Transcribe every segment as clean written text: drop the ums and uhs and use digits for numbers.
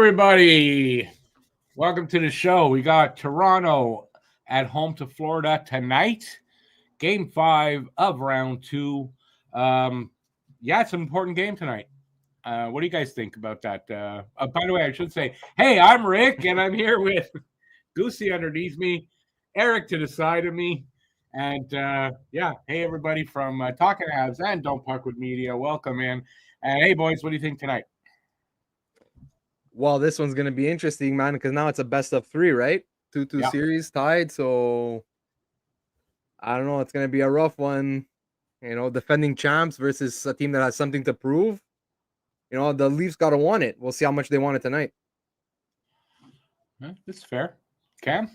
everybody. Welcome to the show. We got Toronto at home to Florida tonight. Game 5 of round 2. It's an important game tonight. What do you guys think about that? By the way, I should say, hey, I'm Rick, and I'm here with Goosey underneath me, Eric to the side of me, and hey, everybody from Talking Habs and Don't Puck with Media. Welcome in. And hey, boys, what do you think tonight? Well, this one's going to be interesting, man, because now it's a best of 3, right? 2-2 series tied. So I don't know. It's going to be a rough one. Defending champs versus a team that has something to prove. The Leafs got to want it. We'll see how much they want it tonight. That's fair. Cam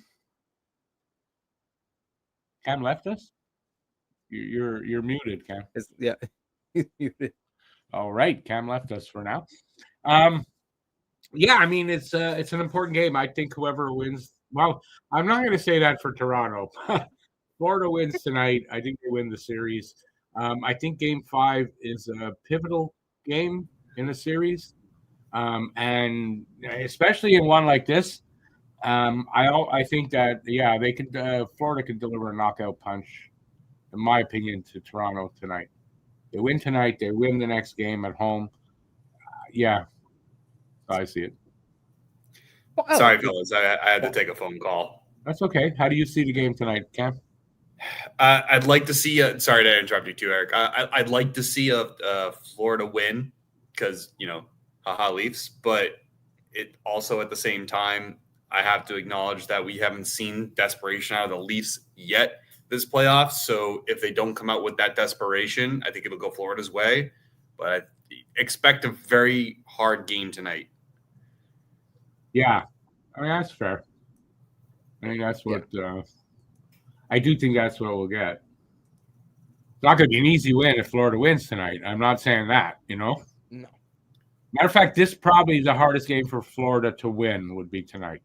left us? You're muted, Cam. He's muted. All right. Cam left us for now. It's an important game. I think whoever wins. Well, I'm not going to say that for Toronto. Florida wins tonight. I think they win the series. I think Game 5 is a pivotal game in the series, and especially in one like this. I think that they could. Florida could deliver a knockout punch, in my opinion, to Toronto tonight. They win tonight. They win the next game at home. I see it. Sorry, fellas. I had to take a phone call. That's okay. How do you see the game tonight, Cam? I'd like to see sorry to interrupt you too, Eric. I'd like to see a Florida win because, haha Leafs. But it also at the same time, I have to acknowledge that we haven't seen desperation out of the Leafs yet this playoff. So if they don't come out with that desperation, I think it'll go Florida's way. But I expect a very hard game tonight. Yeah, that's fair. I think that's what I do think that's what we'll get. It's not going to be an easy win if Florida wins tonight. I'm not saying that, No. Matter of fact, this probably is the hardest game for Florida to win would be tonight.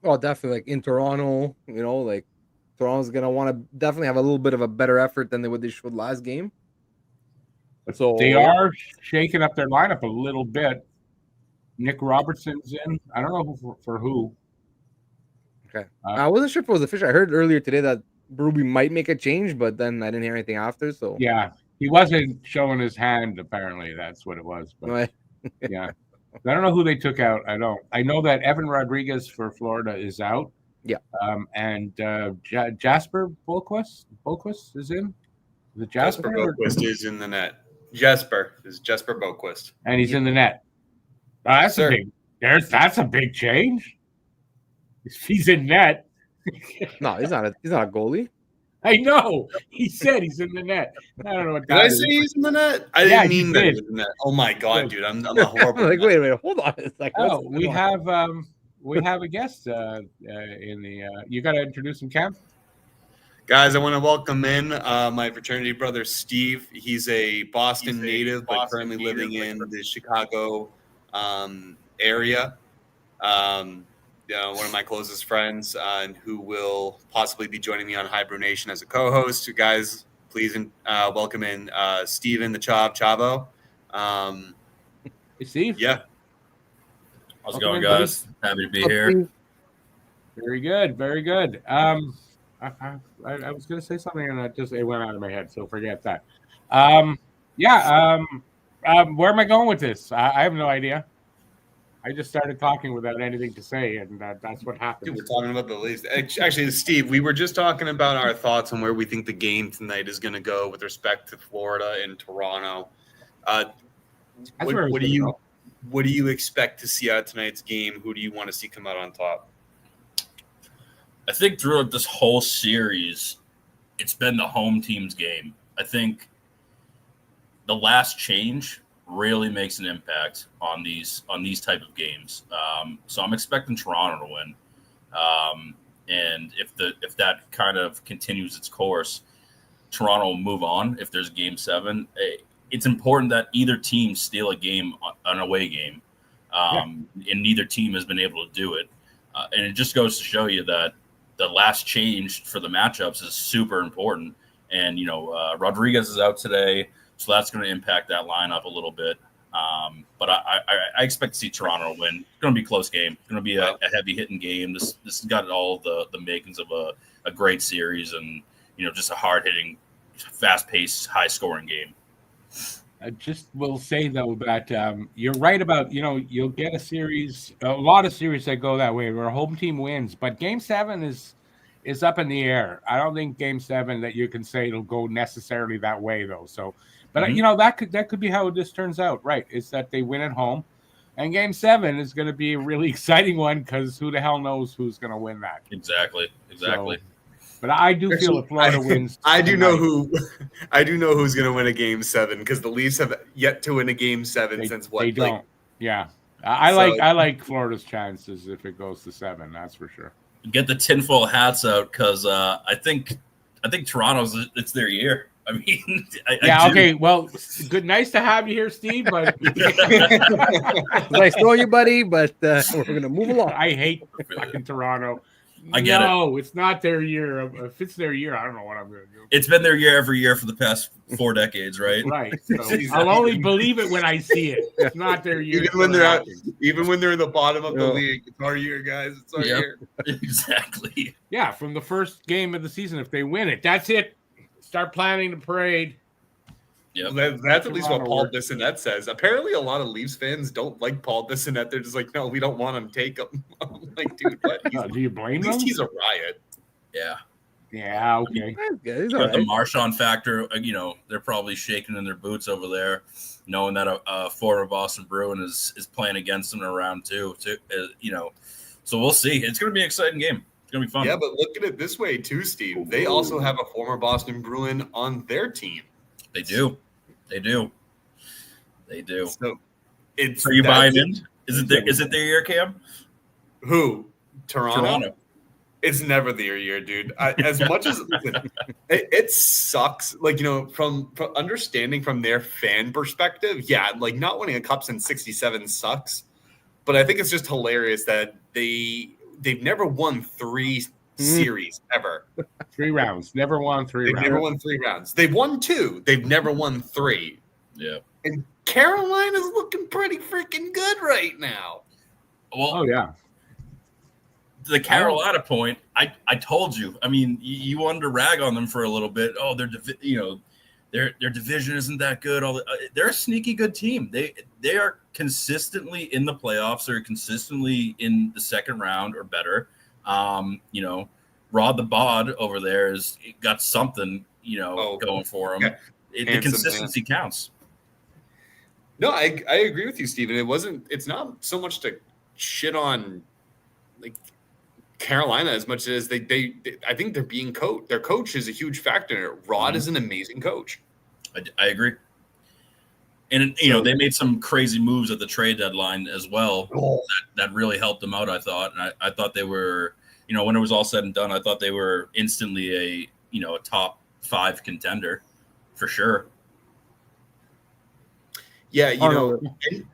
Well, definitely, like in Toronto, Toronto's going to want to definitely have a little bit of a better effort than they showed last game. So they are shaking up their lineup a little bit. Nick Robertson's in. I don't know for who. Okay. I wasn't sure if it was official. I heard earlier today that Ruby might make a change, but then I didn't hear anything after. So he wasn't showing his hand. Apparently, that's what it was. But I don't know who they took out. I know that Evan Rodriguez for Florida is out. Yeah. And Jasper Boquist is in. Is it Jasper Boquist is in the net. Jasper Boquist, and he's in the net. That's a big change. He's in net. No, he's not a goalie. I know. He said he's in the net. I don't know what that is. Did I say he's in the net? I didn't mean that he's in the net. Oh my god, dude. I'm a horrible. Wait, hold on. It's like we have a guest in the you gotta introduce him, Cam. Guys, I want to welcome in my fraternity brother, Steve. He's a Boston native, but currently living in the Chicago area. One of my closest friends and who will possibly be joining me on Hybrid Nation as a co-host. You guys, please welcome in Steven the Chavo. Hey, Steve. Yeah. How's it going, guys? Happy to be here. Very good. Very good. I was going to say something and it went out of my head, so forget that. Where am I going with this? I have no idea. I just started talking without anything to say, and that's what happened. Dude, we're talking about the Leafs. Actually, Steve, we were just talking about our thoughts on where we think the game tonight is going to go with respect to Florida and Toronto. What do you expect to see out of tonight's game? Who do you want to see come out on top? I think throughout this whole series, it's been the home team's game. I think the last change really makes an impact on these type of games. So I'm expecting Toronto to win. And if that kind of continues its course, Toronto will move on. If there's Game 7, it's important that either team steal a game, an away game, and neither team has been able to do it. And it just goes to show you that the last change for the matchups is super important. And Rodriguez is out today, so that's going to impact that lineup a little bit. But I expect to see Toronto win. It's going to be a close game. It's going to be a heavy hitting game. This has got all the makings of a great series, and just a hard hitting, fast paced, high scoring game. I just will say though that you're right about you'll get a lot of series that go that way where a home team wins, but Game 7 is up in the air. I don't think Game 7 that you can say it'll go necessarily that way though. So, but that could be how this turns out. Right? Is that they win at home, and Game 7 is going to be a really exciting one because who the hell knows who's going to win that? Exactly. So, but I do feel if Florida wins, I do know who's going to win a Game 7 because the Leafs have yet to win a Game 7 since what? They don't. Yeah, I like Florida's chances if it goes to 7. That's for sure. Get the tinfoil hats out because I think Toronto's it's their year. I mean, okay. Well, good. Nice to have you here, Steve. But nice knowing you, buddy. But we're gonna move along. I hate fucking Toronto. I get it. No, it's not their year. If it's their year, I don't know what I'm going to do. It's been their year every year for the past 4 decades, right? Right. So I'll only believe it when I see it. It's not their year. Even when they're in the bottom of the league, it's our year, guys. It's our year. Exactly. Yeah, from the first game of the season, if they win it, that's it. Start planning the parade. Yep. Well, that's at least what Paul Bissonnette says. Apparently, a lot of Leafs fans don't like Paul Bissonnette. They're just like, no, we don't want him. Take him. I'm like, dude, what? Do you blame him? At least he's a riot. Yeah. Yeah, okay. He's got the Marchand factor. They're probably shaking in their boots over there, knowing that a former Boston Bruin is playing against them in round 2. So we'll see. It's going to be an exciting game. It's going to be fun. Yeah, but look at it this way too, Steve. They also have a former Boston Bruin on their team. They do. So are you buying in? Is it their year, Cam? Who? Toronto. It's never their year, dude. As much as it sucks, from understanding from their fan perspective, yeah, not winning a cup since '67 sucks. But I think it's just hilarious that they've never won 3 series ever. 3 rounds. Never won 3 rounds. They've never won 3 rounds. They've won 2. They've never won 3. Yeah. And Carolina's looking pretty freaking good right now. Well, yeah. The Carolina point, I told you. I mean, you wanted to rag on them for a little bit. Oh, their division isn't that good. They're a sneaky good team. They are consistently in the playoffs. They're consistently in the second round or better. Rod the Bod over there has got something, going for him. Yeah. The consistency counts. No, I agree with you, Steven. It's not so much to shit on Carolina as much as they I think they're being coached. Their coach is a huge factor. Rod is an amazing coach. I agree. And they made some crazy moves at the trade deadline as well. That really helped them out, I thought. And I thought they were, when it was all said and done, I thought they were instantly a top 5 contender for sure. Yeah,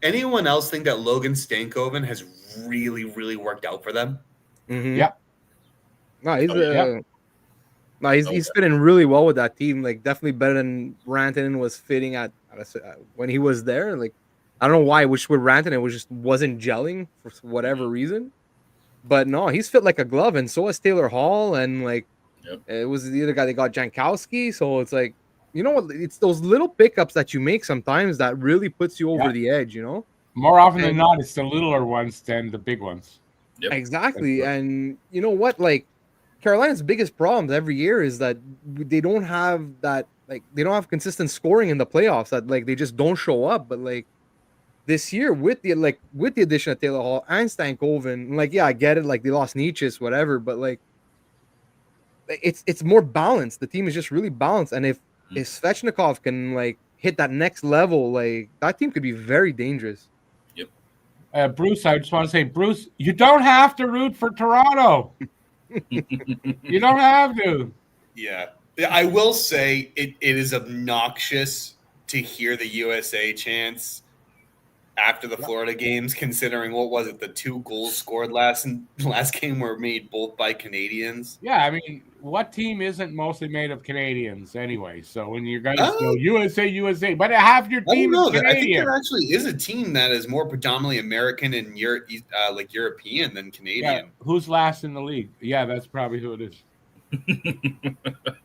anyone else think that Logan Stankoven has really, really worked out for them? Mm-hmm. Yeah. No, he's fitting really well with that team. Definitely better than Rantanen was fitting at when he was there. I don't know why. I wish with Rantanen it wasn't gelling for whatever reason. But no, he's fit like a glove, and so is Taylor Hall, and it was the other guy they got, Jankowski. So it's it's those little pickups that you make sometimes that really puts you over the edge. More often than not, it's the littler ones than the big ones. Yep. Exactly. And you know what? Carolina's biggest problems every year is that they don't have that, they don't have consistent scoring in the playoffs. That they just don't show up. But this year with the addition of Taylor Hall and Stankoven, I get it. They lost Nietzsche's, whatever. But it's more balanced. The team is just really balanced. And if Svechnikov can hit that next level, that team could be very dangerous. Bruce, I just want to say, Bruce, you don't have to root for Toronto. You don't have to. Yeah. I will say it is obnoxious to hear the USA chants after the Florida games, considering what was it, the 2 goals scored last game were made both by Canadians. Yeah, I mean, what team isn't mostly made of Canadians anyway? So when you guys go USA, but half your team is Canadian. I think there actually is a team that is more predominantly American and European than Canadian. Yeah. Who's last in the league? Yeah, that's probably who it is.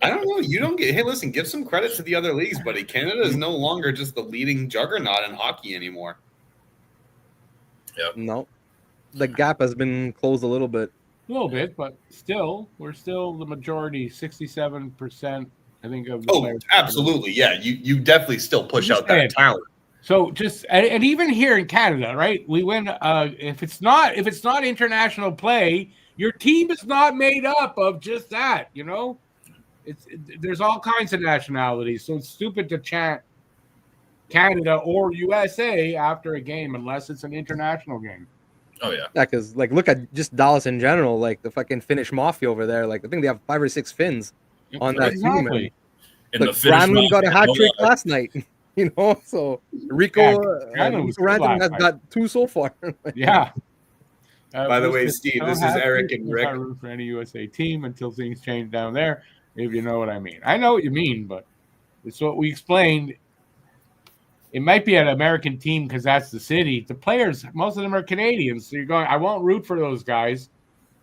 I don't know. You don't get. Hey, listen, give some credit to the other leagues, buddy. Canada is no longer just the leading juggernaut in hockey anymore. Yep. No, the gap has been closed a little bit. A little bit, but still, we're still the majority, 67%, I think, of the players. Absolutely. Yeah, you definitely still push out that talent. So and even here in Canada, right? We win if it's not international play, your team is not made up of just that, you know? There's all kinds of nationalities, so it's stupid to chant Canada or USA after a game unless it's an international game. Oh yeah. Yeah, because like look at just Dallas in general, like the fucking Finnish mafia over there. Like I think they have 5 or 6 Finns on that team. And like Granlund got a hat trick last night, you know. So Rico Rantanen has got 2 so far. Yeah. By the way, Steve, this is Eric and Rick. I don't root for any USA team until things change down there, if you know what I mean. I know what you mean, but it's what we explained. It might be an American team because that's the city. The players, most of them are Canadians. So you're going, I won't root for those guys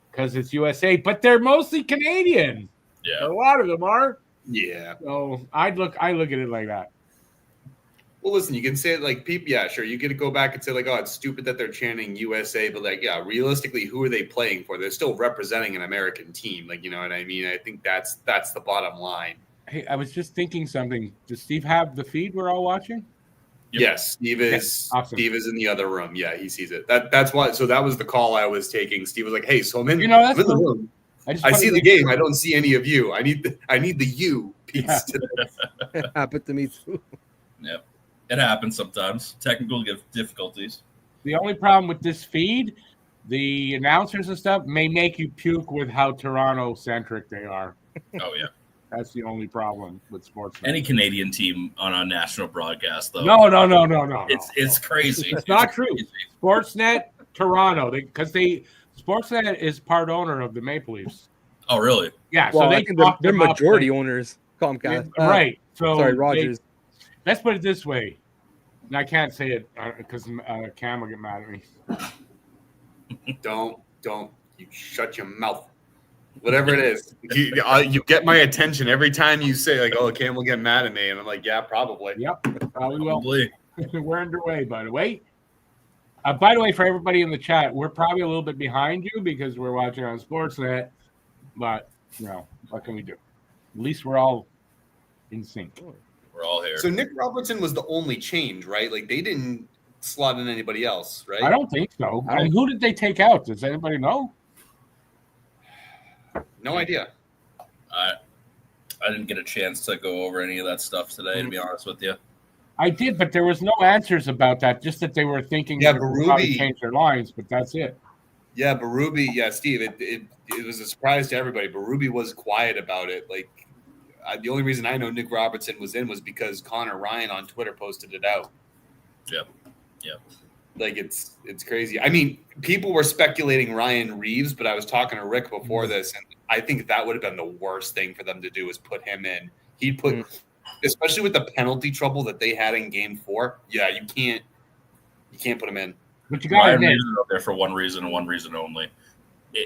because it's USA, but they're mostly Canadian. Yeah. A lot of them are. Yeah. So I look at it like that. Well, listen, you can say it like people. Yeah, sure. You get to go back and say like, oh, it's stupid that they're chanting USA, but like, yeah, realistically, who are they playing for? They're still representing an American team. Like, you know what I mean? I think that's the bottom line. Hey, I was just thinking something. Does Steve have the feed we're all watching? Yep. Yes, Steve is. Awesome. Steve is in the other room. Yeah, he sees it. That's why. So that was the call I was taking. Steve was like, "Hey, so I'm in, I'm in the room. I see the game. I don't see any of you. I need the you piece to this." It happened to me too. Yep, it happens sometimes. Technical difficulties. The only problem with this feed, the announcers and stuff may make you puke with how Toronto centric they are. Oh yeah. That's the only problem with sports. Any Canadian team on a national broadcast, though. No. It's crazy. It's not true. Sportsnet Toronto, because Sportsnet is part owner of the Maple Leafs. Oh, really? Yeah. Well, so they're majority owners. Comcast, right? So sorry, Rogers. Let's put it this way. And I can't say it because Cam will get mad at me. Don't you shut your mouth. Whatever it is, you get my attention every time you say like, "Oh, Cam will get mad at me," and I'm like, "Yeah, probably." Yep, probably will. We're underway, by the way. By the way, for everybody in the chat, we're probably a little bit behind you because we're watching on Sportsnet, but what can we do? At least we're all in sync. We're all here. So Nick Robertson was the only change, right? Like they didn't slot in anybody else, right? I don't think so. And who did they take out? Does anybody know? No idea. I didn't get a chance to go over any of that stuff today, to be honest with you. I did, but there was no answers about that. Just that they were thinking they would probably change their lines, but that's it. Yeah, Berube. Yeah, Steve. It was a surprise to everybody. Berube was quiet about it. Like the only reason I know Nick Robertson was in was because Connor Ryan on Twitter posted it out. Yep. Like it's crazy. I mean, people were speculating Ryan Reeves, but I was talking to Rick before this, and I think that would have been the worst thing for them to do is put him in. He'd put, especially with the penalty trouble that they had in Game 4. Yeah, you can't put him in. But you got Ryan Reeves is out there for one reason and one reason only.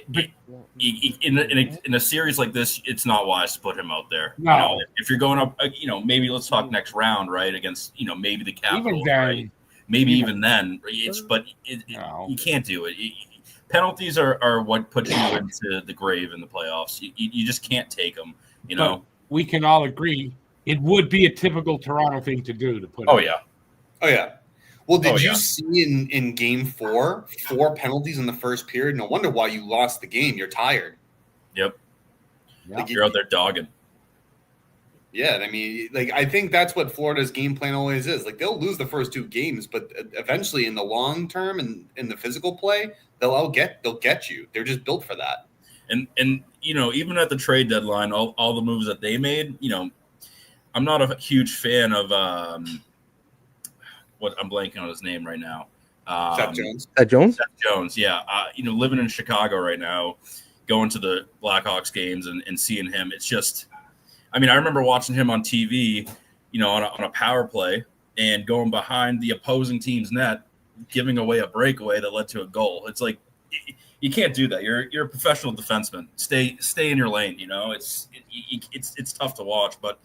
In a series like this, it's not wise to put him out there. No. If you're going up, maybe let's talk next round, right? Against maybe the Capitals, right? Maybe even then, you can't do it. Penalties are what put you into the grave in the playoffs. You just can't take them. But we can all agree it would be a typical Toronto thing to do to put. Oh yeah. Well, did you see in Game 4 penalties in the first period? No wonder why you lost the game. You're tired. Yep. Like you're out there dogging. Yeah, I mean, like I think that's what Florida's game plan always is. Like they'll lose the first 2 games, but eventually in the long term and in the physical play, they'll get you. They're just built for that. And even at the trade deadline, all the moves that they made, I'm not a huge fan of what I'm blanking on his name right now. Seth Jones. Seth Jones? Seth Jones, yeah. Living in Chicago right now, going to the Blackhawks games and seeing him, it's just, I remember watching him on TV, on a power play and going behind the opposing team's net, giving away a breakaway that led to a goal. It's like, you can't do that. You're a professional defenseman. Stay in your lane. It's tough to watch, but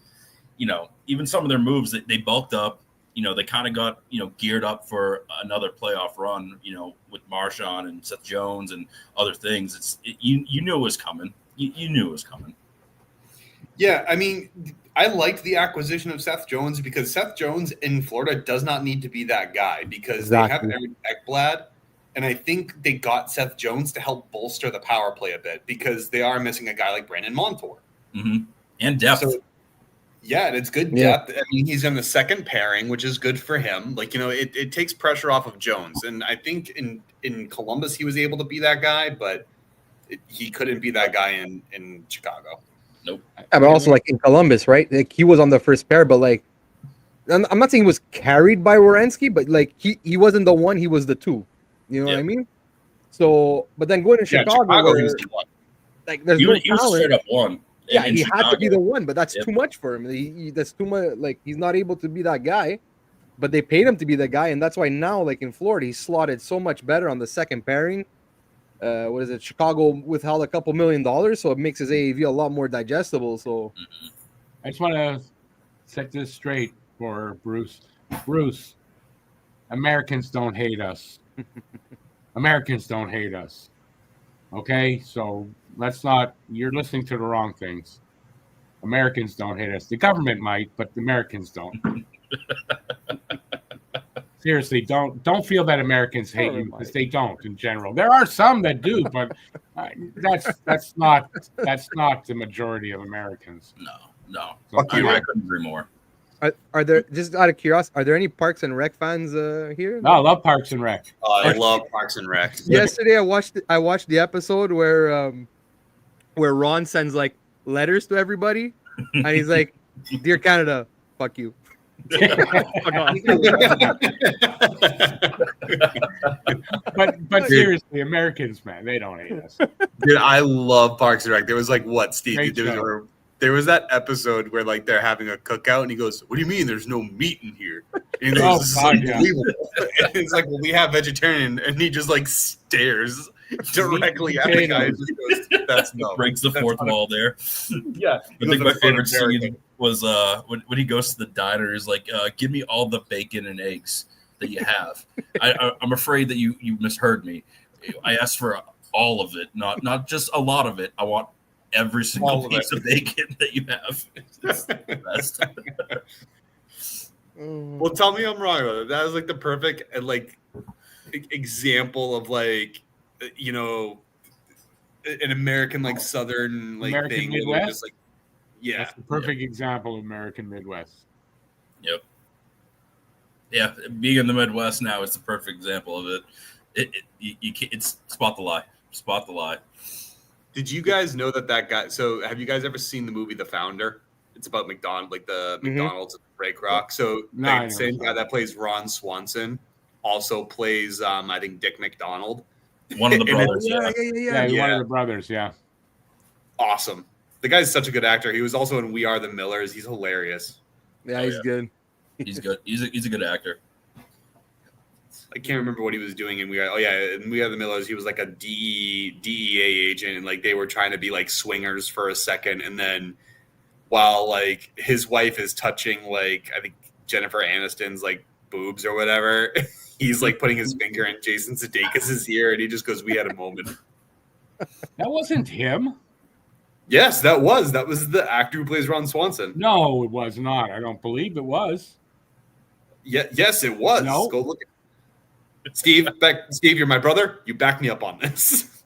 even some of their moves that they bulked up. They kind of got geared up for another playoff run. With Marchand and Seth Jones and other things. You knew it was coming. You knew it was coming. Yeah, I liked the acquisition of Seth Jones because Seth Jones in Florida does not need to be that guy because they have Eric Ekblad. And I think they got Seth Jones to help bolster the power play a bit because they are missing a guy like Brandon Montour. Mm-hmm. And depth. So, yeah, and it's good depth. He's in the second pairing, which is good for him. It takes pressure off of Jones. And I think in Columbus, he was able to be that guy, but he couldn't be that guy in Chicago. Nope. Yeah, but also in Columbus, right? He was on the first pair, but I'm not saying he was carried by Werenski, but he wasn't the one, he was the two. You know what I mean? So, but then going to Chicago where, he was the one. There's no talent. He was straight up one. Yeah, he had to be the one, but that's too much for him. That's too much. He's not able to be that guy, but they paid him to be that guy, and that's why now, in Florida, he's slotted so much better on the second pairing. What is it? Chicago withheld a couple $1 million, so it makes his AAV a lot more digestible. So, I just want to set this straight for Bruce. Bruce, Americans don't hate us. Americans don't hate us. Okay, so let's not. You're listening to the wrong things. Americans don't hate us. The government might, but the Americans don't. Seriously, don't feel that Americans hate you because they don't in general. There are some that do, but that's not the majority of Americans. No. So, I couldn't agree more. Are there, just out of curiosity, are there any Parks and Rec fans here? No, I love Parks and Rec. I love Parks and Rec. Yesterday, I watched the episode where Ron sends letters to everybody, and he's like, "Dear Canada, fuck you." but seriously, Americans, man, they don't hate us. Dude, I love Parks and Rec. There was what, Steve? There was that episode where they're having a cookout, and he goes, "What do you mean? There's no meat in here?" And he goes, "This is unbelievable." And it's well, we have vegetarian, and he just stares directly at the guy. And just goes, "That's no." Breaks the fourth wall there. Yeah, I think my favorite scene was when he goes to the diner. He's like, "Give me all the bacon and eggs that you have." I'm afraid that you misheard me. I asked for all of it, not just a lot of it. I want every single piece of bacon that you have. It's the best. Well, tell me I'm wrong about it. That was the perfect example of an American American Southern thing. Midwest. That's the perfect example of American Midwest. Yep. Yeah, being in the Midwest now, it's the perfect example of it. It's spot the lie. Spot the lie. Did you guys know that guy? So, have you guys ever seen the movie The Founder? It's about McDonald's, McDonald's and Ray Kroc. So, the same guy that plays Ron Swanson also plays, I think, Dick McDonald. One of the brothers. Yeah, one of the brothers. Yeah. Awesome. The guy's such a good actor. He was also in We Are the Millers. He's hilarious. Yeah, he's good. He's good. He's a good actor. I can't remember what he was doing in We Are. Oh yeah, in We Are the Millers, he was a DEA agent, and they were trying to be swingers for a second, and then while his wife is touching I think Jennifer Aniston's boobs or whatever, he's putting his finger in Jason Sudeikis' ear, and he just goes, "We had a moment." That wasn't him. Yes, that was the actor who plays Ron Swanson. No, it was not. I don't believe it was. Yeah, yes, it was. No. Go look at Steve, you're my brother. You back me up on this.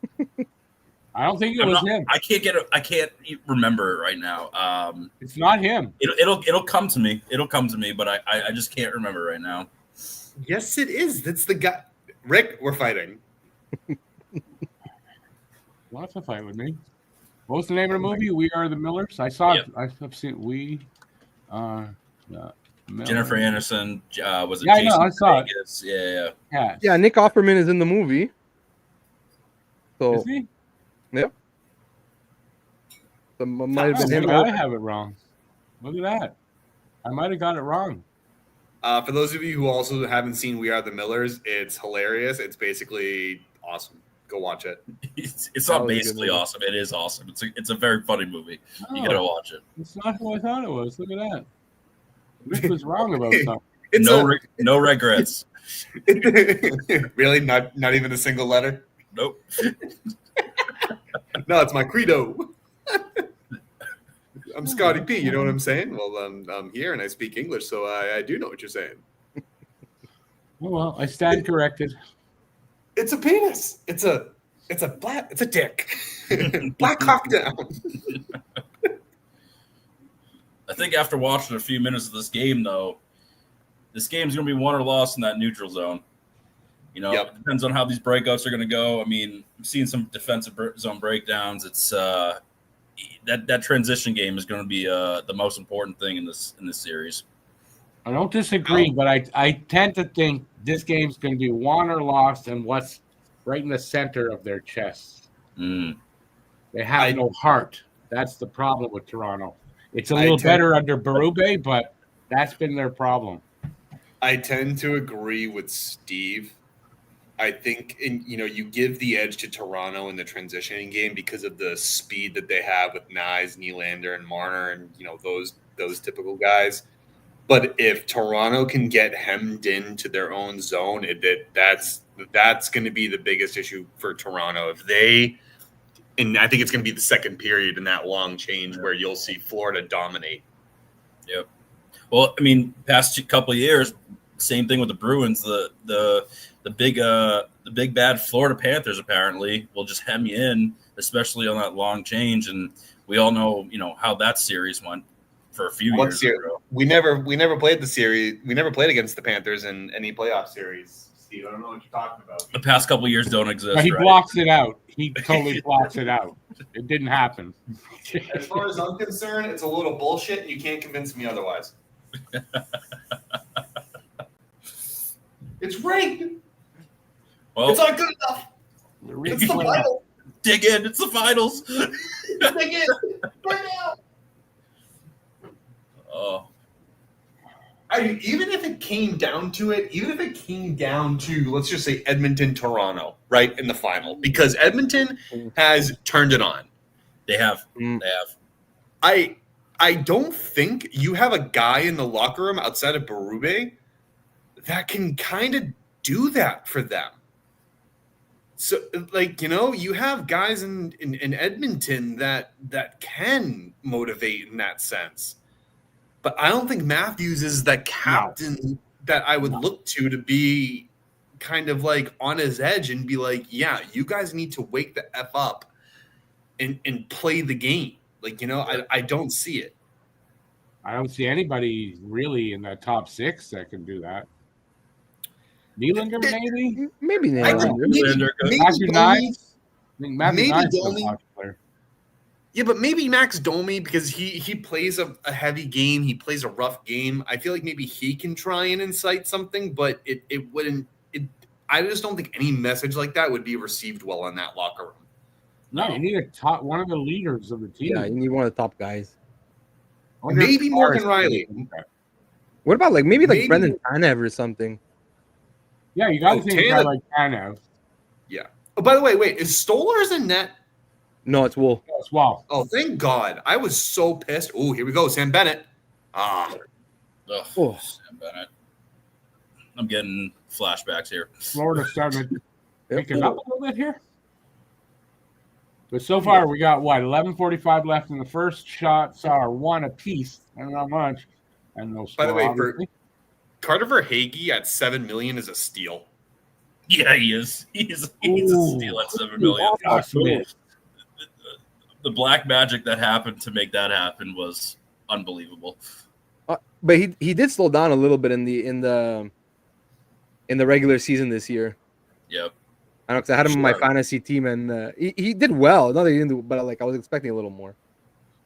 I don't think it was him. I can't remember it right now. It's not him. It'll come to me. It'll come to me, but I just can't remember right now. Yes, it is. That's the guy. Rick, we're fighting. Lots of fight with me. What was the name of the movie? We Are the Millers. I saw it. I've seen We. Jennifer Aniston was it? Yeah, I Jason know, I saw it. Sudeikis? Yeah. Yeah, Nick Offerman is in the movie. So Is he? yep. So might have Oh, been him. maybe I have it wrong. Look at that. I might have got it wrong. For those of you who also haven't seen We Are the Millers, it's hilarious. It's basically awesome. Go watch it. It's That not was a good basically movie. awesome. It is awesome. It's a very funny movie. You Oh, gotta watch it. it's not who I thought it was. Look at that. Rick was wrong about something. It's No regrets. really not even a single letter. Nope. No, it's my credo. I'm Scotty P. You know what I'm saying? Well, I'm here and I speak English, so I do know what you're saying. Oh, well, I stand corrected. It's a penis. It's a dick. Black Hawk Down. I think after watching a few minutes of this game, though, this game's going to be won or lost in that neutral zone. You know, Yep. It depends on how these breakouts are going to go. I mean, I'm seeing some defensive zone breakdowns. It's that transition game is going to be the most important thing in this series. I don't disagree, but I tend to think this game's going to be won or lost and what's right in the center of their chests. Mm. They have no heart. That's the problem with Toronto. It's a little better under Berube, but that's been their problem. I tend to agree with Steve. I think, you give the edge to Toronto in the transitioning game because of the speed that they have with Nyes, Nylander, and Marner, and those typical guys. But if Toronto can get hemmed into their own zone, that's going to be the biggest issue for Toronto. And I think it's going to be the second period in that long change where you'll see Florida dominate. Yep. Well, I mean, past couple of years, same thing with the Bruins. The big bad Florida Panthers apparently will just hem you in, especially on that long change. And we all know, how that series went for a few years ago. We never played the series. We never played against the Panthers in any playoff series. Steve, I don't know what you're talking about. The past couple of years don't exist. But he right? blocks it out. He totally blocks it out. It didn't happen. As far as I'm concerned, it's a little bullshit, and you can't convince me otherwise. It's rigged. Well, it's not good enough. It's the final. Dig in. It's the finals. Dig in right now. Oh. Even if it came down to, let's just say Edmonton, Toronto, right, in the final, because Edmonton has turned it on. They have. I don't think you have a guy in the locker room outside of Berube that can kind of do that for them. So, you have guys in Edmonton that can motivate in that sense. But I don't think Matthews is the captain that I would look to be kind of like on his edge and be like, yeah, you guys need to wake the F up and play the game. I don't see it. I don't see anybody really in that top six that can do that. Nylander, maybe? Maybe Nylander. Matthew Nyes? I think Matthew Nyes is Domi. a hockey player. Yeah, but maybe Max Domi, because he plays a heavy game. He plays a rough game. I feel like maybe he can try and incite something, but it wouldn't. I just don't think any message like that would be received well in that locker room. No, you need one of the leaders of the team. Yeah, you need one of the top guys. Maybe Morgan Riley. What about maybe Brendan Tanev or something? Yeah, you got to think a guy like Tanev. Yeah. Oh, by the way, wait, is Stolarz in net? No, it's Wool. As well. Oh, thank God. I was so pissed. Oh, here we go. Sam Bennett. Sam Bennett. I'm getting flashbacks here. Florida starting to pick it up a little bit here. But so far, we got, 11:45 left in the first. Shots are one apiece, and not much. And no score, by the way, obviously. for Carter Verhaeghe at $7 million is a steal. Yeah, he is. He's a steal at $7 million. The black magic that happened to make that happen was unbelievable. But he did slow down a little bit in the regular season this year. Yep. I know because I had him in my fantasy team, and he did well. Not that he didn't do, but I was expecting a little more.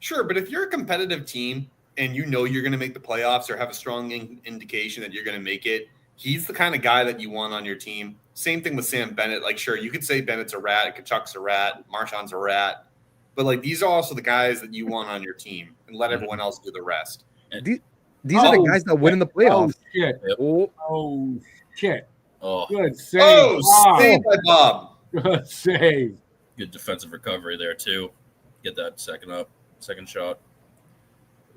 Sure, but if you're a competitive team and you know you're going to make the playoffs or have a strong indication that you're going to make it, he's the kind of guy that you want on your team. Same thing with Sam Bennett. Like, sure, you could say Bennett's a rat, Kachuk's a rat, Marchand's a rat, but like these are also the guys that you want on your team, and let everyone else do the rest. These are the guys that win in the playoffs. Oh, shit. Yep. Oh, shit. Oh, Good save. Oh, saved by Bob. Good save. good defensive recovery there too. Get that second shot.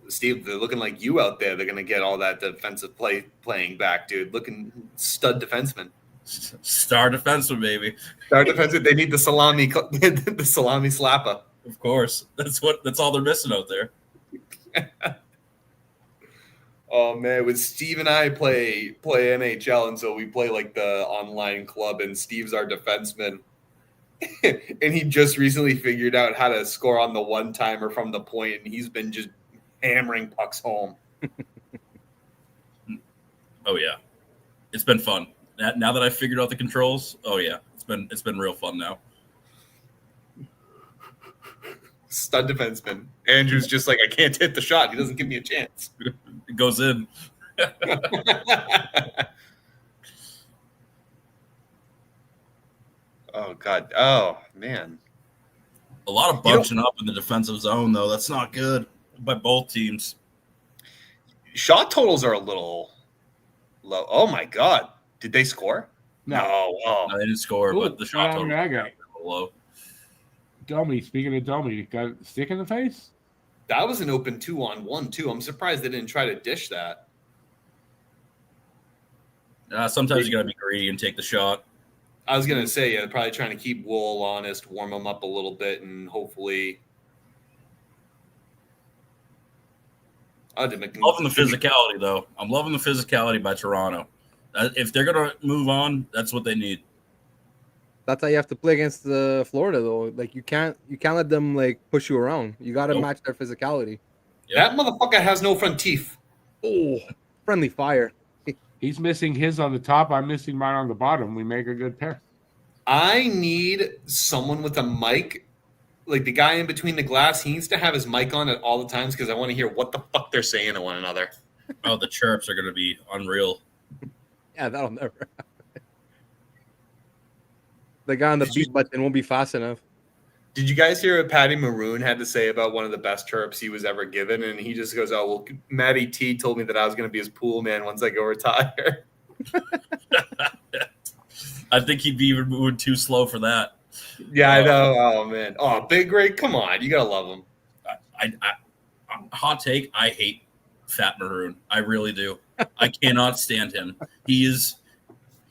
Steve, they're looking like you out there. They're going to get all that defensive playing back, dude. Looking stud defenseman. Star defenseman, baby. Star defenseman. They need the salami slapper. Of course. That's all they're missing out there. Oh man, when Steve and I play NHL, and so we play like the online club, and Steve's our defenseman, and he just recently figured out how to score on the one timer from the point, and he's been just hammering pucks home. Oh yeah, it's been fun. Now that I figured out the controls, oh yeah, it's been real fun now. Stud defenseman. Andrew's just like, I can't hit the shot. He doesn't give me a chance. It goes in. Oh God. Oh man. A lot of bunching up in the defensive zone, though. That's not good by both teams. Shot totals are a little low. Oh my God. Did they score? No. Oh. No, they didn't score, Ooh, but the shot total that guy. was low. Domi, speaking of Domi, got a stick in the face? That was an open 2-on-1 too. I'm surprised they didn't try to dish that. Sometimes you got to be greedy and take the shot. I was gonna say, yeah, probably trying to keep Wool honest, warm him up a little bit, and hopefully. Loving the physicality, though. I'm loving the physicality by Toronto. If they're gonna move on, that's what they need. That's how you have to play against Florida, though. Like you can't let them like push you around. You got to match their physicality. Yep. That motherfucker has no front teeth. Oh, friendly fire. He's missing his on the top. I'm missing mine on the bottom. We make a good pair. I need someone with a mic, like the guy in between the glass. He needs to have his mic on at all the times because I want to hear what the fuck they're saying to one another. Oh, the chirps are going to be unreal. Yeah, that'll never happen. The guy on the beat button won't be fast enough. Did you guys hear what Patty Maroon had to say about one of the best chirps he was ever given? And he just goes, "Oh, well, Matty T told me that I was going to be his pool man once I go retire." I think he'd be even moving too slow for that. Yeah, I know. Oh, man. Oh, Big Rig, come on. You got to love him. I hot take, I hate Fat Maroon. I really do. I cannot stand him.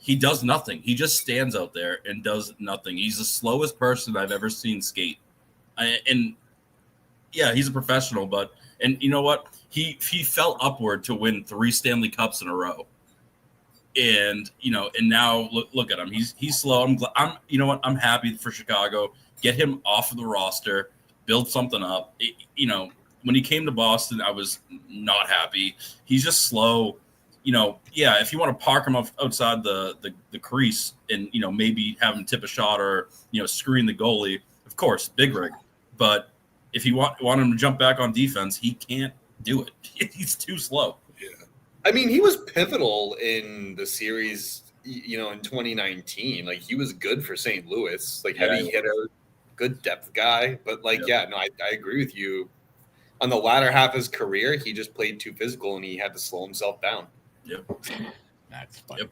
He does nothing. He just stands out there and does nothing. He's the slowest person I've ever seen skate. And yeah, he's a professional, and you know what? He fell upward to win 3 Stanley Cups in a row. And and now look at him. He's slow. You know what? I'm happy for Chicago. Get him off of the roster, build something up. When he came to Boston, I was not happy. He's just slow. If you want to park him outside the crease and, maybe have him tip a shot or, screen the goalie, of course, Big Rig. But if you want him to jump back on defense, he can't do it. He's too slow. Yeah. I mean, he was pivotal in the series, in 2019. Like, he was good for St. Louis. Like, heavy hitter, good depth guy. But, I agree with you. On the latter half of his career, he just played too physical and he had to slow himself down. Yep. That's fun. Yep.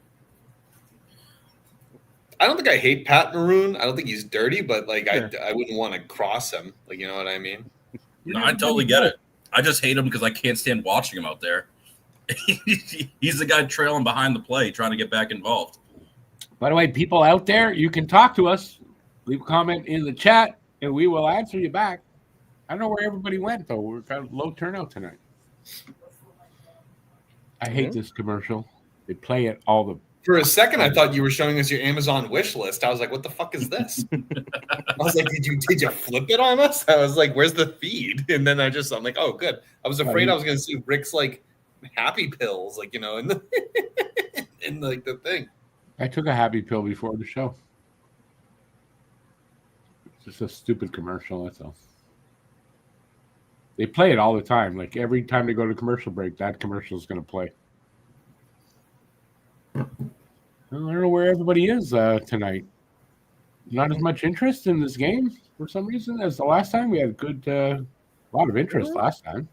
I don't think I hate Pat Maroon. I don't think he's dirty, but I wouldn't want to cross him. Like, you know what I mean? No, I totally get it. I just hate him because I can't stand watching him out there. He's the guy trailing behind the play, trying to get back involved. By the way, people out there, you can talk to us. Leave a comment in the chat, and we will answer you back. I don't know where everybody went, though. We're kind of low turnout tonight. I hate this commercial. They play it all the. For a second, I thought you were showing us your Amazon wish list. I was like, "What the fuck is this?" I was like, "Did you flip it on us?" I was like, "Where's the feed?" And then I'm like, "Oh, good." I was afraid I was going to see Rick's happy pills, in the in the thing. I took a happy pill before the show. It's just a stupid commercial. That's all. They play it all the time. Like every time they go to commercial break, that commercial is going to play. I don't know where everybody is tonight. Not as much interest in this game for some reason as the last time. We had a lot of interest last time.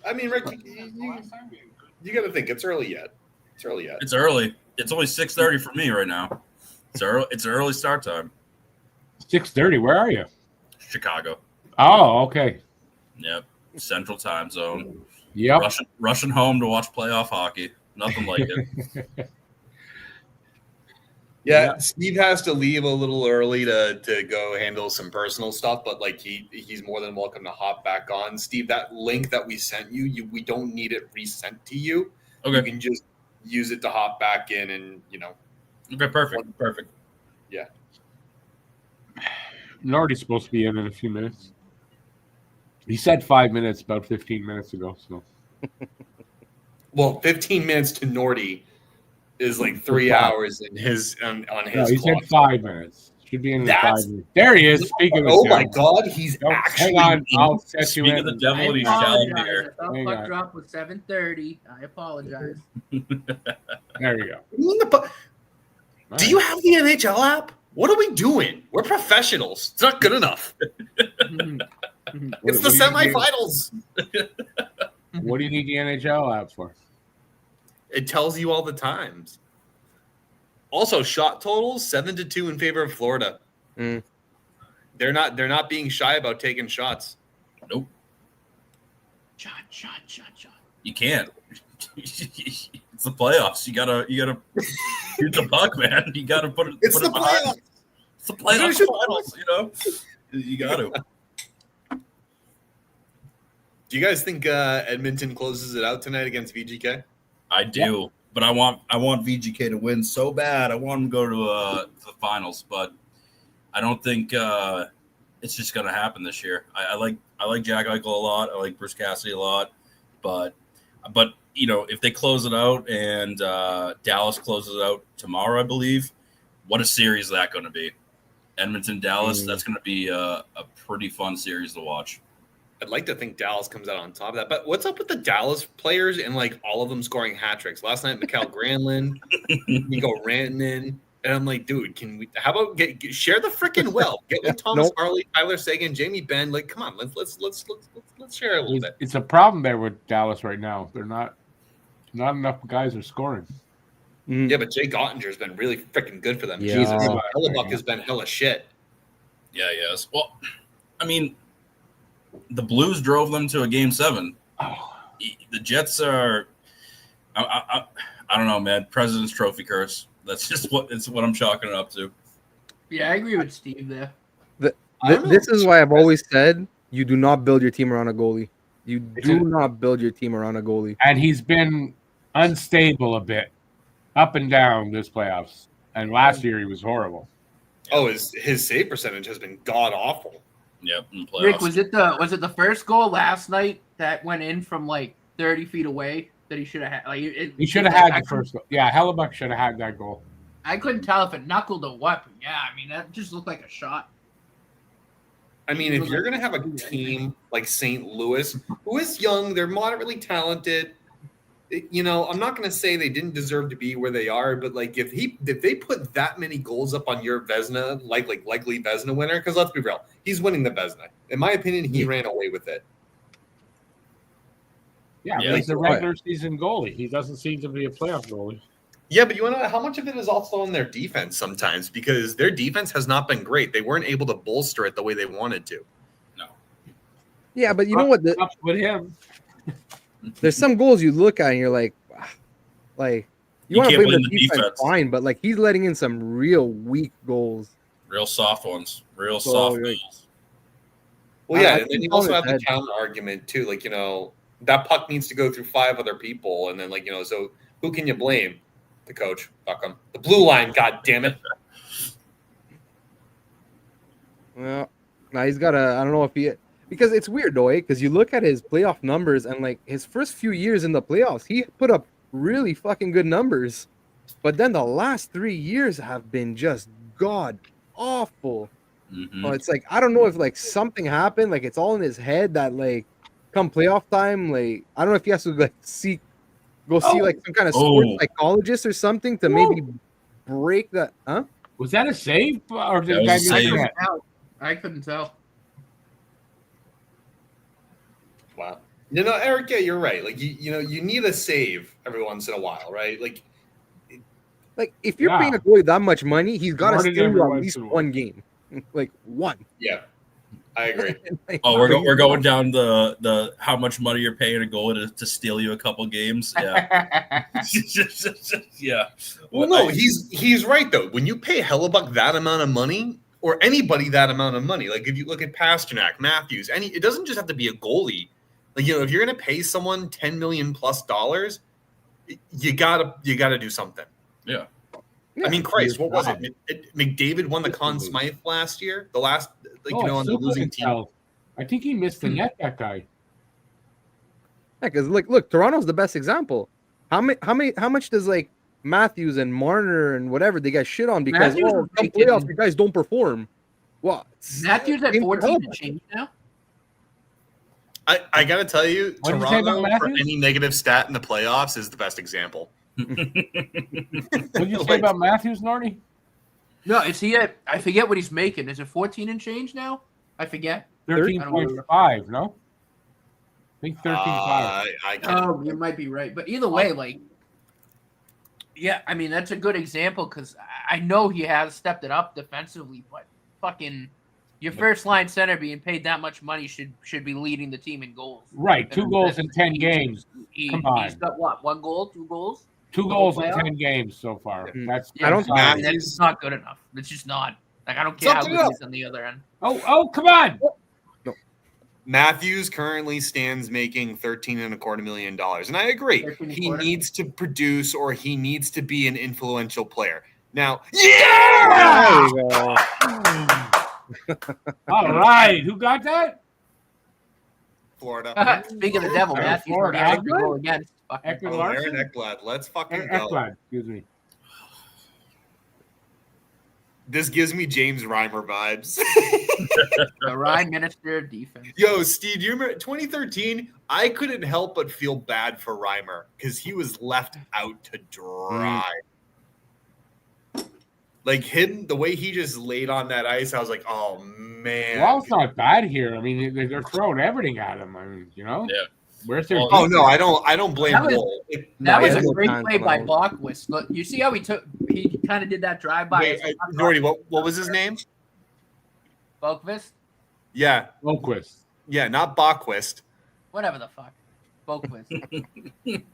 I mean, Rick, you got to think it's early yet. It's early. It's only 6:30 for me right now. It's early start time. 6:30. Where are you? Chicago. Oh, okay. Yep. Central time zone. Yep. Rushing home to watch playoff hockey. Nothing like it. Yeah, Steve has to leave a little early to go handle some personal stuff, but like he's more than welcome to hop back on. Steve, that link that we sent you, we don't need it resent to you. Okay. You can just use it to hop back in and, Okay, perfect. Yeah. Nardi's supposed to be in a few minutes. He said 5 minutes about 15 minutes ago. So, well, 15 minutes to Nordy is like 3 hours in his on his. No, he clock. said 5 minutes. Should be in 5 minutes. There he is. Speaking of. Oh my God, he's actually. Hang on, I'll set you Speaking in. of the devil, he's shouting here. I thought puck drop was 7:30. I apologize. There we go. Do you have the NHL app? What are we doing? We're professionals. It's not good enough. It's the semifinals. What do you need the NHL app for? It tells you all the times. Also, shot totals 7-2 in favor of Florida. Mm. They're not being shy about taking shots. Nope. Shot. You can't. It's the playoffs. You gotta shoot the puck, man. You gotta put it. It's put the it behind. playoffs. It's the playoffs finals. You got to. Do you guys think Edmonton closes it out tonight against VGK? I do, but I want VGK to win so bad. I want them to go to the finals, but I don't think it's just going to happen this year. I like Jack Eichel a lot. I like Bruce Cassidy a lot, but if they close it out and Dallas closes it out tomorrow, I believe, what a series is that going to be? Edmonton, Dallas. That's going to be a pretty fun series to watch. I'd like to think Dallas comes out on top of that. But what's up with the Dallas players and like all of them scoring hat tricks? Last night, Mikael Granlund, Nico Rantanen, and I'm like, dude, how about share the freaking wealth? Get with Thomas Harley, Tyler Seguin, Jamie Benn. Like, come on, let's share a little bit. It's a problem there with Dallas right now. They're not enough guys are scoring. Yeah, but Jake Ottinger's been really freaking good for them. Yeah. Jesus, Hellebuck has been hella shit. Yeah, yes. Well, I mean, the Blues drove them to a Game 7. The Jets are, I don't know, man. President's Trophy curse. That's just what I'm chalking it up to. Yeah, I agree with Steve there. This is why I've always said you do not build your team around a goalie. You do not build your team around a goalie. And he's been unstable a bit, up and down this playoffs. And last year he was horrible. Oh, his save percentage has been god awful. Yep, in the playoffs. Rick, was it the first goal last night that went in from like 30 feet away that he should have had? Like He should have had the first goal. Yeah, Hellebuck should have had that goal. I couldn't tell if it knuckled or what. But yeah, I mean that just looked like a shot. I mean, if you're gonna have a team like St. Louis, who is young, they're moderately talented. I'm not gonna say they didn't deserve to be where they are, but like if they put that many goals up on your Vezina, likely Vezina winner, because let's be real, he's winning the Vezina. In my opinion, he ran away with it. Yeah, he's a regular season goalie. He doesn't seem to be a playoff goalie. Yeah, but you want to know how much of it is also on their defense sometimes, because their defense has not been great. They weren't able to bolster it the way they wanted to. No. Yeah, but you know what? With him. There's some goals you look at and you're like you want to blame the defense, fine, but like he's letting in some real weak goals, real soft ones, soft goals. Well, yeah, and then you also have the counter argument too. Like that puck needs to go through 5 other people, and then so who can you blame? The coach, fuck him. The blue line, god damn it. Well, now he's got I don't know if he. Because it's weird, though, because you look at his playoff numbers and, like, his first few years in the playoffs, he put up really fucking good numbers. But then the last 3 years have been just god-awful. Mhm. So it's like I don't know if like something happened, like it's all in his head that like come playoff time, like I don't know if he has to like see like some kind of sports Oh. psychologist or something to Woo. maybe break that. Huh? Was that a save or did That the was guy a miss save. the net? I couldn't tell. Wow. No, Eric, yeah, you're right. Like you know, you need a save every once in a while, right? Like Like if you're Yeah. paying a goalie that much money, he's got to More than steal you everyone at least should win. one game, like one. yeah, I agree. Like, Oh, but we're going down the how much money you're paying a goalie to steal you a couple games. Yeah. Yeah. Well, no, he's right though. When you pay Hellebuck that amount of money, or anybody that amount of money, like if you look at Pasternak, Matthews, it doesn't just have to be a goalie. Like if you're going to pay someone $10 million plus, you gotta do something. Yeah. I mean, Christ, what was it? McDavid won the Conn Smythe last year. The last, on the losing team. I think he missed the net. That guy. Yeah, because look, Toronto's the best example. How much does like Matthews and Marner and whatever they got shit on because Matthews come was making- playoffs you guys don't perform? What? Matthews at Game 14 for to change now. I gotta tell you, What did you say about Toronto for Matthews? any negative stat in the playoffs is the best example. What did you say about Matthews, Norty? No, is he at? I forget what he's making. Is it 14 and change now? I forget. 13.5, no? I think 13.5. I can't. Oh, you might be right. But either way, like, yeah, I mean, that's a good example because I know he has stepped it up defensively, but fucking your first line center being paid that much money should be leading the team in goals. Right, 2 goals in 10 games. Come on. He's got what? 1 goal, 2 goals? 2 goals in 10 games so far. That's I don't- solid. That's not good enough. It's just not. Like, I don't care how Something good else. he is on the other end. Oh, come on. Matthews currently stands making $13.25 million, and I agree. 13 He quarter. needs to produce, or he needs to be an influential player. Now, There we go. All right. Who got that? Florida. Speaking of the devil, Matthews Florida. already had to go against. Ekman Oh, Larson? Aaron Ekblad. Let's fucking go. Ekblad, excuse me. This gives me James Reimer vibes. The Ryan Minister of Defense. Yo, Steve, do you remember 2013? I couldn't help but feel bad for Reimer because he was left out to dry. Like him, the way he just laid on that ice, I was like, oh man. Well, it's not bad here. I mean, they're throwing everything at him. I mean, you know? Yeah. Where's their Oh no, I don't blame That was- Wool. That was yeah, a no great time play for by that one. Blockquist. Look, you see how he kind of did that drive by. Wait, Norty, what was his name? Boquist? Yeah, Lundqvist. yeah, not Bachquist. Whatever the fuck. Boquist.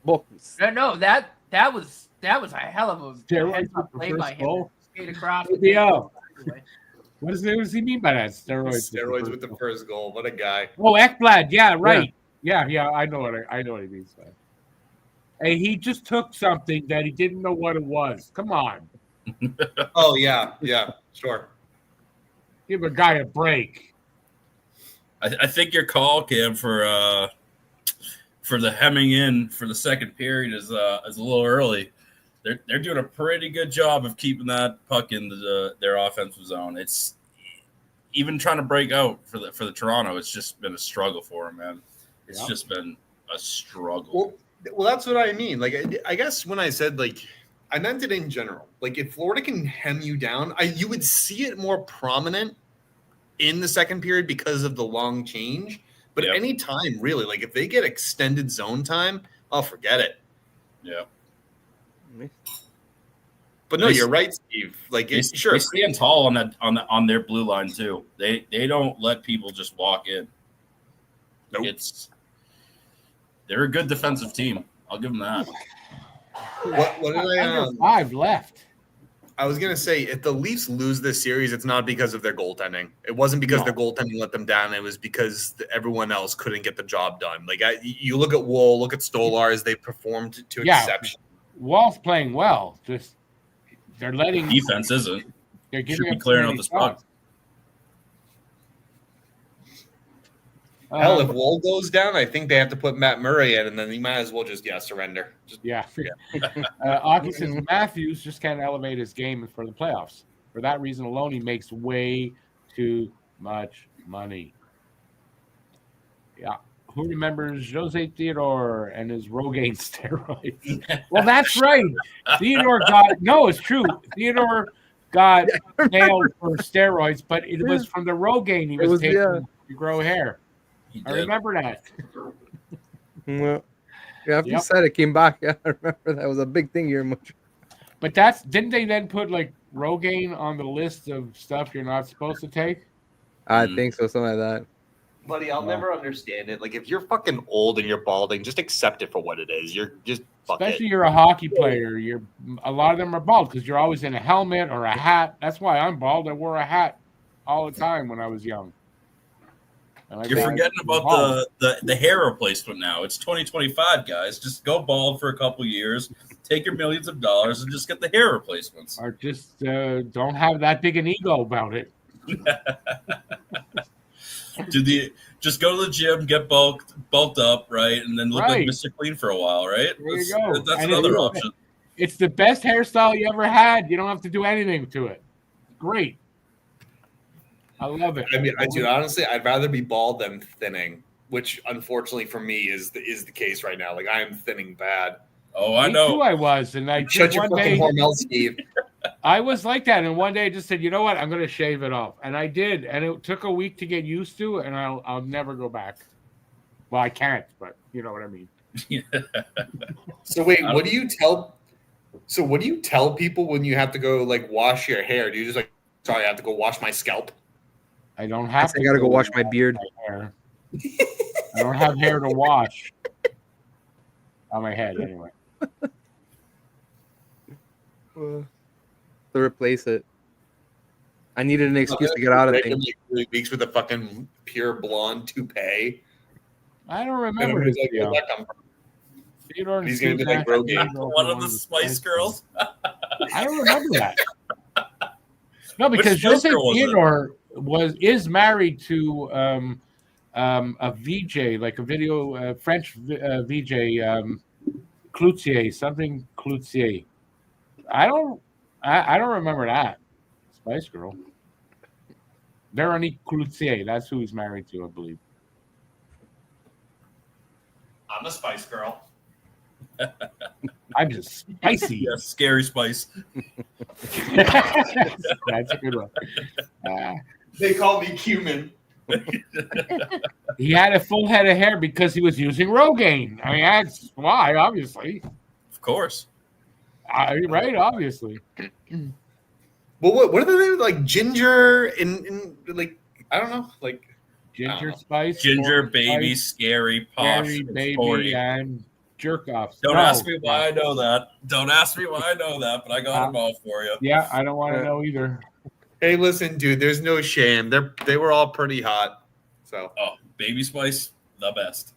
Books. no, that was a hell of a Steroids heads up with the play first by him. goal? Skate across. ABL. What does he mean by that? Steroids with the first goal. What a guy. Oh, Ekblad. Yeah, right. Yeah, I know what he means. By. Hey, he just took something that he didn't know what it was. Come on, Oh yeah, sure. give a guy a break. I think your call, Cam, for the hemming in for the second period is a little early. They're doing a pretty good job of keeping that puck in their offensive zone. It's even trying to break out for the Toronto. It's just been a struggle for them, man. It's just been a struggle. Well, that's what I mean. Like, I guess when I said like, I meant it in general. Like, if Florida can hem you down, you would see it more prominent in the second period because of the long change. But Yep. any time, really, like if they get extended zone time, I'll forget it. Yeah. But no, They- you're right, Steve. Like, They stand tall on their blue line too. They don't let people just walk in. Nope. They're a good defensive team. I'll give them that. What did Under 5 left. I was gonna say, if the Leafs lose this series, it's not because of their goaltending. It wasn't because No. their goaltending let them down. It was because everyone else couldn't get the job done. Like you look at Wool, look at Stolarz, they performed to Yeah. exception. Wall's playing well. Just they're letting Defense isn't. they're Should giving be up clearing too out many this puck. shots. Hell, if Wool goes down, I think they have to put Matt Murray in, and then you might as well just surrender. Just Yeah. forget. Aki says Matthews just can't elevate his game for the playoffs. For that reason alone, he makes way too much money. Yeah. Who remembers Jose Theodore and his Rogaine steroids? Well, that's right. Theodore it's true. Theodore got nailed for steroids, but it was from the Rogaine he was taking to grow hair. I remember that. Well, after you said it came back, I remember that was a big thing here. But didn't they then put like Rogaine on the list of stuff you're not supposed to take? I think so, something like that. Buddy, I'll never understand it. Like, if you're fucking old and you're balding, just accept it for what it is. You're just especially you're a hockey player. A lot of them are bald because you're always in a helmet or a hat. That's why I'm bald. I wore a hat all the time when I was young. You're forgetting about the hair replacement now. It's 2025, guys. Just go bald for a couple years, take your millions of dollars, and just get the hair replacements. Or just don't have that big an ego about it. Just go to the gym, get bulked up, right, and then look like Mr. Clean for a while, right? There you go. That's another option. It's the best hairstyle you ever had. You don't have to do anything to it. Great. I love it. I mean, honestly, I'd rather be bald than thinning, which unfortunately for me is the case right now. Like, I am thinning bad. Oh, I know. Me too, I was, and I shut your fucking hormones, Steve. I was like that, and one day I just said, "You know what? I'm going to shave it off," and I did, and it took a week to get used to, and I'll never go back. Well, I can't, but you know what I mean. So wait, what do you tell? So what do you tell people when you have to go like wash your hair? Do you just like, sorry, I have to go wash my scalp? I don't have to. I gotta go wash my beard. I don't have hair to wash on my head anyway. To replace it. I needed an excuse to get out of things. Like 3 weeks with a fucking pure blonde toupee. I don't remember his video. Where'd that come from? He's going to be like Rogaine. One of the Spice Girls. I don't remember that. No, because Jose Theodore is married to a VJ, like a video French VJ, Cloutier. I don't remember that. Spice Girl. Veronique Cloutier. That's who he's married to, I believe. I'm a Spice Girl. I'm just spicy. Yeah, scary spice. That's a good one. They call me cumin. He had a full head of hair because he was using Rogaine. I mean, that's why, obviously. Of course. Right, obviously. Well, what are the names? Like ginger and like, I don't know, like ginger spice, ginger, baby, spice, scary, posh, baby, sporty. And jerk off. Don't ask me why I know that. Don't ask me why I know that, but I got them all for you. Yeah, I don't want to know either. Hey, listen, dude. There's no shame. They were all pretty hot. So. Oh, Baby Spice, the best.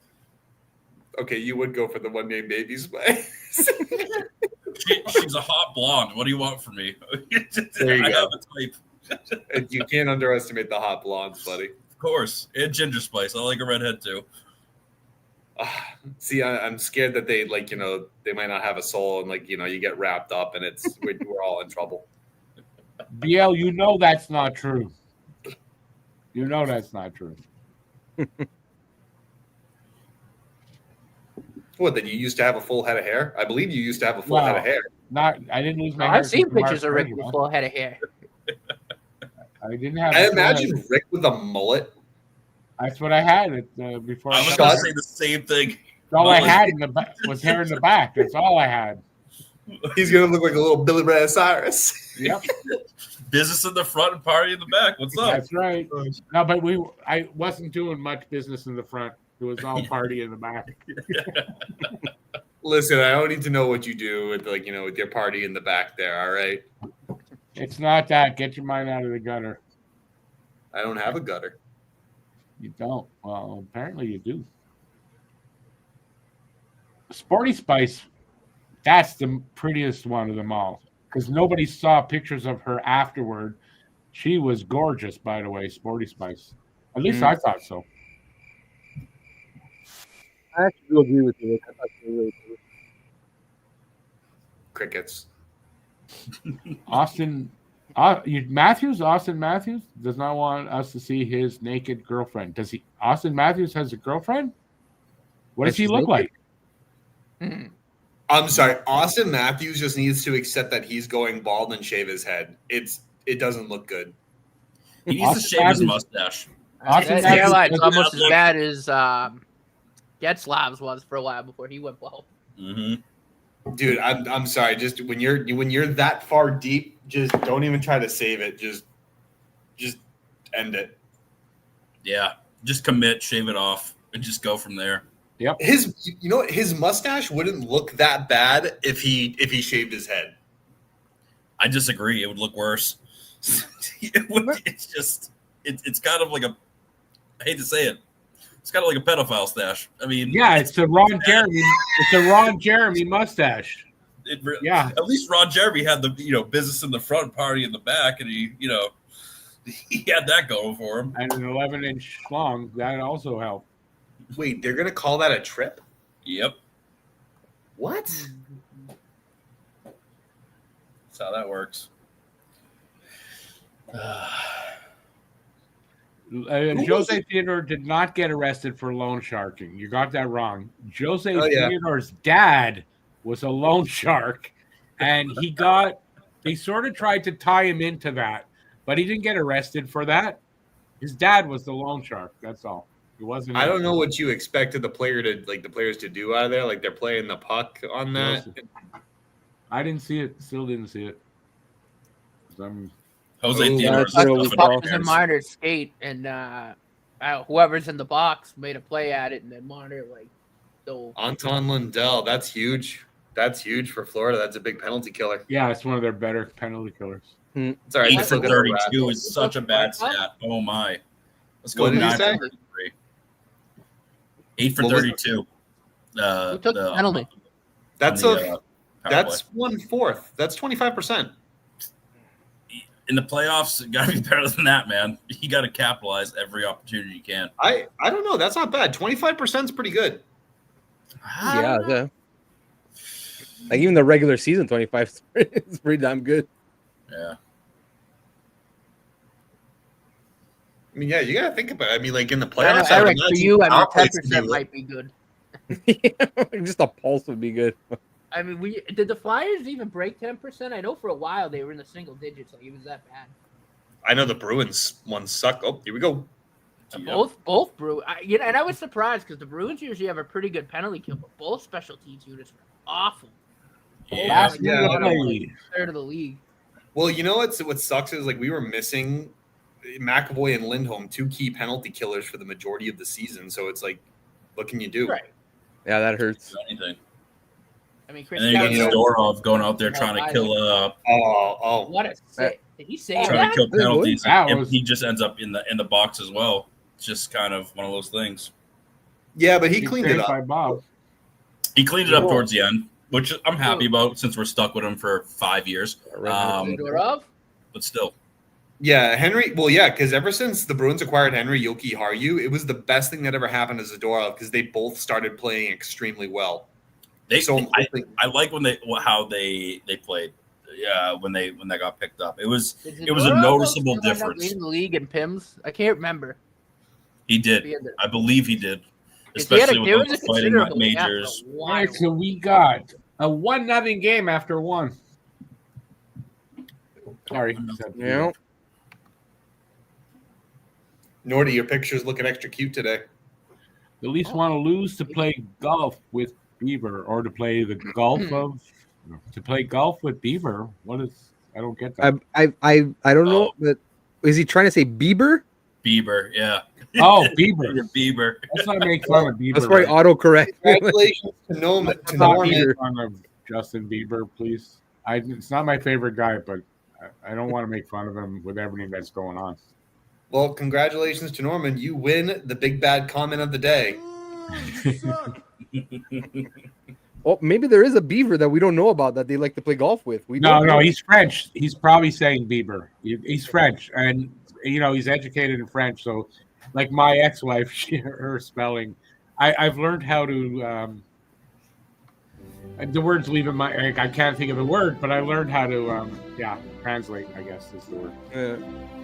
Okay, you would go for the one named Baby Spice. She's a hot blonde. What do you want from me? There you I go. have a type. You can't underestimate the hot blondes, buddy. Of course, and Ginger Spice. I like a redhead too. See, I'm scared that they they might not have a soul, and you get wrapped up, and we're all in trouble. BL, you know that's not true. You know that's not true. What? That you used to have a full head of hair? I believe you used to have a full head of hair. I didn't lose my hair. I've seen pictures of Rick with full head of hair. I didn't have. I imagine Rick with a mullet. That's what I had before. I was going to say the same thing. All I had was hair in the back. That's all I had. He's gonna look like a little Billy Ray Cyrus. Yep. Business in the front and party in the back. What's up? That's right. No, but I wasn't doing much business in the front. It was all party in the back. Listen, I don't need to know what you do with with your party in the back there. All right. It's not that. Get your mind out of the gutter. I don't have a gutter. You don't. Well, apparently you do. Sporty Spice, that's the prettiest one of them all. Because nobody saw pictures of her afterward. She was gorgeous, by the way, Sporty Spice. At least I thought so. I actually do agree with you. I thought you were really cool. Crickets. Austin Austin Matthews does not want us to see his naked girlfriend. Does he? Austin Matthews has a girlfriend? What does he look like? I'm sorry. Austin Matthews just needs to accept that he's going bald and shave his head. It doesn't look good. He needs to shave his mustache. That hairline's almost as bad as Getzlav's was for a while before he went bald. Mm-hmm. Dude, I'm sorry. Just when you're that far deep, just don't even try to save it. Just end it. Yeah, just commit, shave it off, and just go from there. Yep. His mustache wouldn't look that bad if he shaved his head. I disagree. It would look worse. It's kind of like I hate to say it. It's kind of like a pedophile stash. I mean, yeah, it's a Ron Jeremy. It's a Ron Jeremy mustache. Yeah. At least Ron Jeremy had the business in the front, party in the back, and he had that going for him. And an 11-inch long that also helped. Wait, they're gonna call that a trip? Yep. What? That's how that works. Jose Theodore did not get arrested for loan sharking. You got that wrong. Jose Theodore's dad was a loan shark, and they sort of tried to tie him into that, but he didn't get arrested for that. His dad was the loan shark. That's all. It wasn't. I don't know what you expected the players to do out of there. Like they're playing the puck on that. I didn't see it. Still didn't see it. Jose Theodore's a minor skate, and whoever's in the box made a play at it, and then Marner Anton Lundell, that's huge. That's huge for Florida. That's a big penalty killer. Yeah, it's one of their better penalty killers. It's all right. 8 for 32 is such a bad stat. Oh my! Let's go 9 for 33. 8 for 32. Who took the penalty? That's 1/4. That's 25%. In the playoffs, it got to be better than that, man. You got to capitalize every opportunity you can. I don't know. That's not bad. 25% is pretty good. Yeah. Like even the regular season, 25 is pretty damn good. Yeah. I mean, yeah, you got to think about it. I mean, like in the playoffs, Eric, for you, 10% might be good. Just a pulse would be good. I mean, did the Flyers even break 10%? I know for a while they were in the single digits. Like it was that bad. I know the Bruins one suck. Oh, here we go. Both Bruins. And I was surprised because the Bruins usually have a pretty good penalty kill, but both special teams units were awful. Yeah, Third of the league. Well, you know what sucks is like we were missing McAvoy and Lindholm, 2 key penalty killers for the majority of the season. So it's like, what can you do? Right. Yeah, that hurts. Anything. I mean, Chris. And then you got Zadorov going out there trying to kill. What a sick! Did he say trying that? to kill penalties, and he just ends up in the box as well. It's just kind of one of those things. Yeah, but he cleaned it up. Bob. He cleaned it up towards the end, which I'm happy about since we're stuck with him for 5 years. But still. Yeah, Henry. Well, yeah, because ever since the Bruins acquired Henry Yoki Haru, it was the best thing that ever happened to Zadorov because they both started playing extremely well. I like how they played. Yeah, when they got picked up, it was a noticeable difference. Leading the league in PIMS, I can't remember. He did. I believe he did. Especially with the fighting majors. All right, so we got a 1-0 game after 1. Sorry. Yeah. Nordy, your picture's looking extra cute today. At least want to lose to play golf with Beaver or to play the golf with Beaver. What is? I don't get that. I don't know, but is he trying to say Bieber? Bieber, yeah. Oh, Bieber. Bieber. Let's not make fun of Bieber. That's probably autocorrect. Congratulations to Norman. Let's not make fun of Justin Bieber, please. It's not my favorite guy, but I don't want to make fun of him with everything that's going on. Well, congratulations to Norman. You win the big bad comment of the day. Well, maybe there is a Beaver that we don't know about that they like to play golf with. No, he's French. He's probably saying Bieber. He's French, and he's educated in French. So, like my ex-wife, her spelling, I've learned how to The words leaving my. I can't think of the word, but I learned how to. Translate. I guess is the word.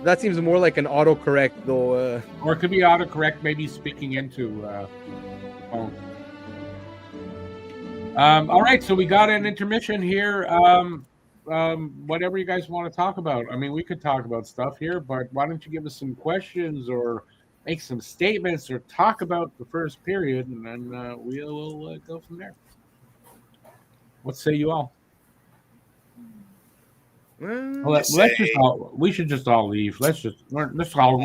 That seems more like an autocorrect, though. Or it could be autocorrect, maybe speaking into the phone. All right, so we got an intermission here. Whatever you guys want to talk about. I mean, we could talk about stuff here, but why don't you give us some questions or make some statements or talk about the first period, and then we'll go from there. What say you all? We should just all leave. Let's just all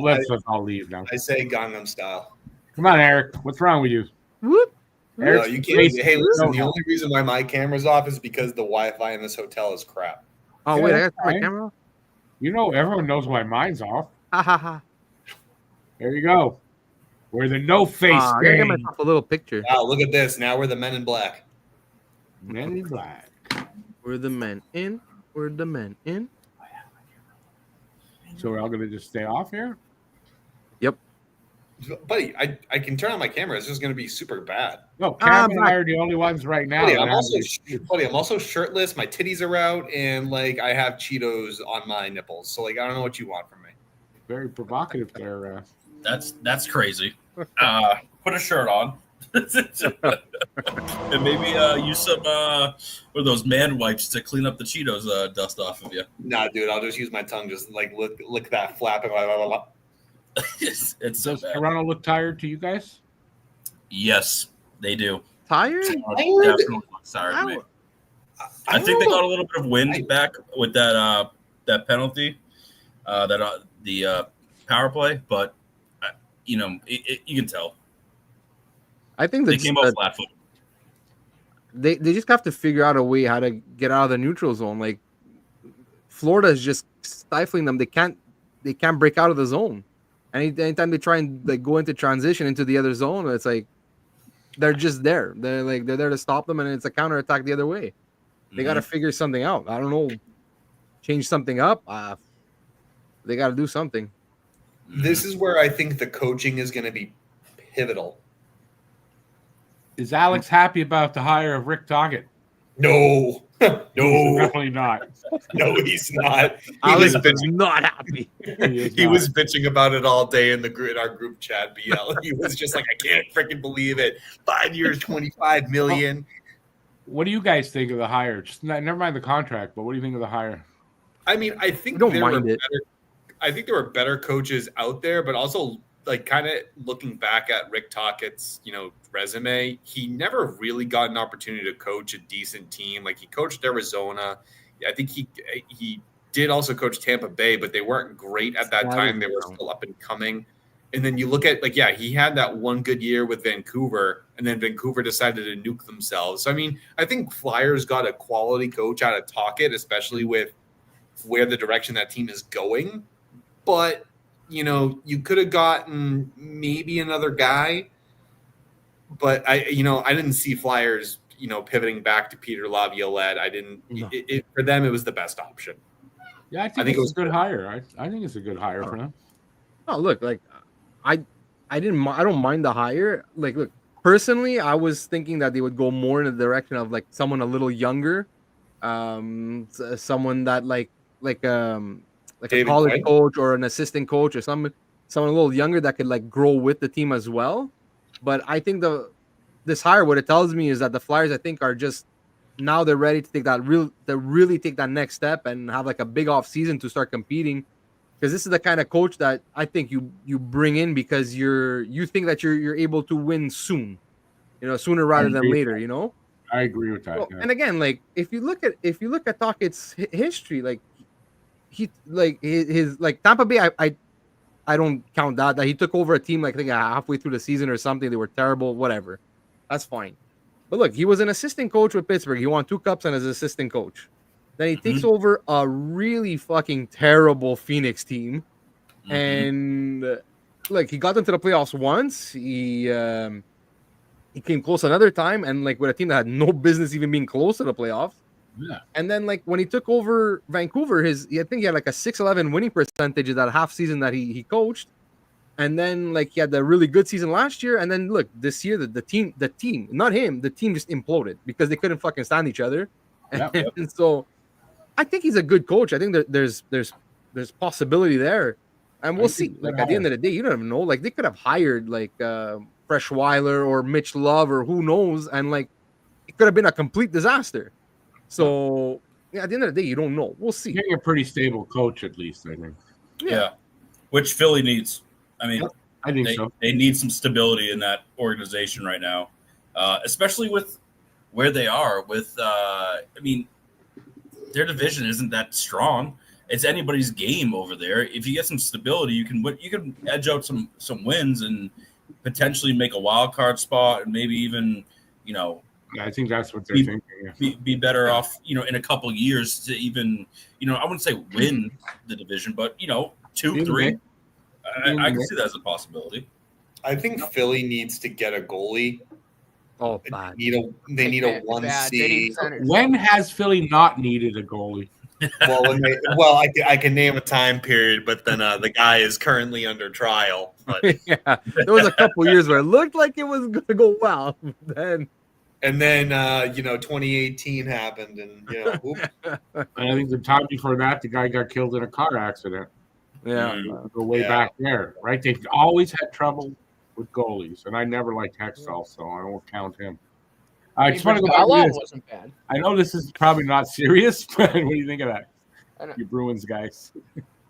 leave now. I say Gangnam Style. Come on, Eric. What's wrong with you? Whoop. No, you can't. Hey, listen. The only reason why my camera's off is because the Wi-Fi in this hotel is crap. Oh wait, I got my camera off. You know, everyone knows why mine's off. Ha ha ha. There you go. We're the no face. I gotta get myself a little picture. Wow, look at this. Now we're the Men in Black. Men in Black. We're the men in. We're the men in. So we're all gonna just stay off here? Yep. Buddy, I can turn on my camera. It's just gonna be super bad. No, Cam and I are the only ones right now. Buddy, I'm also shirtless. My titties are out, and like I have Cheetos on my nipples. So like I don't know what you want from me. Very provocative there. That's crazy. Put a shirt on. And maybe use some or those man wipes to clean up the Cheetos dust off of you. Nah, dude, I'll just use my tongue, just like lick that flapping. It's so Does bad. Toronto look tired to you guys? Yes, they do. Tired? Definitely looks tired to me. I think they got a little bit of wind back with that penalty, the power play, but you can tell. I think they came up flat-footed. They just have to figure out a way how to get out of the neutral zone. Like Florida is just stifling them. They can't break out of the zone. Anytime they try and like go into transition into the other zone, it's like they're just there. They're there to stop them, and it's a counterattack the other way. They got to figure something out. I don't know, change something up. They got to do something. This is where I think the coaching is going to be pivotal. Is Alex happy about the hire of Rick Tocchet? No. No, he's definitely not. No, he's not. Alex is not happy. He was bitching about it all day in our group chat. BL. He was just like, I can't freaking believe it. 5 years, $25 million. What do you guys think of the hire? Just never mind the contract, but what do you think of the hire? I mean, I think I think there were better coaches out there, but also like kind of looking back at Rick Tocchet's, resume, he never really got an opportunity to coach a decent team. Like he coached Arizona. I think he did also coach Tampa Bay, but they weren't great at that time. They were still up and coming. And then you look at he had that one good year with Vancouver, and then Vancouver decided to nuke themselves. So, I mean, I think Flyers got a quality coach out of Tocchet, especially with where the direction that team is going. But, you could have gotten maybe another guy. But I didn't see Flyers, pivoting back to Peter Laviolette. I didn't. No. For them, it was the best option. Yeah, I think it was a good hire. I think it's a good hire for them. Oh, look, like I don't mind the hire. Like, look, personally, I was thinking that they would go more in the direction of like someone a little younger, someone that like a college coach or an assistant coach or someone a little younger that could like grow with the team as well. But I think this hire, what it tells me is that the Flyers, I think, are just now they're ready to take really take that next step and have like a big off season to start competing. Because this is the kind of coach that I think you bring in because you think that you're able to win soon, sooner rather than later. I agree with that. Well, yeah. And again, like if you look at Tocchet's history, like his Tampa Bay, I don't count that he took over a team like I think halfway through the season or something. They were terrible, whatever. That's fine. But look, he was an assistant coach with Pittsburgh. He won 2 cups and as assistant coach. Then he takes over a really fucking terrible Phoenix team. And like he got them to the playoffs once. He came close another time, and like with a team that had no business even being close to the playoffs. Yeah. And then like when he took over Vancouver, I think he had like a 6-11 winning percentage of that half season that he coached. And then like he had the really good season last year, and then look this year the team, not him, the team just imploded because they couldn't fucking stand each other. And so I think he's a good coach. I think that there's possibility there, and we'll see. Like at the end of the day, you don't even know. Like they could have hired like Freshweiler or Mitch Love or who knows, and like it could have been a complete disaster. So yeah, at the end of the day, you don't know. We'll see. You're getting a pretty stable coach, at least, I think. Yeah. Which Philly needs. I mean, I think so. They need some stability in that organization right now, especially with where they are. With, I mean, their division isn't that strong. It's anybody's game over there. If you get some stability, you can edge out some wins and potentially make a wild card spot, and maybe even, you know. Yeah, I think that's what they're thinking. Yeah. Be better off, you know, in a couple of years to even, you know, I wouldn't say win the division, but you know, 2, 3. I can see that as a possibility. I think Philly needs to get a goalie. Oh, bad. They need a 1C. When has Philly not needed a goalie? Well, I can name a time period, but then the guy is currently under trial. But yeah, there was a couple years where it looked like it was going to go well. And then 2018 happened, and and I think the time before that, the guy got killed in a car accident. Yeah, go way back there, right? They've always had trouble with goalies, and I never liked Hextall, so I won't count him. I just want to go back to this. Wasn't bad. I know this is probably not serious, but what do you think of that? You Bruins guys.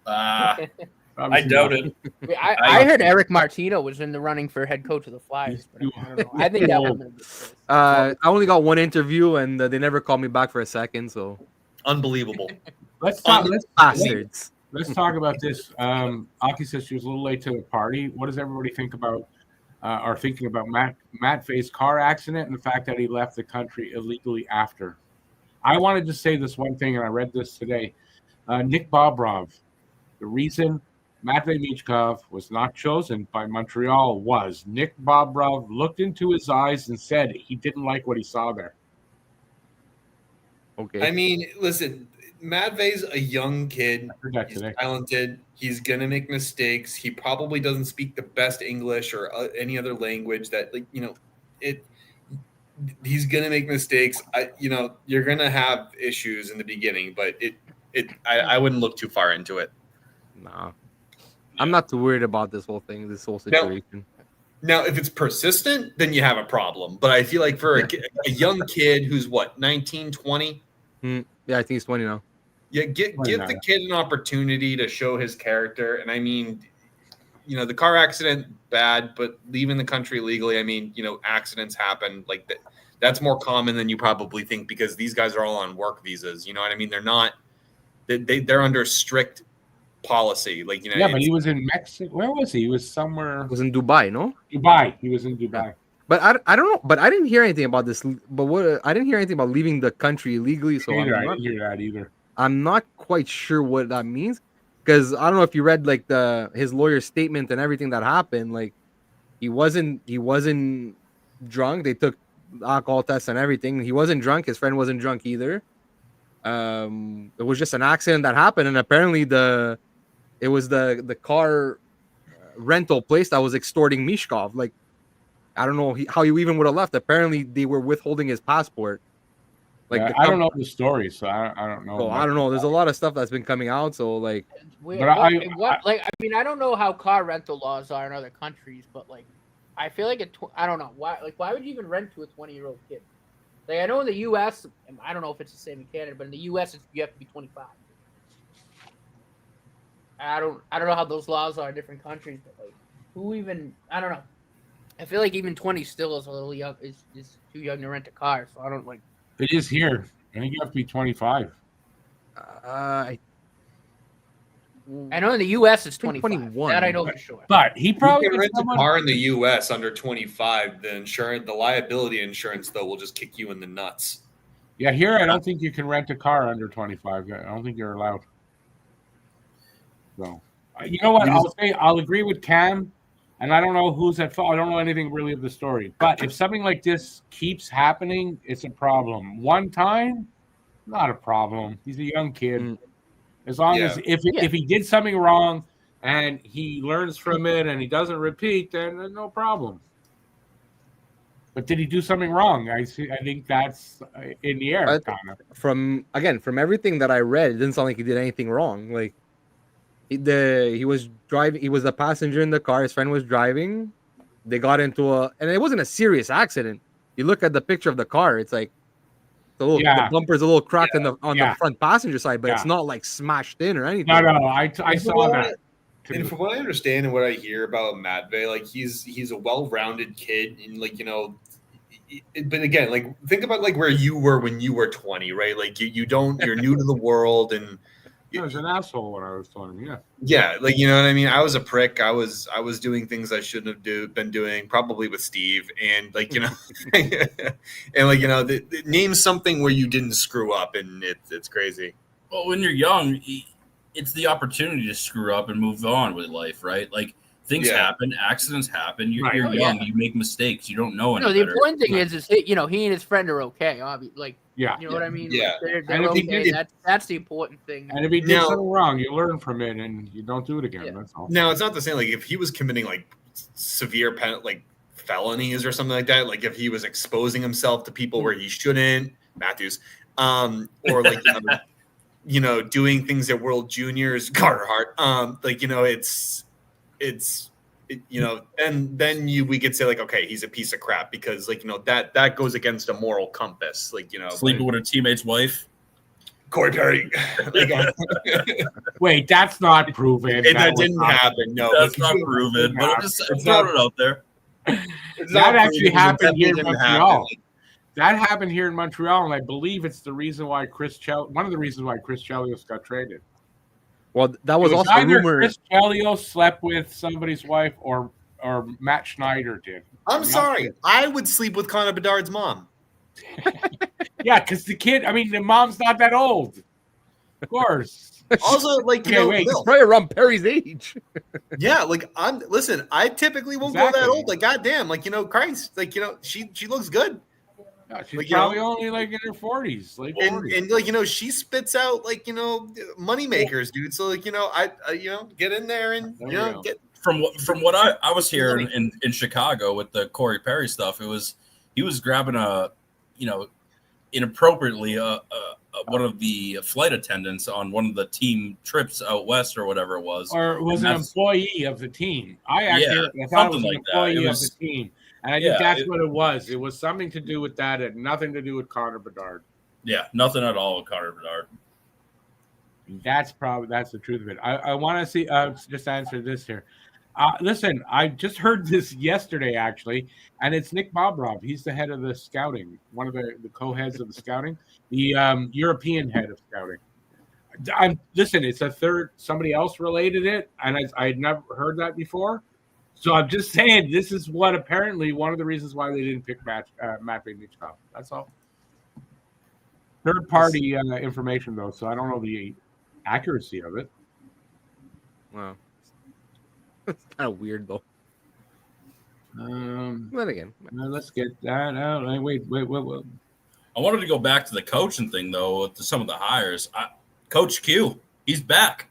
I doubt it. I heard Eric Martino was in the running for head coach of the Flyers. But I don't know. I think that would have been I only got one interview, and they never called me back for a second. So unbelievable. Let's talk. Bastards. Let's talk about this. Aki says she was a little late to the party. What does everybody think about, or thinking about Matt Fay's car accident and the fact that he left the country illegally after? I wanted to say this one thing, and I read this today. Nick Bobrov, the reason Matvei Michkov was not chosen by Montreal was Nick Bobrov looked into his eyes and said he didn't like what he saw there. Okay. I mean, listen, Matvei's a young kid. He's talented. He's going to make mistakes. He probably doesn't speak the best English or any other language that, like, he's going to make mistakes. You're going to have issues in the beginning, but I wouldn't look too far into it. Nah. I'm not too worried about this whole thing, this whole situation. Now, if it's persistent, then you have a problem. But I feel like for a young kid who's, 19, 20? Yeah, I think he's 20 now. Yeah, give the kid an opportunity to show his character. And I mean, the car accident, bad, but leaving the country legally, I mean, accidents happen. Like that's more common than you probably think because these guys are all on work visas. You know what I mean? They're not. They're under strict policy. Like Yeah, but he was in Mexico. Where was he? He was somewhere. He was in Dubai, no? Dubai. He was in Dubai. Yeah. But I don't know. But I didn't hear anything about this. But I didn't hear anything about leaving the country illegally. So I didn't hear that either. I'm not quite sure what that means because I don't know if you read like his lawyer's statement and everything that happened. Like he wasn't drunk. They took alcohol tests and everything. He wasn't drunk. His friend wasn't drunk either. It was just an accident that happened, and apparently it was the car rental place that was extorting Mishkov. Like I don't know how you even would have left. Apparently they were withholding his passport. Like I don't know the story, so I don't know. Oh, I don't know. There's a lot of stuff that's been coming out. So like, I mean, I don't know how car rental laws are in other countries, but like, I feel like I don't know why. Like, why would you even rent to a 20-year-old kid? Like, I know in the U.S., I don't know if it's the same in Canada, but in the U.S., you have to be 25. I don't know how those laws are in different countries, but like, who even? I don't know. I feel like even 20 still is a little young. Is too young to rent a car, so I don't like. It is here. I think you have to be 25. I know in the U.S. it's 21. That I know for sure. But he probably can rent a car in the U.S. under 25. The liability insurance though will just kick you in the nuts. Yeah, here I don't think you can rent a car under 25. I don't think you're allowed. So, you know what? I'll agree with Cam. And I don't know who's at fault. I don't know anything really of the story. But if something like this keeps happening, it's a problem. One time, not a problem. He's a young kid. As long as if he did something wrong, and he learns from it and he doesn't repeat, then there's no problem. But did he do something wrong? I think that's in the air, kind of. From everything that I read, it didn't sound like he did anything wrong. Like he was driving, he was a passenger in the car. His friend was driving. They got into and it wasn't a serious accident. You look at the picture of the car, it's like the bumper's a little cracked on the front passenger side, but it's not like smashed in or anything. No, I saw that. And from what I understand and what I hear about Matvey, like he's a well-rounded kid, and like but again, like think about like where you were when you were 20, right? Like you're new to the world, and I was an asshole when I was 20. Yeah, like you know what I mean. I was a prick. I was doing things I shouldn't have been doing, probably with Steve, and like and like name something where you didn't screw up, and it's crazy. Well, when you're young, it's the opportunity to screw up and move on with life, right? Like things happen, accidents happen. You're young, you make mistakes. You don't know any the important thing is he and his friend are okay. Obviously, like you know what I mean. Yeah, like, they're okay. That's the important thing. And if he did something wrong, you learn from it and you don't do it again. That's all. Now it's not the same. Like if he was committing like severe felonies or something like that, like if he was exposing himself to people where he shouldn't, Matthews, or like doing things at World Juniors, Carter Hart, and then we could say like, okay, he's a piece of crap because like that goes against a moral compass, like sleeping with a teammate's wife. Corey Perry. Wait, that's not proven. That didn't happen. No, that's not proven. But I'm just throwing it out there. That actually happened here in Montreal. That happened here in Montreal, and I believe it's the reason why one of the reasons why Chris Chelios got traded. Well, that was also either rumor. Chris Chelios slept with somebody's wife, or Matt Schneider did. I'm sorry, I would sleep with Connor Bedard's mom. Yeah, because the kid. I mean, the mom's not that old. Of course. Also, like he's probably around Perry's age. Yeah, like I typically won't go that old. Like, goddamn, like Christ, like she looks good. Yeah, she's probably only like in her 40s, like 40s. And she spits out like money makers, dude. So like I get in there and get from what I was hearing in Chicago with the Corey Perry stuff. He was grabbing inappropriately one of the flight attendants on one of the team trips out west or whatever it was, or was an employee of the team. I thought it was an employee of the team. And I think that's what it was. It was something to do with that. It had nothing to do with Connor Bedard. Yeah, nothing at all with Connor Bedard. That's the truth of it. I want to see just answer this here. Listen, I just heard this yesterday, actually, and it's Nick Bobrov. He's the head of the scouting, one of the co-heads of the scouting, the European head of scouting. Listen, it's a third. Somebody else related it, and I had never heard that before. So I'm just saying this is what apparently one of the reasons why they didn't pick Matvey Michkov. That's all. Third-party information, though, so I don't know the accuracy of it. Wow. It's kind of weird, though. But again, let's get that out. Wait. I wanted to go back to the coaching thing, though, to some of the hires. Coach Q, he's back.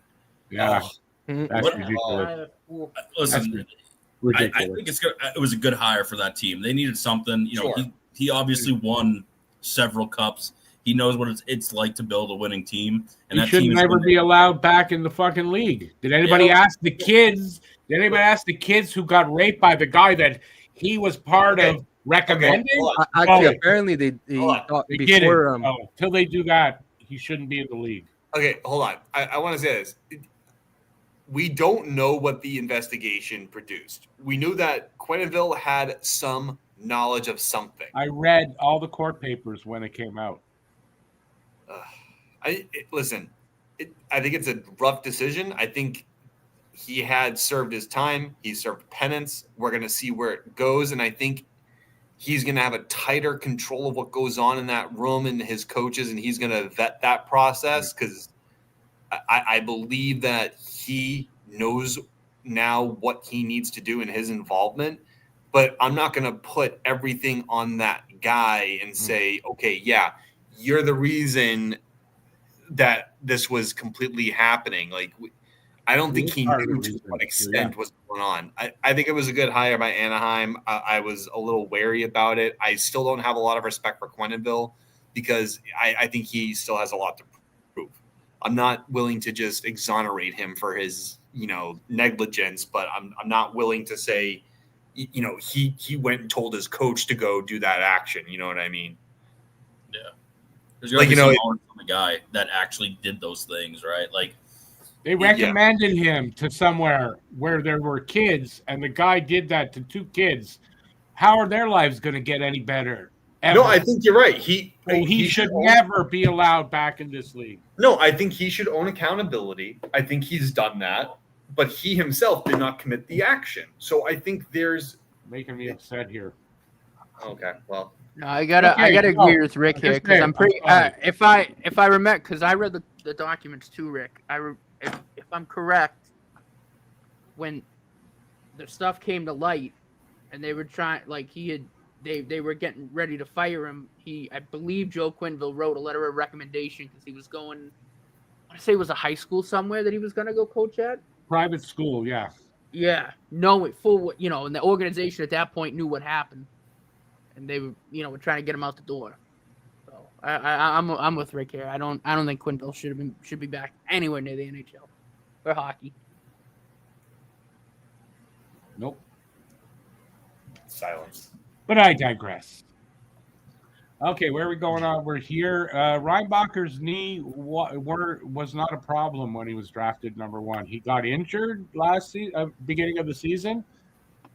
Yeah. That's ridiculous. Listen, I think it was a good hire for that team. They needed something. He obviously won several cups. He knows what it's like to build a winning team. And he should never be allowed back in the fucking league. Did anybody ask the kids? Did anybody ask the kids who got raped by the guy that he was part of recommending? Actually, apparently they thought before. Till they do that, he shouldn't be in the league. Okay, hold on. I want to say this. We don't know what the investigation produced. We knew that Quenneville had some knowledge of something. I read all the court papers when it came out. Listen, I think it's a rough decision. I think he had served his time. He served penance. We're going to see where it goes. And I think he's going to have a tighter control of what goes on in that room and his coaches, and he's going to vet that process because I believe that he knows now what he needs to do in his involvement. But I'm not going to put everything on that guy and say, okay, yeah, you're the reason that this was completely happening. Like, I don't think he part of the knew to reason. what So, extent was going on. I think it was a good hire by Anaheim. I was a little wary about it. I still don't have a lot of respect for Quenneville because I think he still has a lot to prove. I'm not willing to just exonerate him for his, negligence, but I'm not willing to say, he went and told his coach to go do that action. You know what I mean? Yeah. There's got to be some on the guy that actually did those things, right? Like, they recommended him to somewhere where there were kids, and the guy did that to 2 kids. How are their lives going to get any better? Ever? No, I think you're right. He should never be allowed back in this league. No, I think he should own accountability. I think he's done that, but he himself did not commit the action. So I think there's making me upset here. Okay, well, no, I gotta agree with Rick here because I'm pretty. If I remember, because I read the documents too, Rick. If I'm correct, when the stuff came to light, and they were trying, like they were getting ready to fire him. I believe Joe Quenneville wrote a letter of recommendation because he was going. I want to say it was a high school somewhere that he was going to go coach at. Private school, yeah. Yeah, knowing full, and the organization at that point knew what happened, and they were, were trying to get him out the door. So I'm with Rick here. I don't think Quenneville should be back anywhere near the NHL or hockey. Nope. Silence. But I digress. Okay, where are we going on? We're here. Reinbacher's knee was not a problem when he was drafted number 1. He got injured beginning of the season.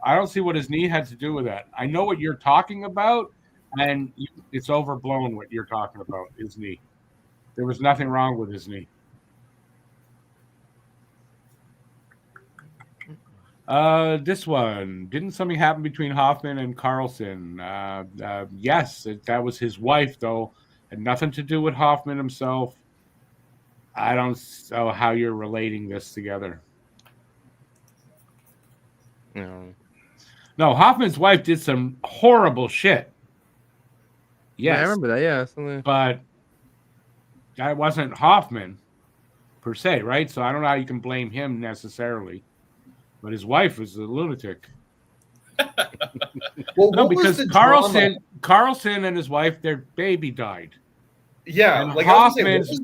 I don't see what his knee had to do with that. I know what you're talking about, and it's overblown what you're talking about, his knee. There was nothing wrong with his knee. This one, didn't something happen between Hoffman and Carlson? Yes, that was his wife, though. Had nothing to do with Hoffman himself. I don't know how you're relating this together. No, Hoffman's wife did some horrible shit. Yes, I remember that. Yeah, but that wasn't Hoffman per se, right? So I don't know how you can blame him necessarily. But his wife was a lunatic. Well, no, because Carlson and his wife, their baby died. Yeah, and like Hoffman's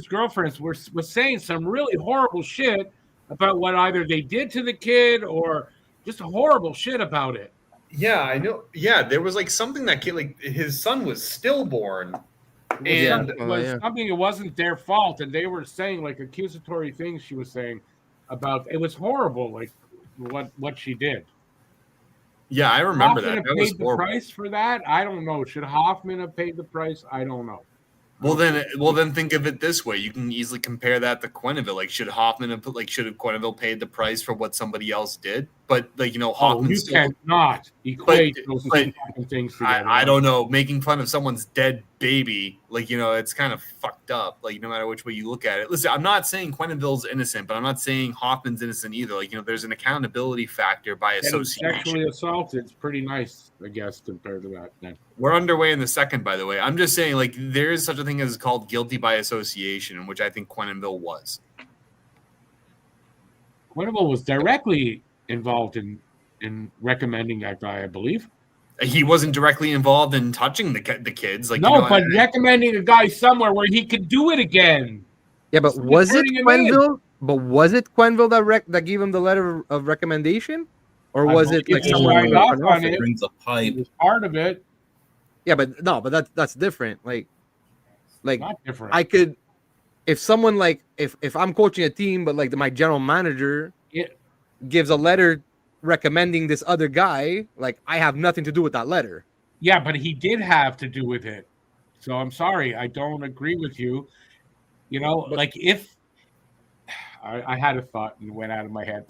girlfriend was saying some really horrible shit about what either they did to the kid or just horrible shit about it. Yeah, I know. Yeah, there was like something that kid, like his son was stillborn. And something, it wasn't their fault, and they were saying like accusatory things she was saying about it was horrible, like what she did. Yeah, I remember Hoffman that. Have paid the price for that? I don't know. Should Hoffman have paid the price? I don't know. Well, then think of it this way. You can easily compare that to Quenneville. Like, should Quenneville paid the price for what somebody else did? But Hoffman. You cannot equate those two things together. I don't know. Making fun of someone's dead baby, it's kind of fucked up. Like, no matter which way you look at it. Listen, I'm not saying Quenneville's innocent, but I'm not saying Hoffman's innocent either. Like, there's an accountability factor by association. Sexually assaulted, it's pretty nice, I guess, compared to that. Then. We're underway in the second, by the way. I'm just saying, like, there is such a thing as called guilty by association, which I think Quenneville was. Quenneville was directly involved in recommending that guy, I believe. He wasn't directly involved in touching the kids. Like, but recommending a guy somewhere where he could do it again. Yeah, but was it Quenneville? But was it Quenneville that gave him the letter of recommendation, or was it like someone off on it? Brings a pipe. It was part of it. Yeah, but that's different. Like not different. I could, if someone if I'm coaching a team, but like my general manager gives a letter recommending this other guy, like I have nothing to do with that letter. Yeah, but he did have to do with it. So I'm sorry, I don't agree with you. If I had a thought and it went out of my head.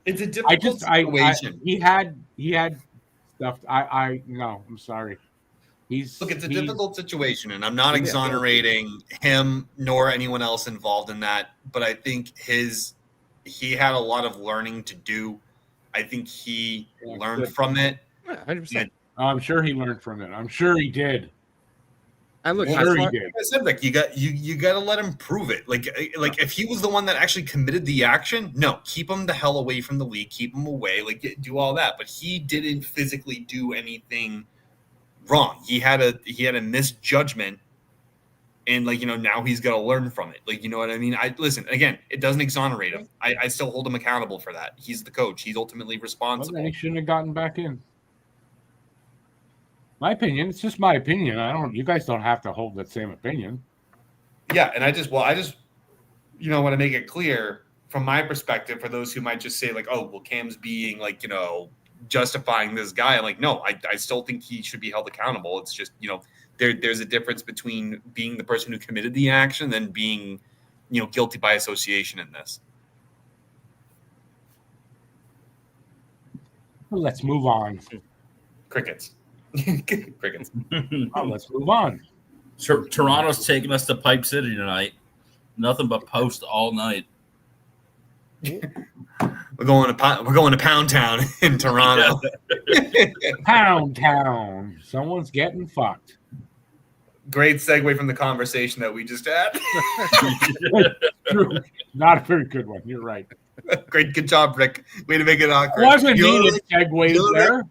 It's a difficult situation. He had stuff. No, I'm sorry. It's a difficult situation, and I'm not exonerating him nor anyone else involved in that. But I think he had a lot of learning to do. I think he learned from it. 100%. I'm sure he learned from it. I'm sure he did. And look, Sure he like did. I said, like you got to let him prove it. Like if he was the one that actually committed the action, no, keep him the hell away from the league, keep him away, like do all that. But he didn't physically do anything wrong. He had a misjudgment, and like now he's got to learn from it. Like what I mean. I listen again. It doesn't exonerate him. I still hold him accountable for that. He's the coach. He's ultimately Well, responsible. then he shouldn't have gotten back in. My opinion. It's just my opinion. You guys don't have to hold that same opinion. Yeah, and I just want to make it clear from my perspective for those who might just say like, oh, well, Cam's being like, justifying this guy. I'm like, no, I still think he should be held accountable. It's just, there's a difference between being the person who committed the action and being, guilty by association in this. Well, let's move on. Crickets. Crickets. Oh, let's move on. Toronto's taking us to Pipe City tonight. Nothing but post all night. We're going to Pound Town in Toronto. Pound Town. Someone's getting fucked. Great segue from the conversation that we just had. Not a very good one. You're right. Good job, Rick. Way to make it awkward. Wasn't needed segues there.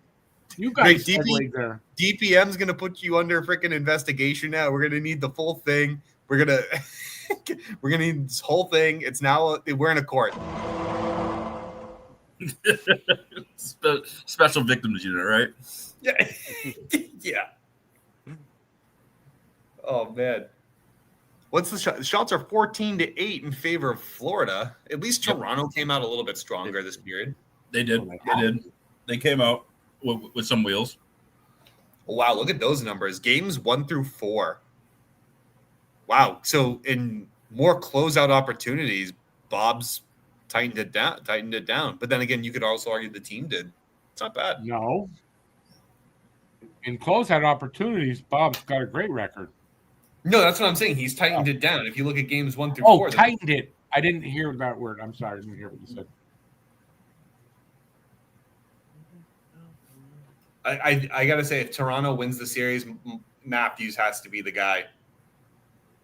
You guys Great, segued there. DPM's going to put you under freaking investigation now. We're going to need the full thing. We're going to need this whole thing. It's now we're in a court. Special victims unit, right? Yeah. Yeah. Oh man. What's the shot? The shots are 14-8 in favor of Florida. At least Toronto came out a little bit stronger this period. They did. They came out with some wheels. Oh, wow, look at those numbers. Games 1-4. Wow. So in more closeout opportunities, Bob's tightened it down. But then again, you could also argue the team did. It's not bad. No. In closeout opportunities, Bob's got a great record. No, that's what I'm saying. He's tightened it down. If you look at games 1-4. Oh, tightened it. I didn't hear that word. I'm sorry. I didn't hear what you said. I got to say, if Toronto wins the series, Matthews has to be the guy.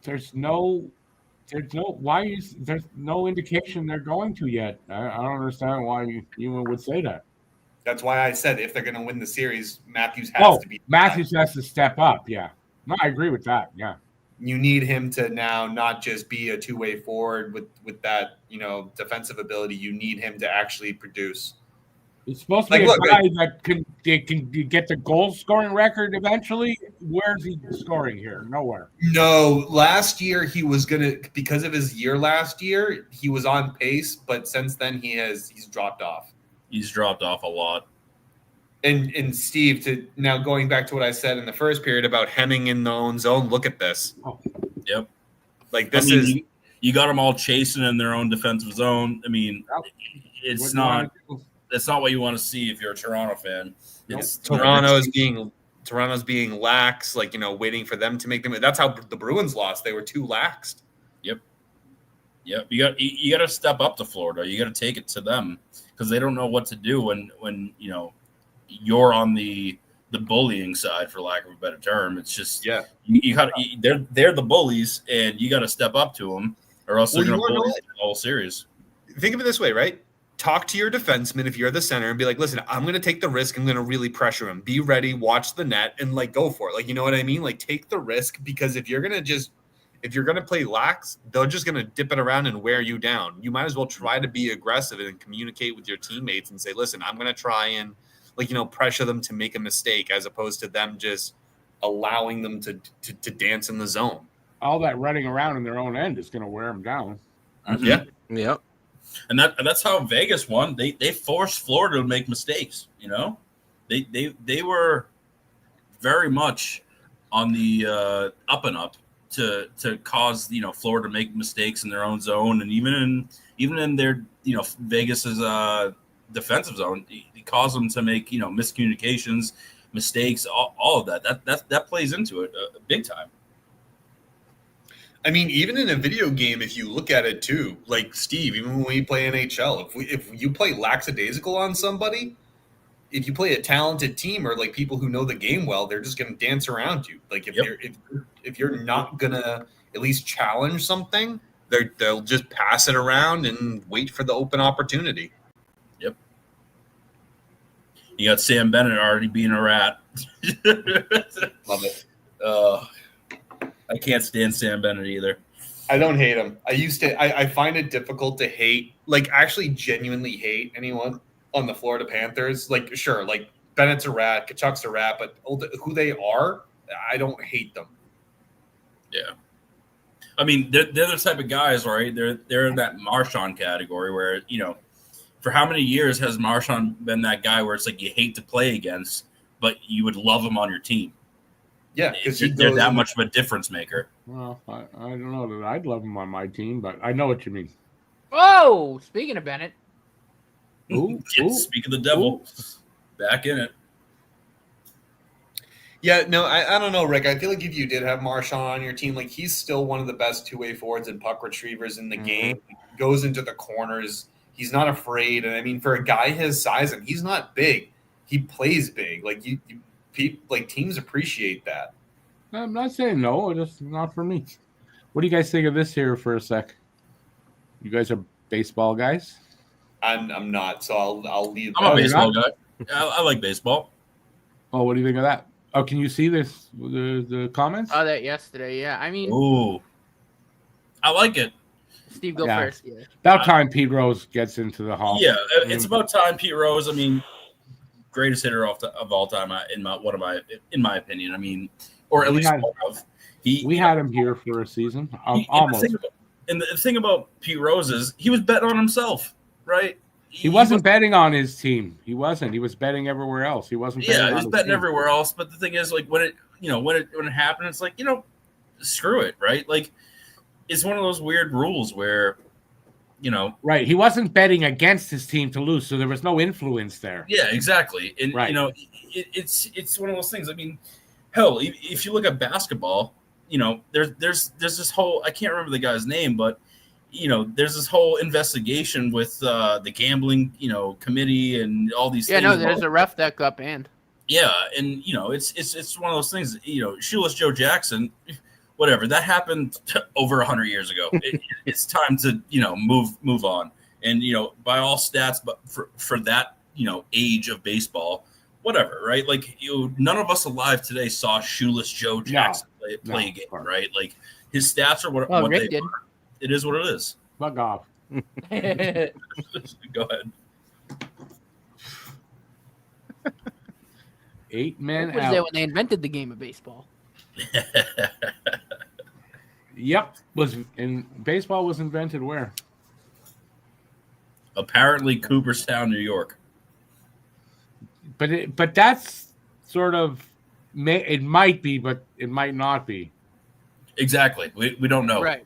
There's no indication they're going to yet. I don't understand why you would say that. That's why I said if they're going to win the series, Matthews has to be. Matthews has to step up. Yeah, no, I agree with that. Yeah, you need him to now not just be a two-way forward with that defensive ability. You need him to actually produce. He's supposed to be a guy that can get the goal scoring record eventually. Where's he scoring here? Nowhere. No, last year he was because of his year last year, he was on pace, but since then he's dropped off. He's dropped off a lot. And Steve, to now going back to what I said in the first period about hemming in their own zone, look at this. Oh. Yep. Like this is you got them all chasing in their own defensive zone. I mean, it's not what you want to see if you're a Toronto fan. It's Toronto's being lax, like waiting for them to make them. That's how the Bruins lost. They were too laxed. Yep. You got to step up to Florida. You got to take it to them because they don't know what to do when you're on the bullying side, for lack of a better term. It's just you got they're the bullies, and you got to step up to them, or else they're going to bully the whole series. Think of it this way, right? Talk to your defenseman if you're the center and be like, listen, I'm going to take the risk. I'm going to really pressure him. Be ready, watch the net, and go for it. You know what I mean? Take the risk, because if you're going to play lax, they're just going to dip it around and wear you down. You might as well try to be aggressive and communicate with your teammates and say, listen, I'm going to try and pressure them to make a mistake, as opposed to them just allowing them to dance in the zone. All that running around in their own end is going to wear them down. Mm-hmm. Yeah. Yep. And that's how Vegas won. They forced Florida to make mistakes. They were very much on the up and up to cause Florida to make mistakes in their own zone, and even in their Vegas's defensive zone, it caused them to make miscommunications, mistakes, all of that plays into it big time. I mean, even in a video game, if you look at it too, like Steve, even when we play NHL, if you play lackadaisical on somebody, if you play a talented team or people who know the game well, they're just going to dance around you. If if you're not gonna at least challenge something, they'll just pass it around and wait for the open opportunity. Yep. You got Sam Bennett already being a rat. Love it. I can't stand Sam Bennett either. I don't hate him. I find it difficult to hate, like actually genuinely hate anyone on the Florida Panthers. Like, sure, like Bennett's a rat, Kachuk's a rat, but who they are, I don't hate them. Yeah. I mean, they're the type of guys, right? They're in that Marchand category where, for how many years has Marchand been that guy where it's like you hate to play against, but you would love him on your team? Yeah, because they're that much of a difference maker. Well, I don't know that I'd love him on my team, but I know what you mean. Whoa! Speaking of Bennett. Speak of the devil. Back in it. Yeah, no, I don't know, Rick. I feel like if you did have Marchand on your team, like he's still one of the best two-way forwards and puck retrievers in the game. He goes into the corners. He's not afraid. And I mean, for a guy his size, and he's not big, he plays big. Like teams appreciate that. I'm not saying no, just not for me. What do you guys think of this here for a sec? You guys are baseball guys? I'm not, so I'll leave. I'm a baseball guy. I like baseball. Oh, what do you think of that? Oh, can you see this? The comments? Saw that yesterday. Yeah, I mean, ooh, I like it. Steve, go first. Yeah. About time Pete Rose gets into the hall. Yeah, it's about time Pete Rose. I mean, greatest hitter of all time in my opinion. I mean, or at least one of. We had him here for a season, almost. And the thing about Pete Rose is he was betting on himself, right? He wasn't betting on his team. He wasn't. He was betting everywhere else. He wasn't. Yeah, he was betting everywhere else. But the thing is, like when it happened, it's like screw it, right? Like it's one of those weird rules where, right. He wasn't betting against his team to lose, so there was no influence there. Yeah, exactly. And right. It's one of those things. I mean, hell, if you look at basketball, there's this whole, I can't remember the guy's name, but there's this whole investigation with the gambling, committee and all these things. Yeah, no, there's a ref that got banned. Yeah, and it's one of those things. Shoeless Joe Jackson, whatever that happened over 100 years ago. It's time to move on. And by all stats, but for that age of baseball, whatever, right? Like none of us alive today saw Shoeless Joe Jackson play a game, right? Like his stats are what Rick they did. are. It is what it is. Fuck off. Go ahead. 8 men What was out. there when they invented the game of baseball? Yep. Baseball was invented where? Apparently Cooperstown, New York. But that's sort of it might be, but it might not be. Exactly. We don't know. Right.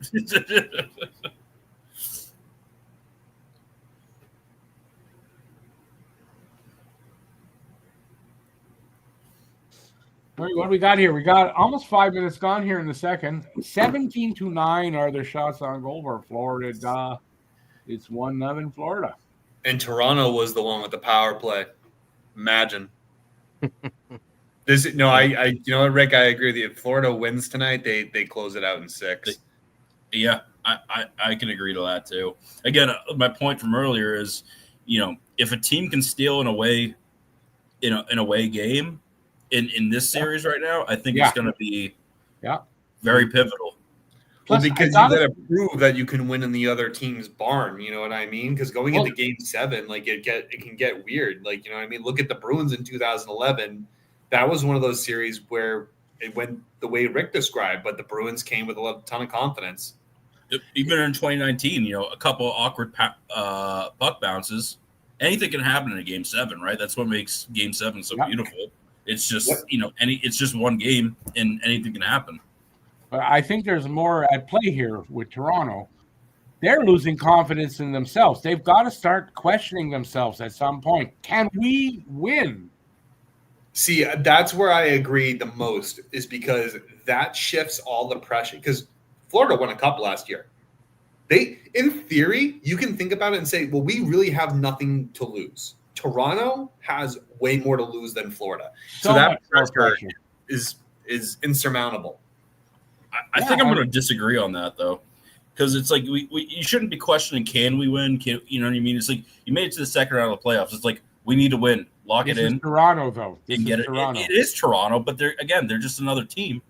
What do we got here? We got almost 5 minutes gone here in the second. 17-9 are their shots on goal for Florida. It's 1-0 Florida. And Toronto was the one with the power play. Imagine. I Rick, I agree with you. If Florida wins tonight, they close it out in 6. Yeah, I can agree to that too. Again, my point from earlier is, if a team can steal an away game in this series right now, I think it's going to be very pivotal. Well, because you got to prove that you can win in the other team's barn. You know what I mean? Because going into Game 7, like it can get weird. Like, you know what I mean? Look at the Bruins in 2011. That was one of those series where it went the way Rick described, but the Bruins came with a ton of confidence. Even in 2019, a couple of awkward puck bounces. Anything can happen in a Game 7, right? That's what makes Game 7 so beautiful. It's just it's just one game, and anything can happen. But I think there's more at play here with Toronto. They're losing confidence in themselves. They've got to start questioning themselves at some point. Can we win? See, that's where I agree the most, is because that shifts all the pressure. Because Florida won a cup last year. In theory, you can think about it and say, well, we really have nothing to lose. Toronto has way more to lose than Florida. So that pressure is insurmountable. I think I'm going to disagree on that though, because it's like you shouldn't be questioning can we win? You know what I mean? It's like you made it to the second round of the playoffs. It's like we need to win, lock it in. This is Toronto though. This is Toronto. It is Toronto, but they're just another team,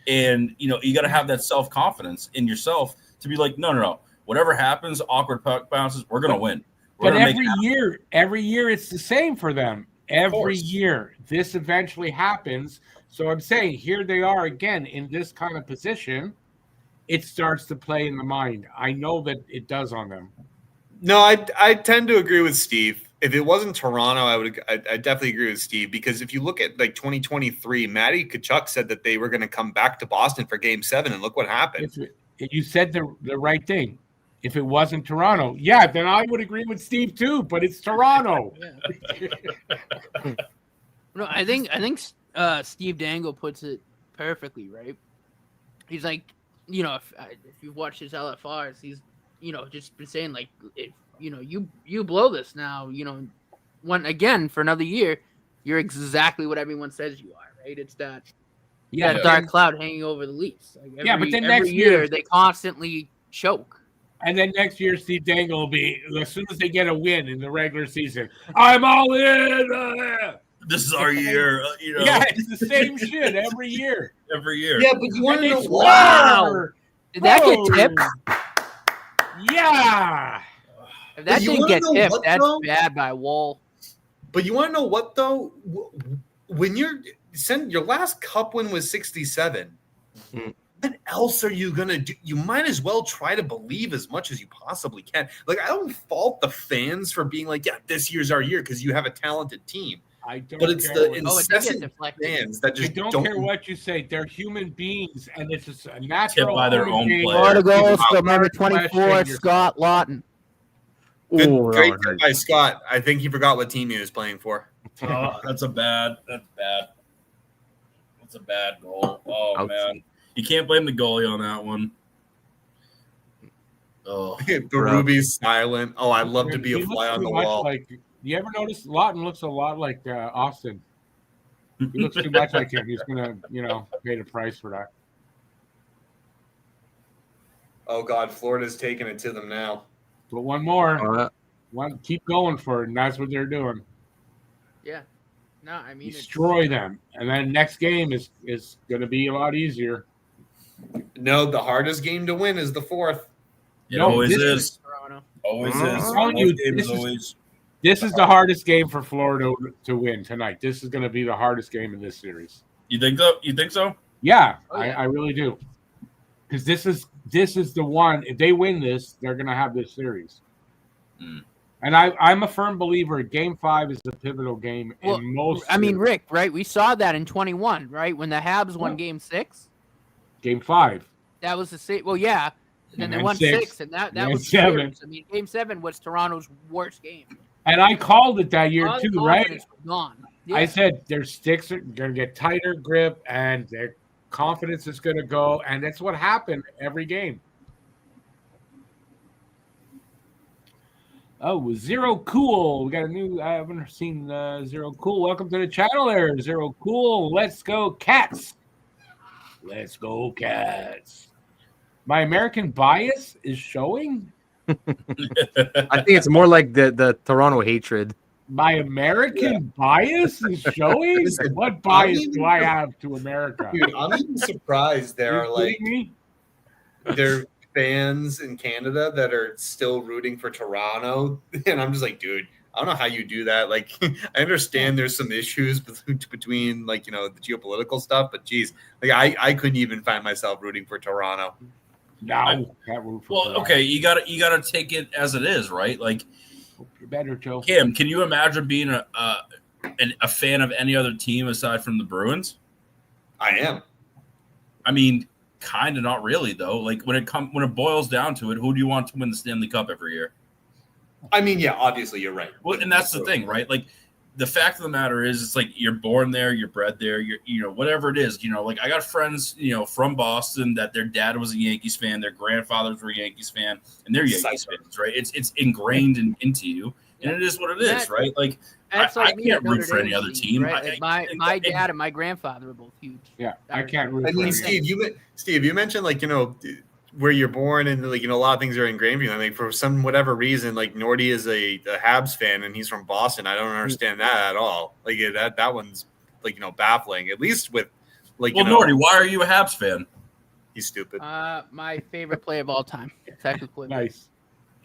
and you got to have that self-confidence in yourself to be like, no. Whatever happens, awkward puck bounces, we're going to win. But every year it's the same for them. Every year this eventually happens. So I'm saying here they are again in this kind of position. It starts to play in the mind. I know that it does on them. No, I tend to agree with Steve. If it wasn't Toronto, I definitely agree with Steve, because if you look at like 2023, Matty Tkachuk said that they were going to come back to Boston for Game 7, and look what happened. You said the right thing. If it wasn't Toronto, then I would agree with Steve too. But it's Toronto. No, I think Steve Dangle puts it perfectly, right? He's like, if you've watched his LFRs, he's just been saying like, if you blow this now, one again for another year, you're exactly what everyone says you are, right? It's that dark cloud hanging over the Leafs. Like but then every next year they constantly choke. And then next year, Steve Dangle will be, as soon as they get a win in the regular season, I'm all in. This is our year. Yeah, it's the same shit every year. Yeah, but you want to know wow. Did that get tipped? Yeah. If that didn't get tipped, that's bad by Wall. But you want to know what though? When your last cup win was 67. What else are you gonna do? You might as well try to believe as much as you possibly can. Like, I don't fault the fans for being like, this year's our year because you have a talented team. But it's the incessant fans that just don't care what you say. They're human beings, and it's just a natural. Tipped by their own player. Florida goes to number 24, Scott Lawton. Great tip by Scott. I think he forgot what team he was playing for. Oh, that's bad. That's a bad goal. Oh man. You can't blame the goalie on that one. Oh, Berube's silent. Oh, I love to be a fly on the wall. You ever notice Lawton looks a lot like Austin? He looks too much like him. He's gonna, pay the price for that. Oh God, Florida's taking it to them now. But one more, keep going for it, and that's what they're doing. Yeah. No, I mean destroy them, and then next game is going to be a lot easier. No, the hardest game to win is the fourth. It always is. Always is. This is the hardest game for Florida to win tonight. This is going to be the hardest game in this series. You think so? Yeah, I really do. Because this is the one. If they win this, they're going to have this series. And I'm a firm believer. Game 5 is the pivotal game in most. I mean, Rick, right? We saw that in 21, right? When the Habs won Game 6. Game 5. That was the same. Well, yeah. And then they won 6, and that was 7. I mean, Game 7 was Toronto's worst game. And I called it that year too, right? Gone. Yeah. I said their sticks are going to get tighter grip, and their confidence is going to go, and that's what happened every game. Oh, Zero Cool. We got a new. I haven't seen Zero Cool. Welcome to the channel there, Zero Cool. Let's go, Cats. Let's go, Cats. My American bias is showing. I think it's more like the Toronto hatred. My American bias is showing? What bias do I have to America? Dude, I'm even surprised there are fans in Canada that are still rooting for Toronto. And I'm just like, dude, I don't know how you do that. Like, I understand there's some issues between the geopolitical stuff, but geez, I couldn't even find myself rooting for Toronto. No. Okay, you gotta take it as it is, right? Like, you're better, Joe. Kim, can you imagine being a fan of any other team aside from the Bruins? I am. I mean, kind of not really though. Like when it boils down to it, who do you want to win the Stanley Cup every year? I mean, yeah, obviously you're right. Well, and that's the thing, right? Like the fact of the matter is, it's like you're born there, you're bred there, whatever it is, like I got friends, from Boston that their dad was a Yankees fan, their grandfathers were a Yankees fan, and they're Yankees fans, right? It's ingrained into you. and it is what it is, right? Like That's I like me can't at Notre root for any Dame, other Steve, team. Right? Like my dad and my grandfather were both huge. Yeah, I can't root for mean, anyone. Steve, you mentioned like where you're born and like a lot of things are ingrained in you. I mean, for some whatever reason, like Nordy is a Habs fan and he's from Boston. I don't understand that at all. Like that one's like baffling. At least with like Nordy, why are you a Habs fan? He's stupid. My favorite player of all time, technically. Nice.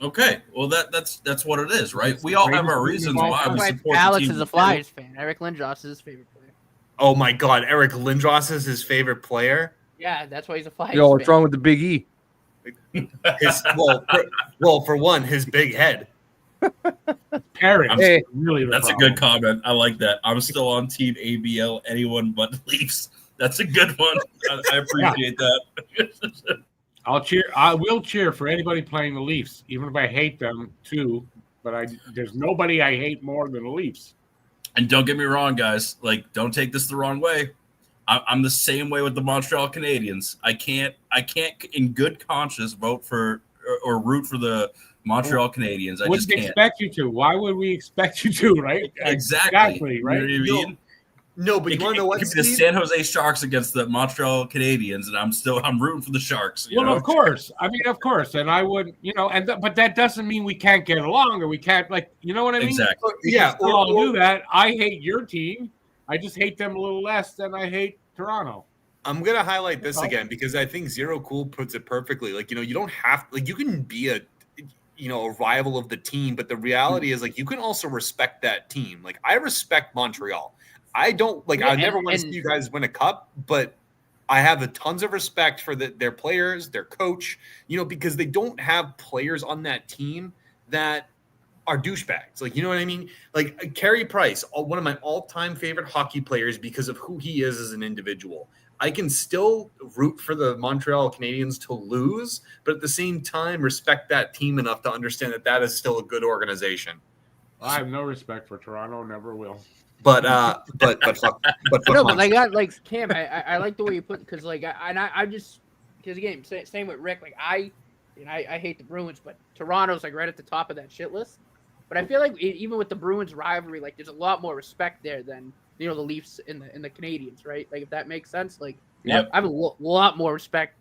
Okay, well that's what it is, right? We all have our reasons why we support. Alex is a Flyers fan. Eric Lindros is his favorite player. Oh my God, Eric Lindros is his favorite player. Yeah, that's why he's a Flyers Yo, fan. what's wrong with the Big E? For one, his big head. Parents, Hey, really. That's a good comment. I like that. I'm still on team ABL. Anyone but Leafs. That's a good one. I appreciate that. I'll cheer. I will cheer for anybody playing the Leafs, even if I hate them too. But there's nobody I hate more than the Leafs. And don't get me wrong, guys. Like, don't take this the wrong way. I'm the same way with the Montreal Canadiens. I can't, in good conscience, vote for or root for the Montreal Canadiens. I just can't. Expect you to. Why would we expect you to? Right? Exactly. Right. You know what I mean? No, but you want to know what? It could be the San Jose Sharks against the Montreal Canadiens, and I'm rooting for the Sharks. Well, of course. I mean, of course, and I would, but that doesn't mean we can't get along or we can't, like, you know what I mean? Exactly. Yeah. I'll do that. I hate your team. I just hate them a little less than I hate Toronto. I'm gonna highlight this again because I think Zero Cool puts it perfectly. Like, you don't have you can be a rival of the team, but the reality is like you can also respect that team. Like, I respect Montreal. I don't I never want to see you guys win a cup, but I have tons of respect for their players, their coach, because they don't have players on that team that are douchebags. Like, you know what I mean? Like Carey Price, one of my all-time favorite hockey players because of who he is as an individual. I can still root for the Montreal Canadiens to lose, but at the same time respect that team enough to understand that is still a good organization. I have no respect for Toronto, never will. But I got like Cam. I like the way you put it because I just because again same with Rick. Like I hate the Bruins, but Toronto's like right at the top of that shit list. But I feel like even with the Bruins rivalry, like there's a lot more respect there than the Leafs and the Canadians, right? Like if that makes sense. Like I have a lot more respect,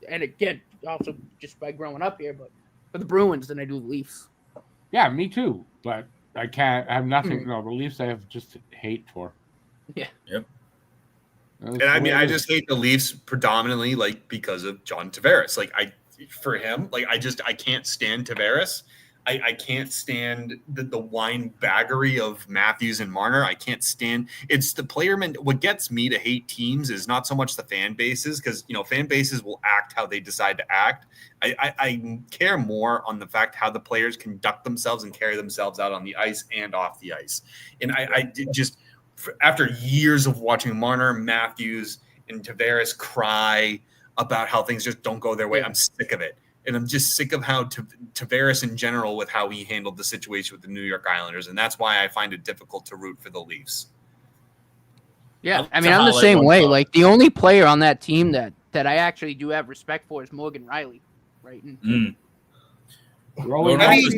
and again also just by growing up here, but for the Bruins than I do the Leafs. Yeah, me too. But I have nothing. No, the Leafs I have just hate for. Yeah. Yep. And I mean, I just hate the Leafs predominantly, like because of John Tavares. Like I can't stand Tavares. I can't stand the wine baggery of Matthews and Marner. I can't stand it's the player. What gets me to hate teams is not so much the fan bases because fan bases will act how they decide to act. I care more on the fact how the players conduct themselves and carry themselves out on the ice and off the ice. And I just after years of watching Marner, Matthews, and Tavares cry about how things just don't go their way, I'm sick of it. And I'm just sick of how Tavares in general with how he handled the situation with the New York Islanders. And that's why I find it difficult to root for the Leafs. Yeah, I mean, I'm the same way. Like, the only player on that team that I actually do have respect for is Morgan Riley, right? He's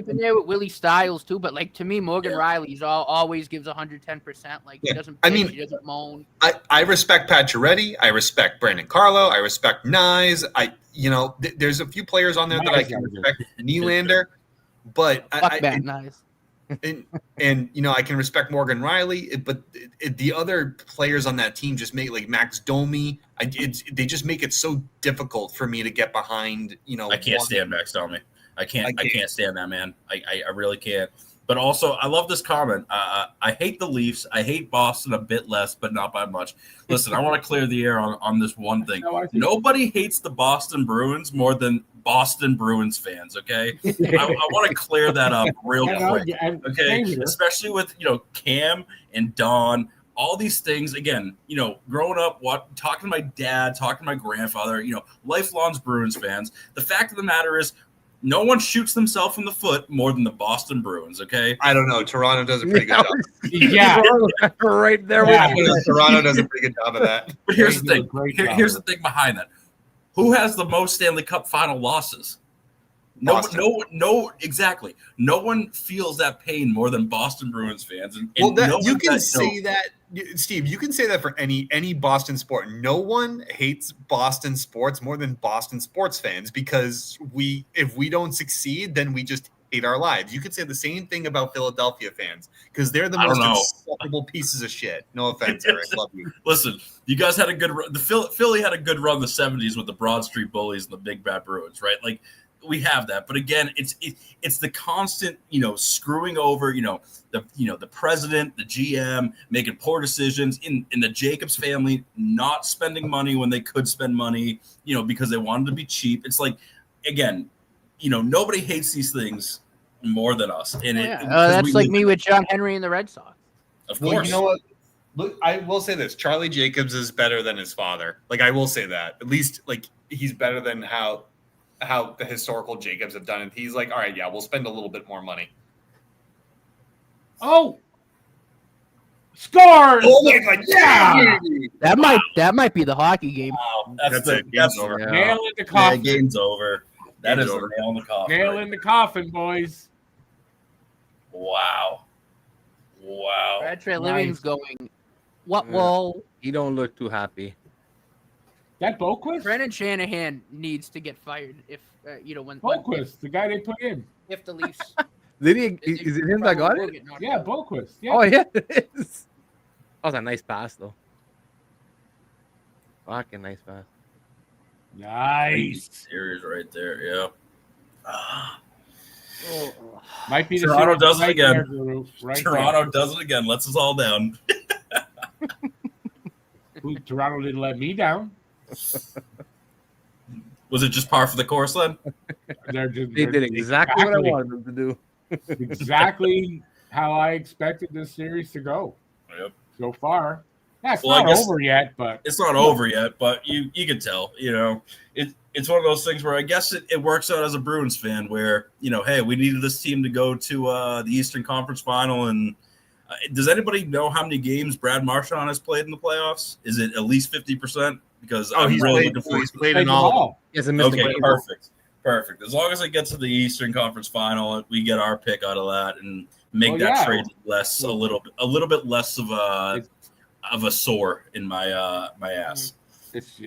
been there with Willie Stiles, too. But, like, to me, Morgan Riley's always gives 110%. Like, he doesn't bitch, he doesn't moan. I respect Pacioretty. I respect Brandon Carlo. I respect Nyes. There's a few players on there that I can respect. Nylander, but Nyes. and I can respect Morgan Riley, but the other players on that team just make like Max Domi. They just make it so difficult for me to get behind. I can't stand Max Domi. I can't stand that man. I really can't. But also, I love this comment. I hate the Leafs. I hate Boston a bit less, but not by much. Listen, I want to clear the air on this one thing. Nobody hates the Boston Bruins more than Boston Bruins fans, okay? I want to clear that up real quick, okay? Especially with, Cam and Don, all these things. Again, growing up, talking to my dad, talking to my grandfather, lifelong Bruins fans. The fact of the matter is, no one shoots themselves in the foot more than the Boston Bruins, okay? I don't know. Toronto does a pretty good job. Yeah. Right there. Toronto does a pretty good job of that. But here's the thing. Here's the thing behind that. Who has the most Stanley Cup final losses? Exactly. No one feels that pain more than Boston Bruins fans. And you can say that, Steve. You can say that for any Boston sport. No one hates Boston sports more than Boston sports fans because if we don't succeed, then we just hate our lives. You could say the same thing about Philadelphia fans because they're the most insufferable pieces of shit. No offense, Eric. Love you. Listen, you guys had a good run. Philly had a good run in the 70s with the Broad Street Bullies and the Big Bad Bruins, right? Like, we have that, but again, it's the constant, screwing over, the president, the GM making poor decisions in the Jacobs family, not spending money when they could spend money, because they wanted to be cheap. It's like, again, nobody hates these things more than us. And that's like me with John Henry and the Red Sox. Of course. Well, you know what? Look, I will say this: Charlie Jacobs is better than his father. Like, I will say that. At least, like, he's better than how the historical Jacobs have done it. He's like, all right, yeah, we'll spend a little bit more money. Oh, scores! Oh my God, yeah! That might be the hockey game. Wow, That's it. Game's over. Yeah. Nail in the coffin. Yeah, game's over. That is over. a nail in the coffin. Nail in the coffin, boys. Wow. Brad Treliving's going. What will He don't look too happy. That Boquist? Brendan Shanahan needs to get fired if when Boquist, the guy they put in. if the Leafs. Did he? Is it him that got it? Yeah, Boquist. Yeah. Oh yeah, it is. That was a nice pass though. Fucking nice pass. Nice. Series right there, yeah. Might be the Toronto series does it right again. there, Guru, right Toronto does it again. Lets us all down. there. Toronto didn't let me down. Was it just par for the course then? They did exactly what I wanted them to do. Exactly how I expected this series to go. Yep. So far. Yeah, it's Well, I not guess- over yet, but It's not over yet, but you can tell, it's one of those things where I guess it works out as a Bruins fan where, hey, we needed this team to go to the Eastern Conference Final. And does anybody know how many games Brad Marchand has played in the playoffs? Is it at least 50%? Because I'm really looking forward He's to played in all. He hasn't missed a Okay, game. perfect. As long as it gets to the Eastern Conference Final, we get our pick out of that and make Well, that yeah. trade less a little bit less of a sore in my my ass. it's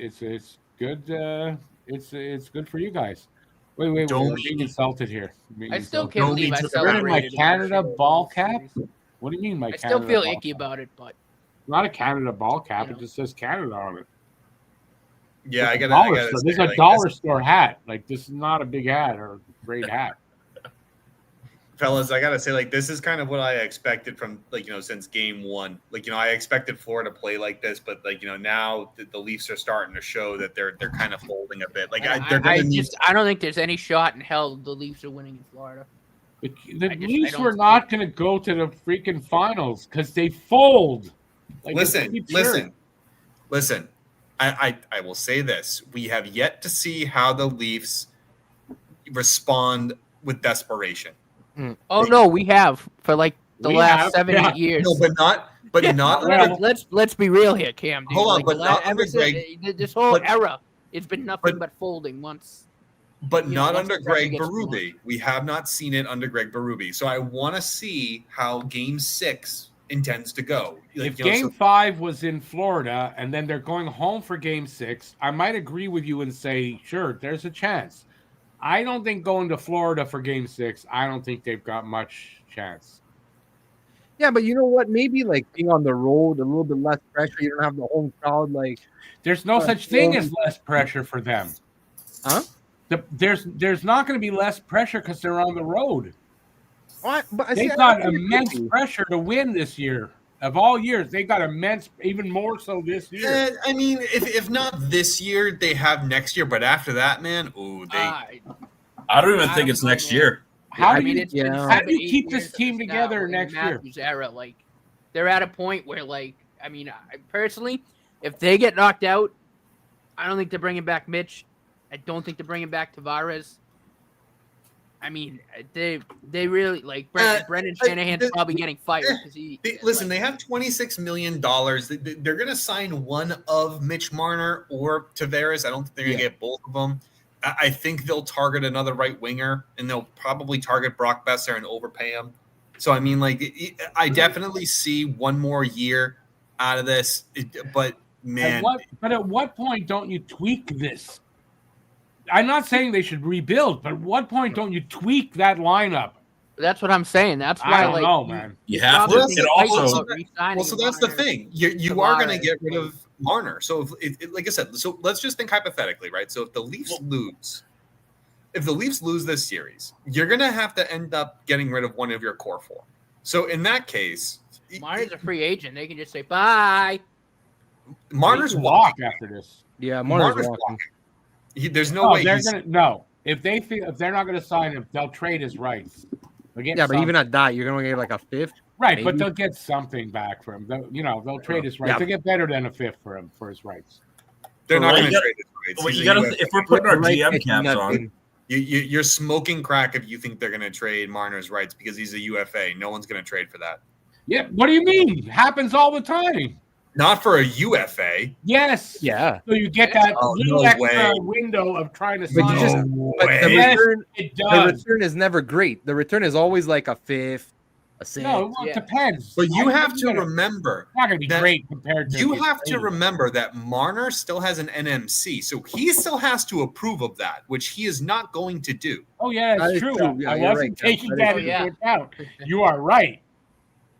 good. It's good for you guys. Wait, we're being insulted here. I still can't Don't believe need I to- celebrated. my in Canada the ball series. cap? What do you mean, my I Canada? still feel ball icky cap? about it, but Not a Canada ball cap. You It know. just says Canada on it. Yeah, I It's a gotta dollar say, store. This is a like, dollar store hat. Like, this is not a big hat or a great hat. fellas, I gotta say, like, this is kind of what I expected from, like, since game one. Like, I expected Florida to play like this, but, like, now the Leafs are starting to show that they're kind of folding a bit. Like, they're gonna need. I don't think there's any shot in hell the Leafs are winning in Florida. The I Leafs don't were think- not going to go to the freaking finals because they fold. Like, it's Listen. cheap shirt. I will say this: we have yet to see how the Leafs respond with desperation. Oh no, we have for like the We last have, 7-8 years. No, but not. well, Let's be real here, Cam. Dude. Hold on, Like, but not ever under since- Greg- this whole but- era, it's been nothing but- but folding. Once But you not know, under once the pressure Greg gets too Berube. We have not seen it under Greg Berube. So I want to see how Game 6 intends to go. If Game 5 was in Florida and then they're going home for Game 6, I might agree with you and say, sure, there's a chance. I don't think going to Florida for Game 6, I don't think they've got much chance. Yeah, but you know what? Maybe like being on the road, a little bit less pressure. You don't have the home crowd. Like, There's no such thing as less pressure for them. huh? There's not going to be less pressure because they're on the road. What? But I see- They've I got think it immense could be. pressure to win this year. Of all years, they got immense, even more so this year. I mean, if not this year, they have next year. But after that, man, I don't even think it's next year. How I do mean, you, it's been yeah. how do you 7-8 keep this years of team now together in next year? Matthews era, like they're at a point where, like, I mean, personally, if they get knocked out, I don't think they're bringing back Mitch. I don't think they're bringing back Tavares. I mean, they really like Brendan Shanahan's probably getting fired because listen, they have $26 million. They're going to sign one of Mitch Marner or Tavares. I don't think they're going to get both of them. I think they'll target another right winger, and they'll probably target Brock Besser and overpay him. So I mean, like, I definitely see one more year out of this, but man, at what point don't you tweak this? I'm not saying they should rebuild, but at what point don't you tweak that lineup? That's what I'm saying. That's why I don't know, man. You have to. It also, well, so that's the thing. You are going to get rid of Marner. So, like I said, so let's just think hypothetically, right? So if the Leafs lose this series, you're going to have to end up getting rid of one of your core four. So in that case, Marner's a free agent. They can just say bye. Marner's walk after this. Yeah, Marner's walking. There's no way. If they're not going to sign him, they'll trade his rights. But even at that, you're going to get like a fifth. Right, maybe. But they'll get something back from him. They'll trade his rights. Yeah. They'll get better than a fifth for him for his rights. They're not going to trade his rights. Well, you gotta, if we're putting our GM caps on, you're smoking crack if you think they're going to trade Marner's rights because he's a UFA. No one's going to trade for that. Yeah, what do you mean? It happens all the time. Not for a UFA. Yes. Yeah. So you get that little extra window of trying to sign. The return is never great. The return is always like a fifth, a sixth. No, it depends. But you have to remember it's not going to be great compared to. You have to remember that Marner still has an NMC, so he still has to approve of that, which he is not going to do. Oh yeah, that's true. Yeah, I wasn't taking that into account. You are right.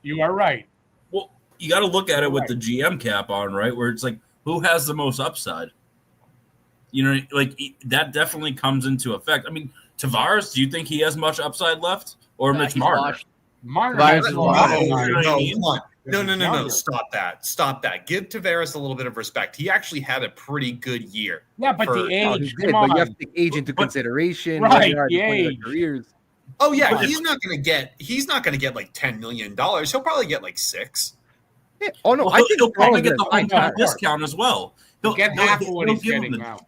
Well, you got to look at it with the GM cap on, right? Where it's like, who has the most upside? You know, like that definitely comes into effect. I mean, Tavares, do you think he has much upside left, or Mitch Marner? Marner. No. Stop that. Give Tavares a little bit of respect. He actually had a pretty good year. Yeah, but the age. But you have to take age into consideration. Right, the age. Careers. Oh yeah, he's not going to get like $10 million. He'll probably get like $6 million. Yeah. Oh no, well, I think he'll probably get the hometown discount as well. He'll get half of what he's getting now.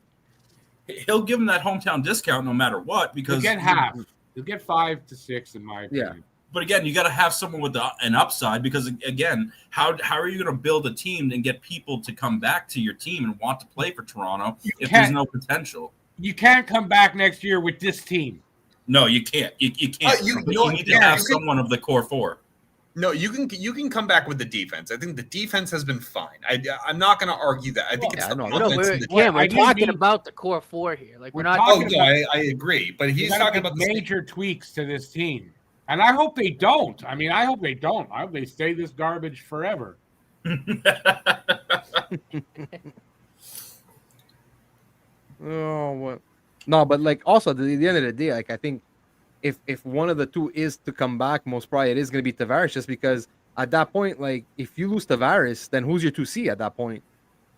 He'll give him that hometown discount no matter what, because he'll get half. He'll get 5 to 6 in my opinion. Yeah. But again, you got to have someone with an upside, because again, how are you going to build a team and get people to come back to your team and want to play for Toronto if there's no potential? You can't come back next year with this team. No, you can't. You can't. You need to have someone of the core four. No, you can come back with the defense. I think the defense has been fine. I'm not going to argue that. I think it's the offense. We're talking about the core four here. Like we're not. I agree, but he's talking about the major tweaks to this team, and I hope they don't. I mean, I hope they don't. I hope they stay this garbage forever. Oh, what? No, but like also at the end of the day, like I think if one of the two is to come back, most probably it is going to be Tavares, just because at that point, like if you lose Tavares, then who's your 2C at that point?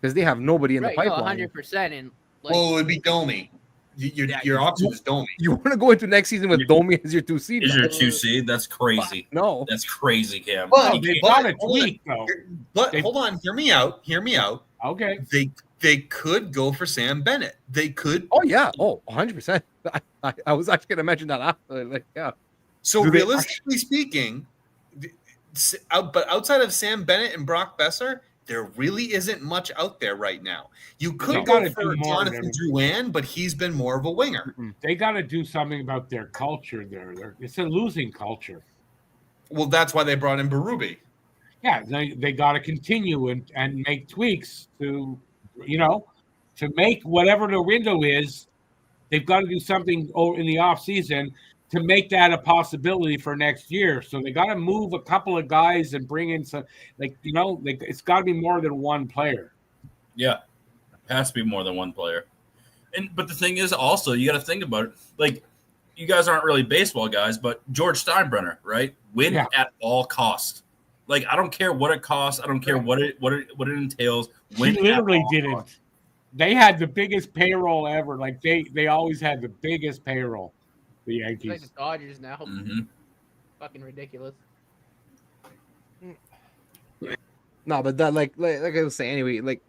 Because they have nobody in the pipeline. 100%. And well, it would be Domi. Your option is Domi. You want to go into next season with Domi as your 2C? Is your 2C? That's crazy. No, that's crazy, Cam. Well, they got a tweak though. But hold on, hear me out. Okay. They could go for Sam Bennett. They could. Oh yeah. Oh, 100%. I was actually going to mention that after. Like, yeah. So realistically speaking, but outside of Sam Bennett and Brock Besser, there really isn't much out there right now. You could go for Jonathan Drouin, but he's been more of a winger. They got to do something about their culture there. It's a losing culture. Well, that's why they brought in Berube. Yeah, they got to continue and make tweaks to make whatever the window is. They've got to do something in the off season to make that a possibility for next year. So they got to move a couple of guys and bring in some, it's got to be more than one player. Yeah, it has to be more than one player. But the thing is, also you got to think about it. Like, you guys aren't really baseball guys, but George Steinbrenner, right? Win at all costs. Like, I don't care what it costs. I don't care what it entails. Win he literally didn't. Costs. They had the biggest payroll ever. Like they always had the biggest payroll. The Yankees. It's like the Dodgers now. Mm-hmm. Fucking ridiculous. No, but that like I was saying anyway, like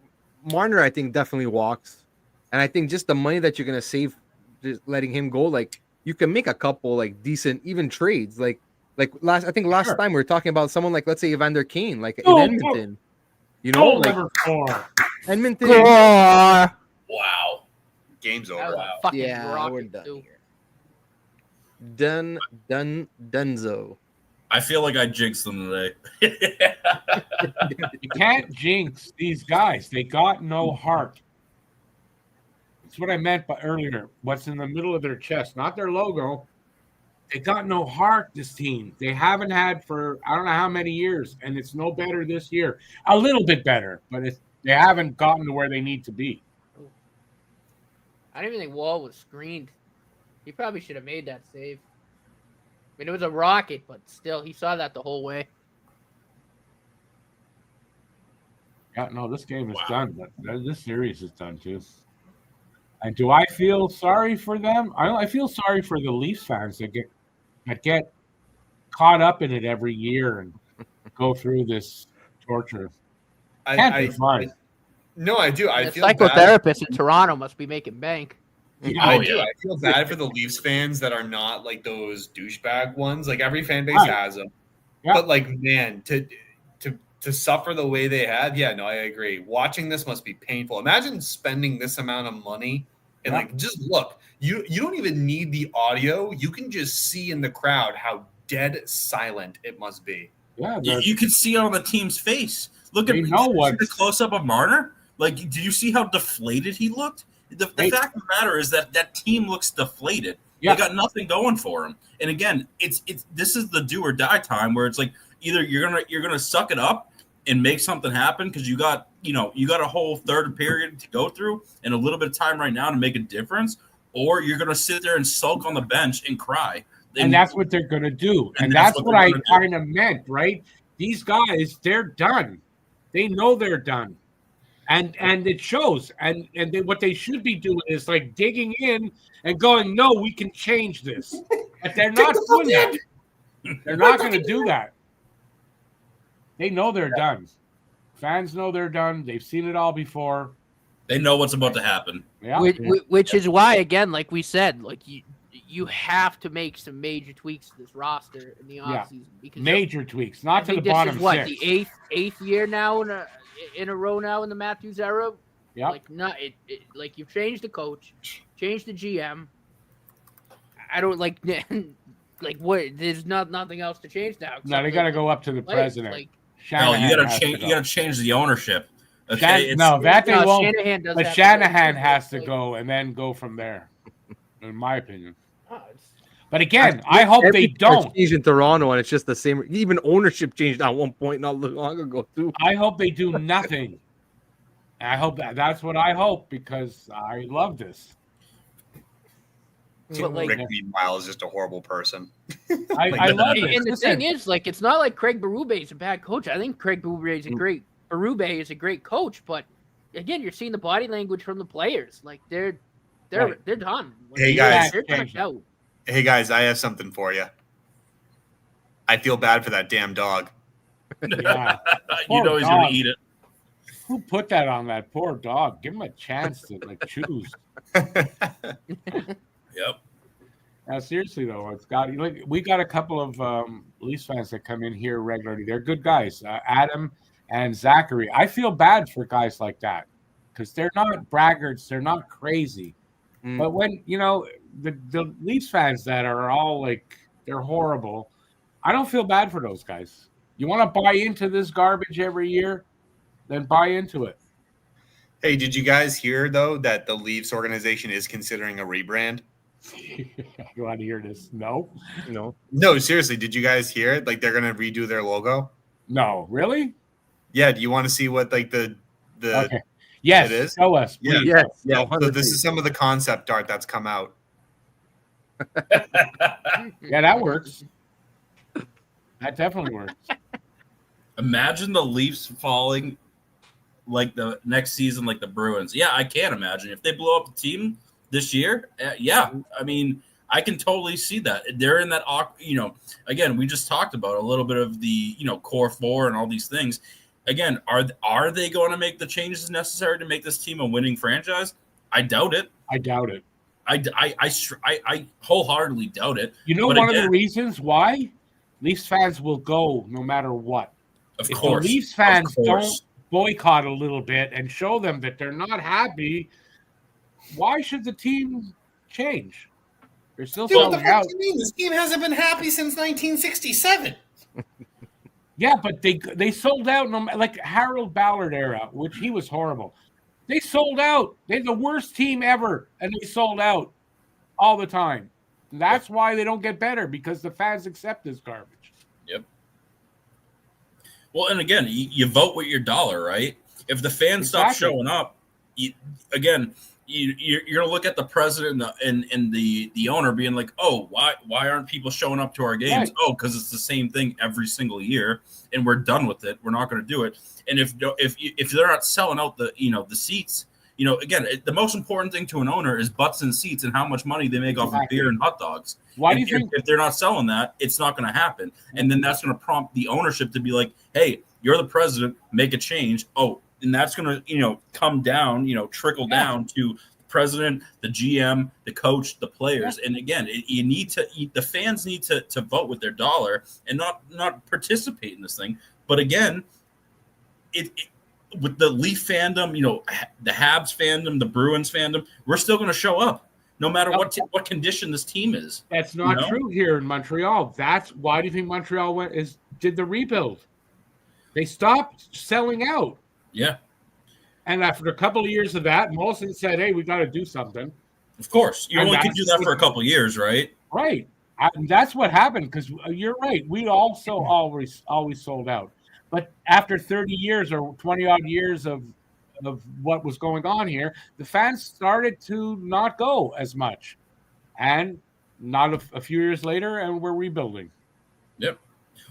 Marner I think definitely walks. And I think just the money that you're gonna save just letting him go, like you can make a couple like decent even trades. Like last time we were talking about someone like, let's say, Evander Kane, like in Edmonton. You know, like Edmonton. Wow. Game's That was over. a fucking Yeah, rocket, we're done too. here. Dunzo. I feel like I jinxed them today. You can't jinx these guys. They got no heart. That's what I meant by earlier. What's in the middle of their chest, not their logo. They got no heart, this team. They haven't had for I don't know how many years, and it's no better this year. A little bit better, but they haven't gotten to where they need to be. I don't even think Wall was screened. He probably should have made that save. I mean, it was a rocket, but still, he saw that the whole way. Yeah, no, this game is done, but this series is done too. And do I feel sorry for them? I feel sorry for the Leafs fans that get caught up in it every year and go through this torture. Can't be fun. No, I do. I The feel bad. psychotherapist in Toronto must be making bank. Yeah, I do. I feel bad for the Leafs fans that are not like those douchebag ones. Like every fan base has them. Yeah. But like, man, to suffer the way they have, yeah, no, I agree. Watching this must be painful. Imagine spending this amount of money and like just look. You don't even need the audio. You can just see in the crowd how dead silent it must be. Yeah, You can see it on the team's face. Look at the close up of Marner. Like, did you see how deflated he looked? The fact of the matter is that team looks deflated. Yeah. They got nothing going for them. And again, it's this is the do or die time where it's like either you're gonna suck it up and make something happen because you got a whole third period to go through and a little bit of time right now to make a difference, or you're gonna sit there and sulk on the bench and cry. And that's what they're gonna do. And that's what I kind of meant, right? These guys, they're done. They know they're done. And it shows. And what they should be doing is like digging in and going, no, we can change this. But they're not doing that. They're not going to do that. They know they're done. Fans know they're done. They've seen it all before. They know what's about to happen. Yeah. Which is why, again, like we said, like you have to make some major tweaks to this roster in the offseason. Because major tweaks, not to the bottom six. What, six. the eighth year now in a row now in the Matthews era? Yeah. Like like you've changed the coach, changed the GM. I don't like what. There's nothing else to change now. No, they got to go up to the president. You got to change the ownership. Okay, they won't. Shanahan does, but Shanahan has to go and then go from there, in my opinion. But again, I hope they don't. Change in Toronto, and it's just the same. Even ownership changed at one point not long ago too. I hope they do nothing. I hope that's what I hope because I love this. But Rick, meanwhile, is just a horrible person. I love it. And the thing is, like, it's not like Craig Berube is a bad coach. I think Craig Berube is a great coach, but again, you're seeing the body language from the players. Like they're done. Like, hey guys, they're checked out. Hey guys, I have something for you. I feel bad for that damn dog. Yeah. You know he's gonna eat it. Who put that on that poor dog? Give him a chance to like choose. Yep. Now, seriously though, it's got we got a couple of Leafs fans that come in here regularly. They're good guys, Adam and Zachary. I feel bad for guys like that because they're not braggarts, they're not crazy. But when the Leafs fans that are all like they're horrible, I don't feel bad for those guys. You want to buy into this garbage every year, then buy into it. Hey, did you guys hear though that the Leafs organization is considering a rebrand? You want to hear this? No, seriously, did you guys hear it? Like they're gonna redo their logo? No, really? Yeah. Do you want to see what like the okay. Yes, it is? Show us. Please. Yeah. So this is some of the concept art that's come out. Yeah, that works. That definitely works. Imagine the Leafs falling like the next season, like the Bruins. Yeah, I can't imagine if they blow up the team this year. Yeah, I mean, I can totally see that. They're in that, again, we just talked about a little bit of the, core four and all these things. Again, are they going to make the changes necessary to make this team a winning franchise? I doubt it. I wholeheartedly doubt it. One of the reasons why Leafs fans will go no matter what. Of course. The Leafs fans don't boycott a little bit and show them that they're not happy, why should the team change? They're still Dude, what the selling fuck out. do you mean? This team hasn't been happy since 1967. Yeah, but they sold out like Harold Ballard era, which he was horrible. They sold out. They're the worst team ever, and they sold out all the time. And that's why they don't get better, because the fans accept this garbage. Yep. Well, and again, you vote with your dollar, right? If the fans stop showing up, you're going to look at the president and the owner being like, oh, why aren't people showing up to our games? Right. Oh, because it's the same thing every single year, and we're done with it. We're not going to do it. And if they're not selling out the seats, again, the most important thing to an owner is butts and seats and how much money they make off of beer and hot dogs. Why do you think if they're not selling that, it's not going to happen? And then that's going to prompt the ownership to be like, hey, you're the president, make a change. Oh, and that's going to, come down, trickle down to the president, the GM, the coach, the players. And again, the fans need to vote with their dollar and not participate in this thing. But again, with the Leaf fandom, the Habs fandom, the Bruins fandom, we're still going to show up no matter what condition this team is. That's not true here in Montreal. That's why do you think Montreal did the rebuild? They stopped selling out. Yeah. And after a couple of years of that, Molson said, hey, we got to do something. Of course. You only can do that for a couple of years, right? Right. That's what happened, because you're right. We also always sold out. But after 30 years or 20-odd years of what was going on here, the fans started to not go as much. And not a few years later, and we're rebuilding. Yep.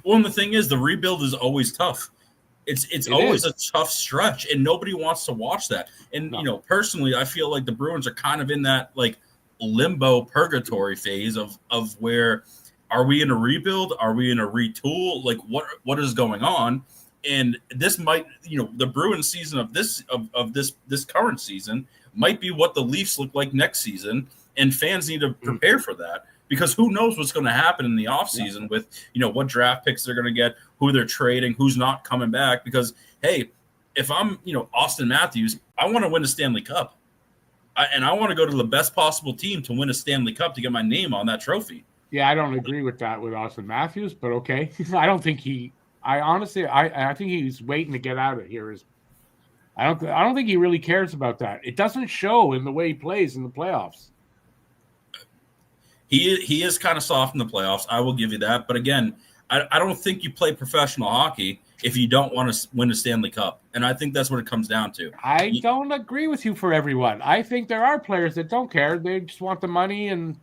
Well, and the thing is, the rebuild is always tough. It's always a tough stretch, and nobody wants to watch that. And, personally, I feel like the Bruins are kind of in that, like, limbo purgatory phase of where are we in a rebuild? Are we in a retool? Like, what is going on? And this might, the Bruins season of this current season might be what the Leafs look like next season, and fans need to prepare for that. Because who knows what's going to happen in the offseason with, what draft picks they're going to get, who they're trading, who's not coming back. Because, hey, if I'm, Austin Matthews, I want to win a Stanley Cup. And I want to go to the best possible team to win a Stanley Cup to get my name on that trophy. Yeah, I don't agree with that with Austin Matthews, but okay. I think he's waiting to get out of here. I don't think he really cares about that. It doesn't show in the way he plays in the playoffs. He is kind of soft in the playoffs. I will give you that. But again, I don't think you play professional hockey if you don't want to win a Stanley Cup. And I think that's what it comes down to. I don't agree with you for everyone. I think there are players that don't care. They just want the money and,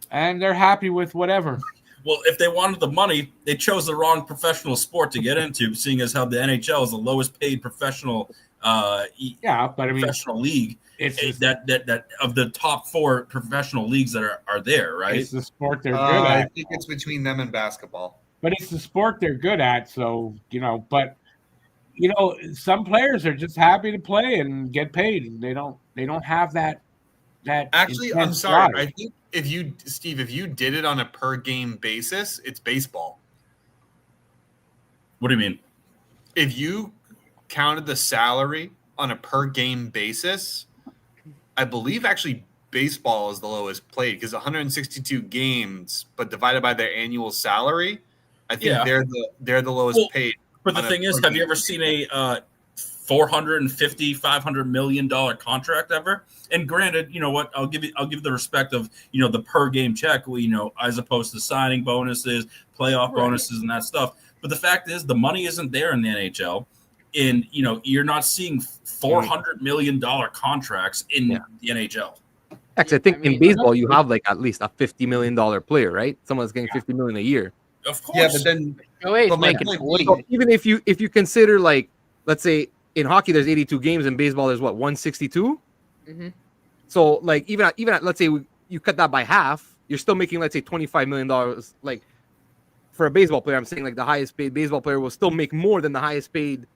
and they're happy with whatever. Well, if they wanted the money, they chose the wrong professional sport to get into, seeing as how the NHL is the lowest paid professional professional league. It's just, that of the top 4 professional leagues that are there, right? It's the sport they're good at. I think it's between them and basketball. But it's the sport they're good at, so some players are just happy to play and get paid, and they don't have that. Actually, I'm sorry. Drive. I think if you did it on a per game basis, it's baseball. What do you mean? If you counted the salary on a per game basis, I believe actually baseball is the lowest played, because 162 games, but divided by their annual salary, I think they're the lowest paid. But the thing is, have you ever seen a $450-500 million contract ever? And granted, you know what? I'll give the respect of the per game check, as opposed to signing bonuses, playoff bonuses, and that stuff. But the fact is, the money isn't there in the NHL, and you're not seeing $400 million contracts in the NHL. Actually, I think in baseball you have like at least a $50 million player, right? Someone's getting $50 million a year. Of course. Yeah, but then so even if you consider, like, let's say in hockey there's 82 games, in baseball there's 162. Mm-hmm. So like even at, let's say you cut that by half, you're still making, let's say, $25 million. Like for a baseball player, I'm saying like the highest paid baseball player will still make more than the highest paid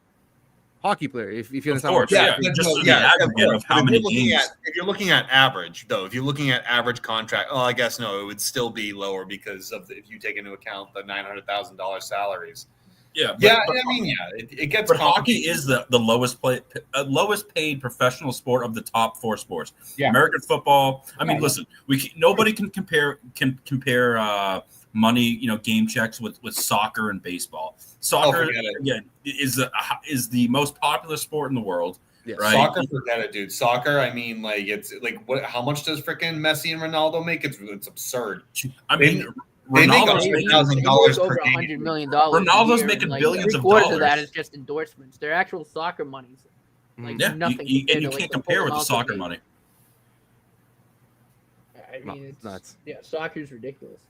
hockey player. If you understand what I'm saying. Of how many games. If you're looking at average, though, if you're looking at average contract, I guess no, it would still be lower because of if you take into account the $900,000 salaries. Yeah, it gets. But hockey is the lowest paid professional sport of the top 4 sports. Yeah. American football. I mean, listen, nobody can compare money, game checks with soccer and baseball. Soccer again is the most popular sport in the world. Yeah. Right? Soccer, forget it, dude. Soccer, I mean, like it's like what? How much does freaking Messi and Ronaldo make? It's absurd. I mean, they make Ronaldo's $100,000 over per $100 game. million. Ronaldo's making billions of $750,000 dollars. of that is just endorsements. Their actual soccer money's like nothing. And you can't compare with the soccer money. I mean, it's nuts. Yeah, soccer's ridiculous.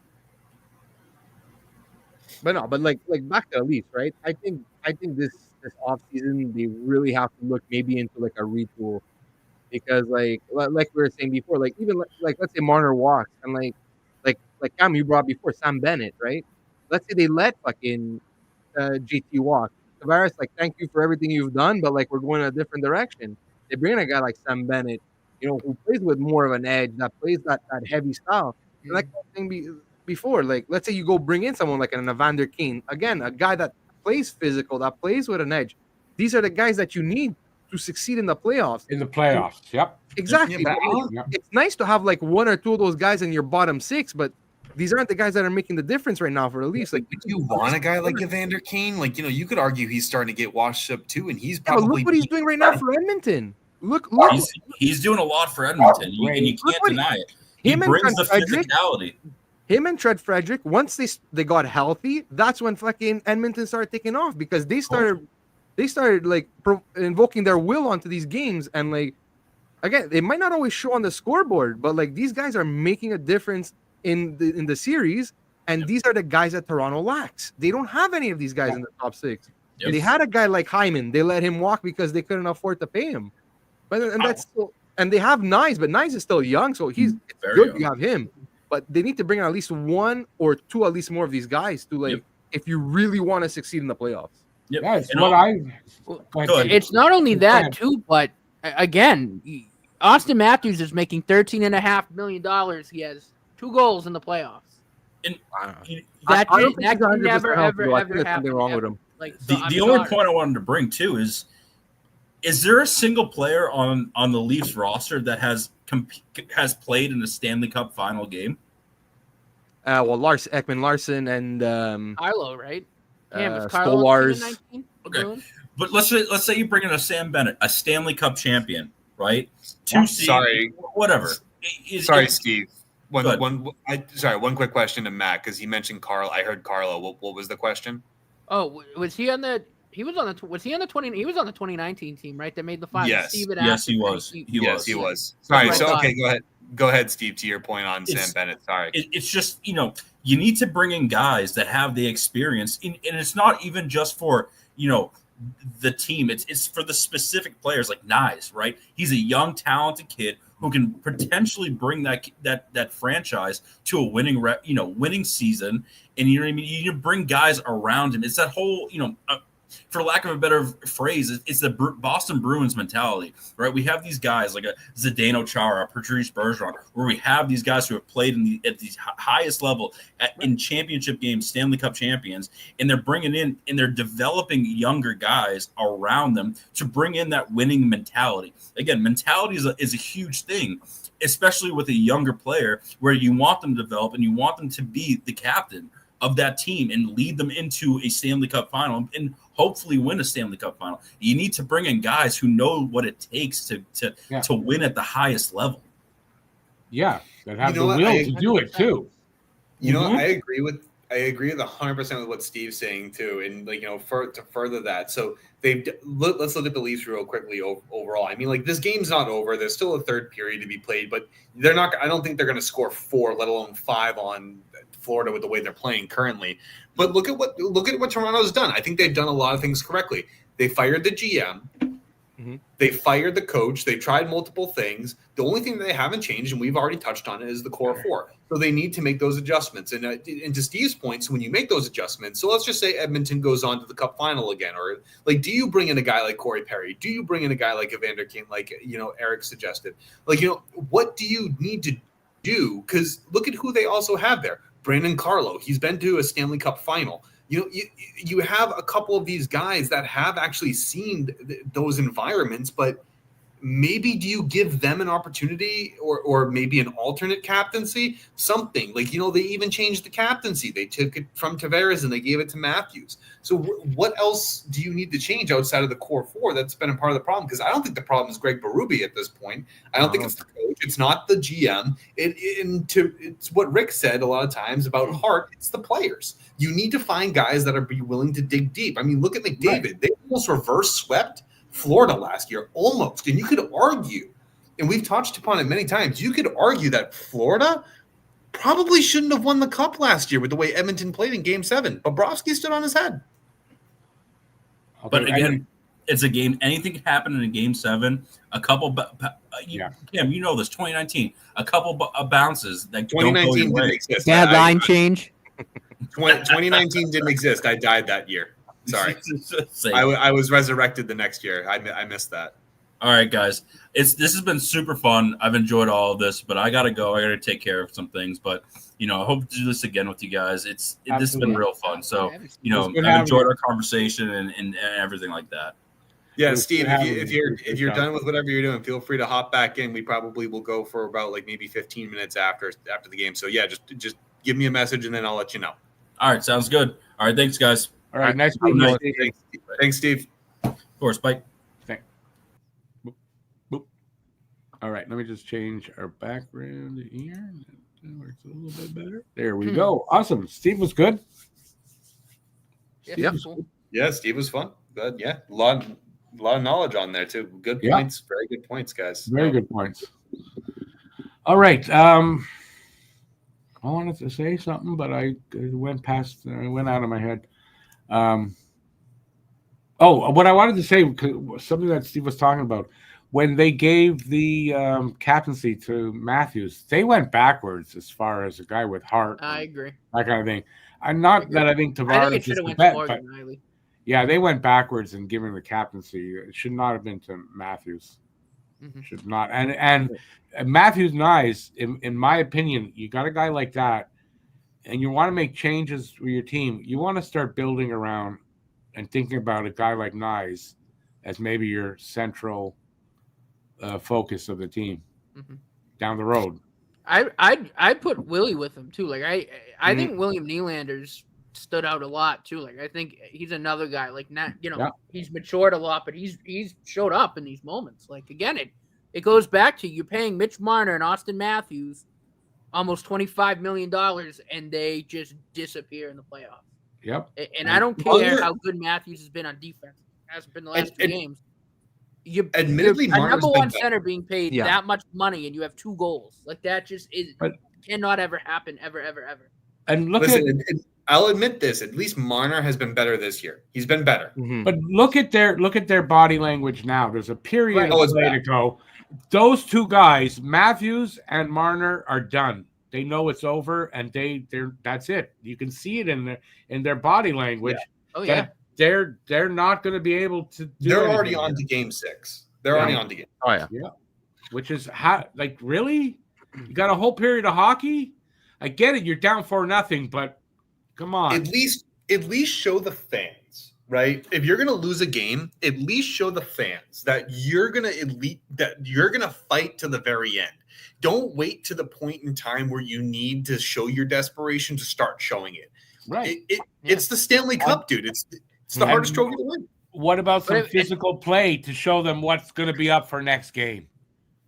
But no, but like back to the Leafs, right? I think this offseason they really have to look maybe into like a retool, because like we were saying before, like even like let's say Marner walks, and like Cam, you brought before, Sam Bennett, right? Let's say they let fucking JT walk. Tavares, like, thank you for everything you've done, but like we're going in a different direction. They bring in a guy like Sam Bennett, who plays with more of an edge, that plays that heavy style. And like I was saying before, like let's say you go bring in someone like an Evander Kane, again, a guy that plays physical, that plays with an edge. These are the guys that you need to succeed in the playoffs. Yep. Exactly. Yeah, it's nice to have like 1 or 2 of those guys in your bottom 6, but these aren't the guys that are making the difference right now for the Leafs. Like, do you want a guy like Evander Kane? Like, you could argue he's starting to get washed up too, and he's probably. But look what he's doing right now for Edmonton. Look. He's doing a lot for Edmonton, and you can't deny it. He brings the physicality. Him and Tread Frederick, once they got healthy, that's when fucking Edmonton started taking off, because they started like invoking their will onto these games, and like again, they might not always show on the scoreboard, but like these guys are making a difference in the series, and these are the guys that Toronto lacks. They don't have any of these guys in the top 6. Yep. They had a guy like Hyman, they let him walk because they couldn't afford to pay him. And they have Nyes, but Nyes is still young, so it's good young. You have him. But they need to bring in at least 1 or 2 at least more of these guys to if you really want to succeed in the playoffs. Yep. Yeah, it's it's not only that too, but again, Austin Matthews is making $13.5 million. He has 2 goals in the playoffs. And that can never ever happen. Something wrong with him. Like the only point I wanted to bring too is there a single player on the Leafs roster that has played in a Stanley Cup final game? Well, Ekman Larson and Carlo, right? Stolars. Okay, but let's say you bring in a Sam Bennett, a Stanley Cup champion, right? 2 seeds, whatever. Steve. One quick question to Matt, because he mentioned Carl. I heard Carlo. What was the question? Oh, was he on the? He was on the 20. He was on the 2019 team, right? That made the final. Yes, he was. He was. Sorry. So okay, go ahead. Go ahead, Steve. To your point on Sam Bennett. Sorry. It's just you need to bring in guys that have the experience, and it's not even just for the team. It's for the specific players like Nyes, right? He's a young, talented kid who can potentially bring that franchise to a winning season. And you know what I mean? You bring guys around him. It's that whole, for lack of a better phrase, it's the Boston Bruins mentality, right? We have these guys like a Zdeno Chara, Patrice Bergeron, where we have these guys who have played at the highest level in championship games, Stanley Cup champions, and they're bringing in and they're developing younger guys around them to bring in that winning mentality. Again, mentality is a huge thing, especially with a younger player, where you want them to develop and you want them to be the captain of that team and lead them into a Stanley Cup final and hopefully win a Stanley Cup final. You need to bring in guys who know what it takes to win at the highest level. Yeah, that have the will to do it too. I agree with 100% with what Steve's saying too, and to further that. So let's look at the Leafs real quickly overall. I mean, this game's not over. There's still a third period to be played, but they're not. I don't think they're going to score 4, let alone 5 on Florida with the way they're playing currently. But look at what Toronto's done. I think they've done a lot of things correctly. They fired the GM. Mm-hmm. They fired the coach. They tried multiple things. The only thing that they haven't changed, and we've already touched on it, is the core 4. So they need to make those adjustments. And to Steve's points, when you make those adjustments, so let's just say Edmonton goes on to the Cup final again, or do you bring in a guy like Corey Perry? Do you bring in a guy like Evander Kane, like Eric suggested? What do you need to do? Because look at who they also have there. Brandon Carlo. He's been to a Stanley Cup final. You have a couple of these guys that have actually seen those environments, but maybe do you give them an opportunity or maybe an alternate captaincy? Something like, they even changed the captaincy. They took it from Tavares and they gave it to Matthews. So what else do you need to change outside of the core four? That's been a part of the problem, because I don't think the problem is Greg Berube at this point. I don't think it's the coach. It's not the GM. It's what Rick said a lot of times about Hart. It's the players. You need to find guys that are be willing to dig deep. I mean, look at McDavid. Right. They almost reverse swept Florida last year, almost. And you could argue, and we've touched upon it many times, you could argue that Florida probably shouldn't have won the cup last year with the way Edmonton played in Game 7. Bobrovsky stood on his head. But again, it's a game. Anything can happen in a Game 7. A couple, Kim, you know this, 2019, a couple of bounces that 2019 didn't exist. Bad line change. 2019 didn't exist. I died that year. Sorry. I was resurrected the next year. I missed that. All right, guys. This has been super fun. I've enjoyed all of this, but I got to go. I got to take care of some things. But, I hope to do this again with you guys. This has been real fun. So, I've enjoyed our conversation and everything like that. Yeah, Steve, if you're done with whatever you're doing, feel free to hop back in. We probably will go for about maybe 15 minutes after the game. So, yeah, just give me a message and then I'll let you know. All right, sounds good. All right, thanks, guys. All right, nice meeting you. Thanks, Steve. Of course, bye. Thanks. Boop. Boop. All right, let me just change our background here. That works a little bit better. There we go. Awesome. Steve was good. Yeah, Steve was fun. Good. Yeah, a lot of knowledge on there too. Good points. Very good points, guys. Very good points. All right. I wanted to say something, but I went out of my head. What I wanted to say, something that Steve was talking about, when they gave the captaincy to Matthews, they went backwards as far as a guy with heart. I agree. That kind of thing. I'm not that I think Tavares is the bet, but yeah, they went backwards in giving the captaincy. It should not have been to Matthews. Mm-hmm. Should not. And Matthews and Nyes, in my opinion, you got a guy like that, and you want to make changes with your team. You want to start building around and thinking about a guy like Nyes as maybe your central focus of the team down the road. I put Willie with him too. Like I think William Nylander's stood out a lot too. Like I think he's another guy. Like he's matured a lot, but he's showed up in these moments. Like again, it goes back to you're paying Mitch Marner and Austin Matthews almost $25 million, and they just disappear in the playoffs. Yep. And I don't care how good Matthews has been on defense. It hasn't been the last two games. Admittedly, a number one center being paid that much money, and you have 2 goals. Like that just cannot ever happen, ever. And I'll admit this. At least Marner has been better this year. He's been better. Mm-hmm. But look at their body language now. There's a period of play to go. Those 2 guys, Matthews and Marner, are done. They know it's over, and they're that's it. You can see it in their body language. Yeah. Oh yeah. They're not going to be able to do They're already on to Game 6. They're already on to game. Oh yeah. Yeah. Which is really? You got a whole period of hockey? I get it, you're down 4-0, but come on. At least show the fans, right? If you're gonna lose a game, at least show the fans that you're gonna fight to the very end. Don't wait to the point in time where you need to show your desperation to start showing it. Right. It's the Stanley Cup, dude. It's the hardest trophy to win. What about some physical play to show them what's going to be up for next game?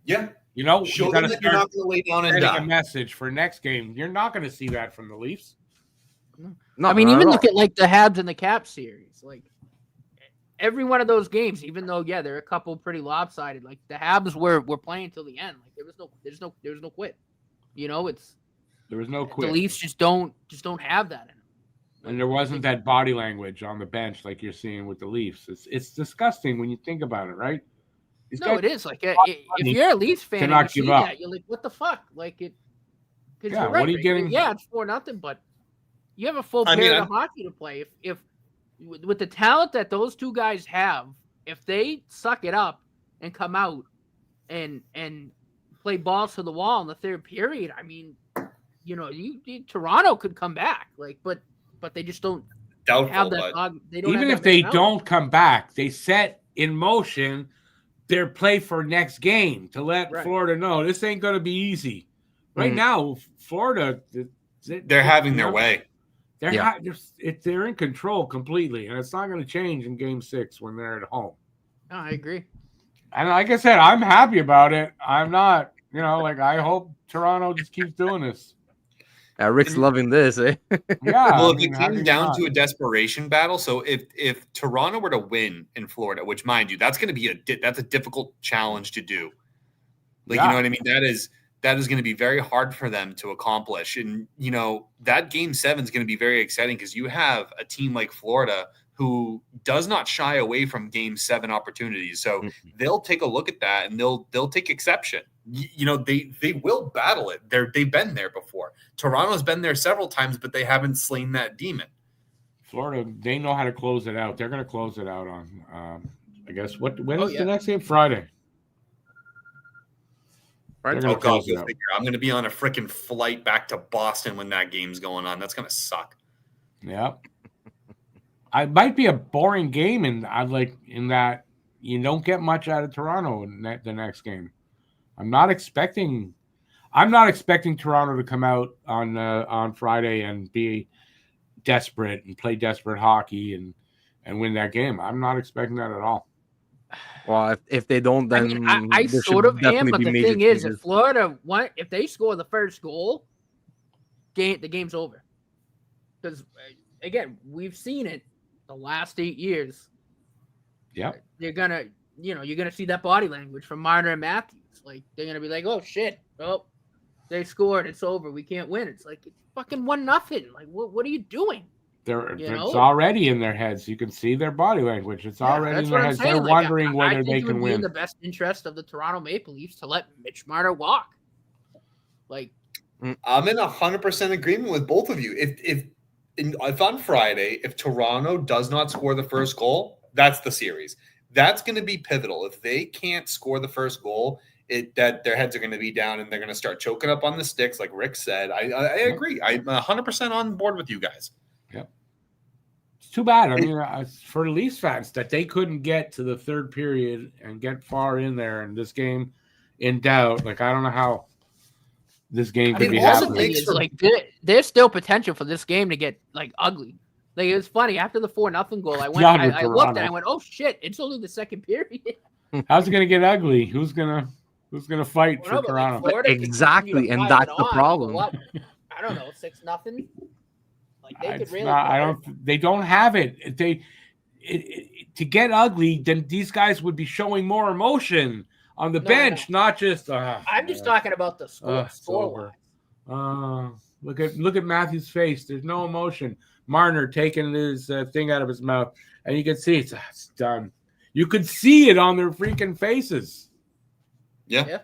Yeah. Show them that you're not going to lay down and die. A message for next game. You're not going to see that from the Leafs. No, I mean, even look at like the Habs and the Caps series. Like every one of those games, even though they're a couple pretty lopsided. Like the Habs were playing till the end. Like there was no quit. There was no quit. The Leafs just don't have that in them. And there wasn't that body language on the bench like you're seeing with the Leafs. It's disgusting when you think about it, right? It is. Like if you're a Leafs fan, and you see that, you're like, what the fuck? Like it. Because you're right. What are you getting? Yeah, it's 4-0, but you have a full period of hockey to play. If with the talent that those 2 guys have, if they suck it up and come out and play balls to the wall in the third period, I mean, Toronto could come back. Like, but they just don't Doubtful, that but dog. They don't even have if that they mentality. don't come back, they set in motion their play for next game to let Right. Florida know this ain't going to be easy. Right now, Florida, they're having their way. They're in control completely, and it's not going to change in Game 6 when they're at home. No, I agree. And like I said, I'm happy about it. I'm not, I hope Toronto just keeps doing this. Rick's loving this, eh? Yeah. Well, if it came down to a desperation battle, so if Toronto were to win in Florida, which mind you, that's going to be that's a difficult challenge to do. You know what I mean? That is going to be very hard for them to accomplish. And, that Game 7 is going to be very exciting because you have a team like Florida who does not shy away from Game 7 opportunities. So they'll take a look at that and they'll take exception. They will battle it. They've been there before. Toronto's been there several times, but they haven't slain that demon. Florida, they know how to close it out. They're going to close it out on, I guess, when is the next game? Friday. Oh, God, go figure. I'm going to be on a freaking flight back to Boston when that game's going on. That's going to suck. Yeah. It might be a boring game, and in that you don't get much out of Toronto in the next game. I'm not expecting Toronto to come out on Friday and be desperate and play desperate hockey and win that game. I'm not expecting that at all. Well, if they don't, then I sort of am. But the thing is, if Florida if they score the first goal, the game's over. Because again, we've seen it the last 8 years. Yeah, you're gonna see that body language from Marner and Matthews. Like they're gonna be like, "Oh shit! Oh, they scored. It's over. We can't win." It's like it's fucking 1-0. Like what are you doing? It's already in their heads. You can see their body language. It's already in their heads. They're wondering whether they can win. It would be in the best interest of the Toronto Maple Leafs to let Mitch Marner walk. I'm in 100% agreement with both of you. If on Friday, if Toronto does not score the first goal, that's the series. That's going to be pivotal. If they can't score the first goal, that their heads are going to be down and they're going to start choking up on the sticks, like Rick said. I agree. I'm 100% on board with you guys. Yep. It's too bad. I mean, for Leafs fans that they couldn't get to the third period and get far in there, and this game in doubt. I don't know how this game could be happening. There's still potential for this game to get ugly. It was funny after the 4-0 goal. I looked and I went, "Oh shit! It's only the second period." How's it gonna get ugly? Who's gonna fight for Toronto? Exactly, and that's the problem. I don't know, 6-0. They could really. They don't have it. To get ugly, then these guys would be showing more emotion on the bench, not just. I'm just talking about the score. Look at Matthews' face. There's no emotion. Marner taking his thing out of his mouth, and you can see it's done. You could see it on their freaking faces. Yeah.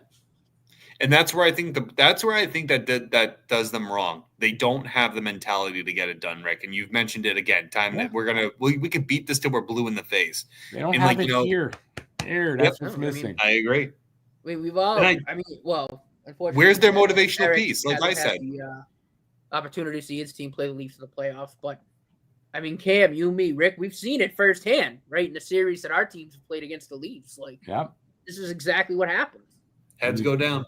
And that's where I think that does them wrong. They don't have the mentality to get it done, Rick. And you've mentioned it again. We could beat this till we're blue in the face. They don't have it here. That's what's missing. I agree. We've all. Unfortunately, where's their motivational piece? Like I said, the opportunity to see his team play the Leafs in the playoffs, but Cam, you, me, Rick, we've seen it firsthand, right? In the series that our teams have played against the Leafs. This is exactly what happens. Heads go down.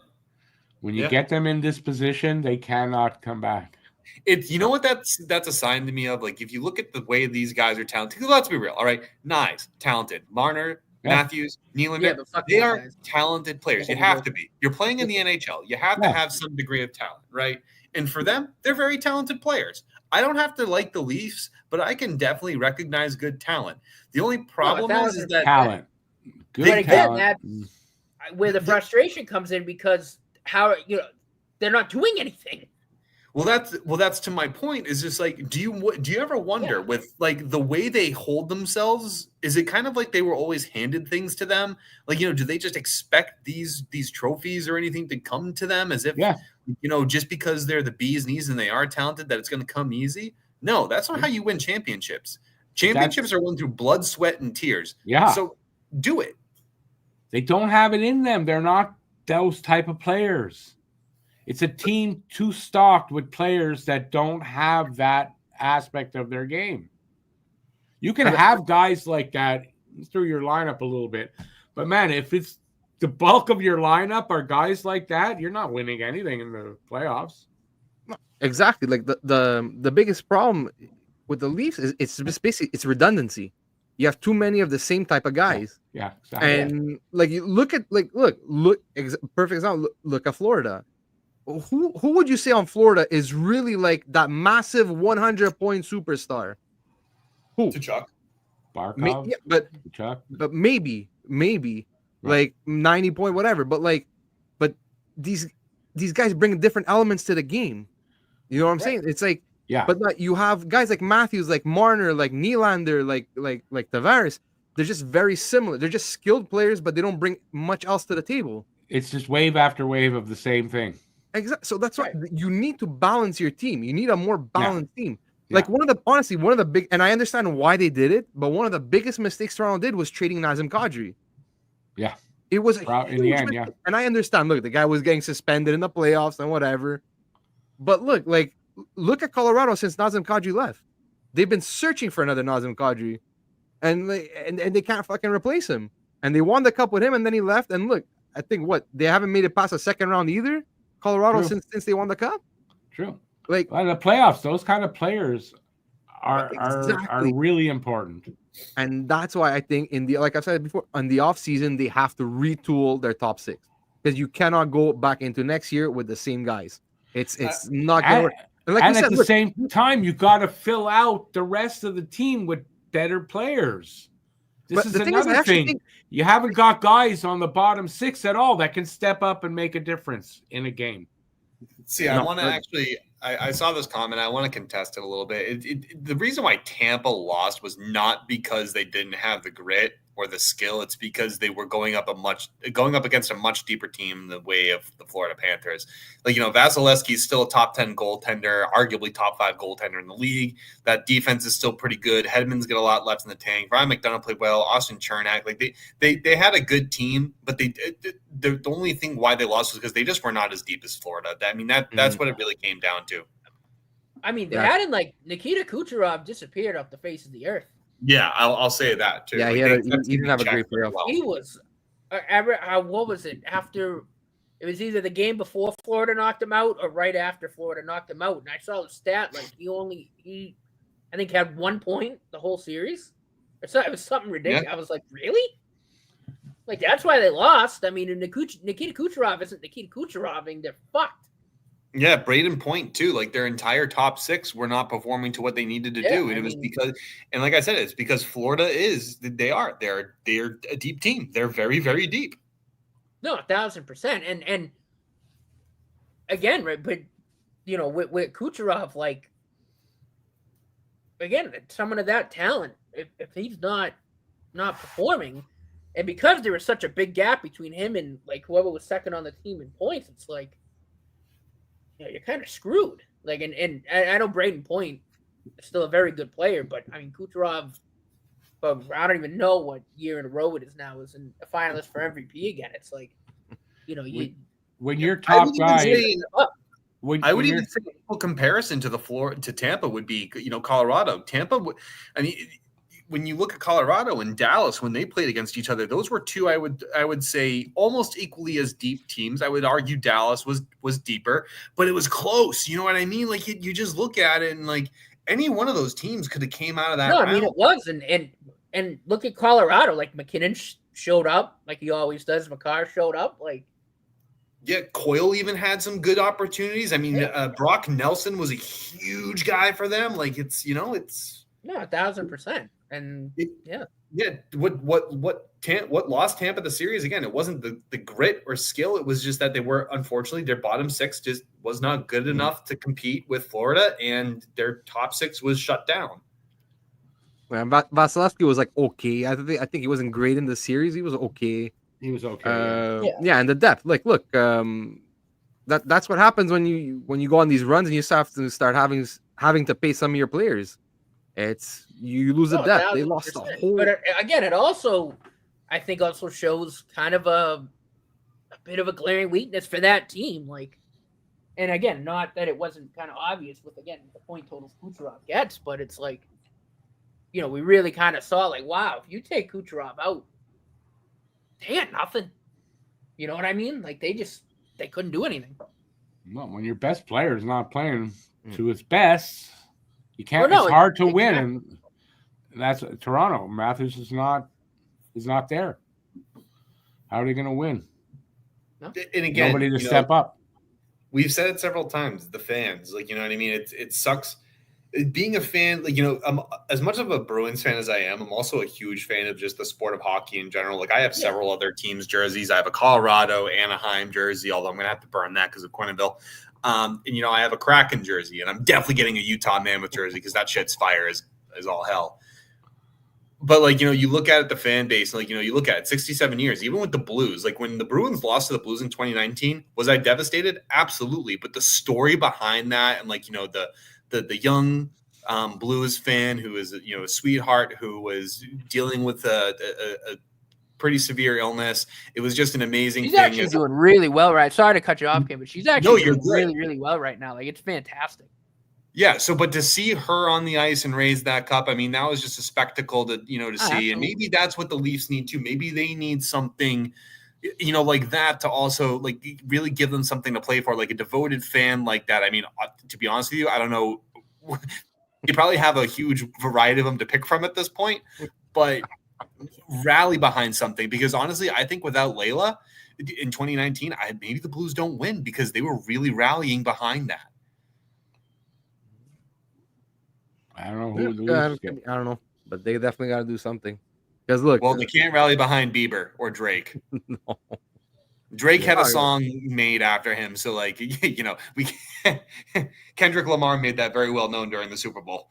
When you get them in this position, they cannot come back. It's what that's a sign to me of. If you look at the way these guys are talented, let's be real. All right, Knies, talented. Marner, Matthews, Nylander, they are talented players. You have to be. You're playing in the NHL. You have to have some degree of talent, right? And for them, they're very talented players. I don't have to like the Leafs, but I can definitely recognize good talent. The only problem is that talent. Good talent. That's where the frustration comes in because they're not doing anything. Well, that's to my point. Is just do you ever wonder with the way they hold themselves? Is it kind of like they were always handed things to them? Do they just expect these trophies or anything to come to them as if just because they're the bee's knees and they are talented that it's going to come easy? No, that's not how you win championships. Championships are won through blood, sweat, and tears. Yeah. So do it. They don't have it in them. They're not those type of players. It's a team too stocked with players that don't have that aspect of their game. You can have guys like that through your lineup a little bit, but man, if it's the bulk of your lineup are guys like that, you're not winning anything in the playoffs. Exactly. Like the biggest problem with the Leafs is it's just basically it's redundancy. You have too many of the same type of guys. Yeah, exactly. And like you look at perfect example. Look at Florida. Who would you say on Florida is really like that massive 100-point superstar? Who? Tkachuk. Barkov. Yeah, Tkachuk. but maybe Right. like 90-point whatever. But these guys bring different elements to the game. You know what I'm saying? It's like but you have guys like Matthews, like Marner, like Nylander, like Tavares. They're just very similar. They're just skilled players, but they don't bring much else to the table. It's just wave after wave of the same thing. Exactly. So that's why you need to balance your team. You need a more balanced team. Yeah. Like one of the big, and I understand why they did it, but one of the biggest mistakes Toronto did was trading Nazem Kadri. Yeah. It was in the end, yeah. And I understand. Look, the guy was getting suspended in the playoffs and whatever. But look at Colorado since Nazem Kadri left. They've been searching for another Nazem Kadri, and they can't fucking replace him. And they won the cup with him, and then he left. And look, I think they haven't made it past the second round either. Colorado since they won the cup. True. Like in the playoffs, those kind of players are exactly. really important. And that's why I think like I've said before, on the off season they have to retool their top six because you cannot go back into next year with the same guys. It's not gonna work. And, like at the same time, you got to fill out the rest of the team with better players. This is another thing. You haven't got guys on the bottom six at all that can step up and make a difference in a game. See, I want to actually – I saw this comment. I want to contest it a little bit. The reason why Tampa lost was not because they didn't have the grit or the skill. It's because they were going up against a much deeper team the way of the Florida Panthers. Like, Vasilevsky is still a top 10 goaltender, arguably top 5 goaltender in the league. That defense is still pretty good. Hedman's got a lot left in the tank. Ryan McDonough played well. Austin Chernak, like they had a good team, but the only thing why they lost was because they just were not as deep as Florida. I mean, that's what it really came down to. I mean, they hadn't like Nikita Kucherov disappeared off the face of the earth. Yeah, I'll say that too. Yeah, like he didn't have a great playoff. He was, what was it? After it was either the game before Florida knocked him out or right after Florida knocked him out. And I saw the stat like he I think had 1 point the whole series. It was something ridiculous. Yeah. I was like, really? Like that's why they lost. I mean, Nikita Kucherov isn't Nikita Kucheroving. They're fucked. Yeah, Braden Point too. Like their entire top six were not performing to what they needed to do, and it was because, and like I said, it's because Florida they're a deep team. They're very, very deep. No, 1,000%, and again, right, but with Kucherov, like again, someone of that talent, if he's not performing, and because there was such a big gap between him and like whoever was second on the team in points, it's like. You're kind of screwed. Like, and I know Braden Point is still a very good player, but I mean Kucherov. But I don't even know what year in a row it is now. Is in a finalist for MVP again. It's like, when your top guy. I would even say a equal comparison to Tampa would be Colorado. Tampa. I mean. When you look at Colorado and Dallas, when they played against each other, those were two I would say almost equally as deep teams. I would argue Dallas was deeper, but it was close. You know what I mean? Like you just look at it and like any one of those teams could have came out of that. No, I mean it was, and look at Colorado. Like McKinnon showed up, like he always does. Makar showed up, like. Yeah, Coyle even had some good opportunities. I mean, Brock Nelson was a huge guy for them. Like it's. No, 1,000%. And what lost Tampa the series again? It wasn't the grit or skill. It was just that they were unfortunately their bottom six just was not good enough to compete with Florida, and their top six was shut down. Well, Vasilevsky was like okay. I think he wasn't great in the series. He was okay. And the depth. Like, look, that's what happens when you go on these runs and you have to start having to pay some of your players. It's you lose the depth. They lost the whole. But again, it also, I think, also shows kind of a bit of a glaring weakness for that team. Like, and again, not that it wasn't kind of obvious with again the point totals Kucherov gets, but it's like we really kind of saw like, wow, if you take Kucherov out, they had nothing. You know what I mean? Like they couldn't do anything. No, when your best player is not playing to his best, you can't. Well, no, it's hard to exactly. win, and that's Toronto. Matthews is not there. How are they going to win? No. And again, nobody to step up. We've said it several times. The fans, like, you know what I mean. It sucks. Being a fan, like, I'm as much of a Bruins fan as I am. I'm also a huge fan of just the sport of hockey in general. Like I have several other teams' jerseys. I have a Colorado, Anaheim jersey, although I'm going to have to burn that because of Quenneville. And I have a Kraken jersey, and I'm definitely getting a Utah Mammoth jersey because that shit's fire as all hell. But like, you look at it, the fan base, like, you look at it, 67 years, even with the Blues, like when the Bruins lost to the Blues in 2019, was I devastated? Absolutely. But the story behind that, and like, the young Blues fan who is, a sweetheart who was dealing with a pretty severe illness. It was just an amazing she's thing. She's actually doing really well, right? Sorry to cut you off, Kim, but she's actually doing really, really well right now. Like, it's fantastic. Yeah. So, but to see her on the ice and raise that cup, I mean, that was just a spectacle to see. Absolutely. And maybe that's what the Leafs need too. Maybe they need something, like that to also like really give them something to play for, like a devoted fan like that. I mean, to be honest with you, I don't know. You probably have a huge variety of them to pick from at this point, but rally behind something, because honestly, I think without Layla in 2019, maybe the Blues don't win because they were really rallying behind that. I don't know who the Leafs get. I don't know, but they definitely got to do something. Because look, well, they can't rally behind Bieber or Drake. No. Drake had a song made after him, so like we Kendrick Lamar made that very well known during the Super Bowl.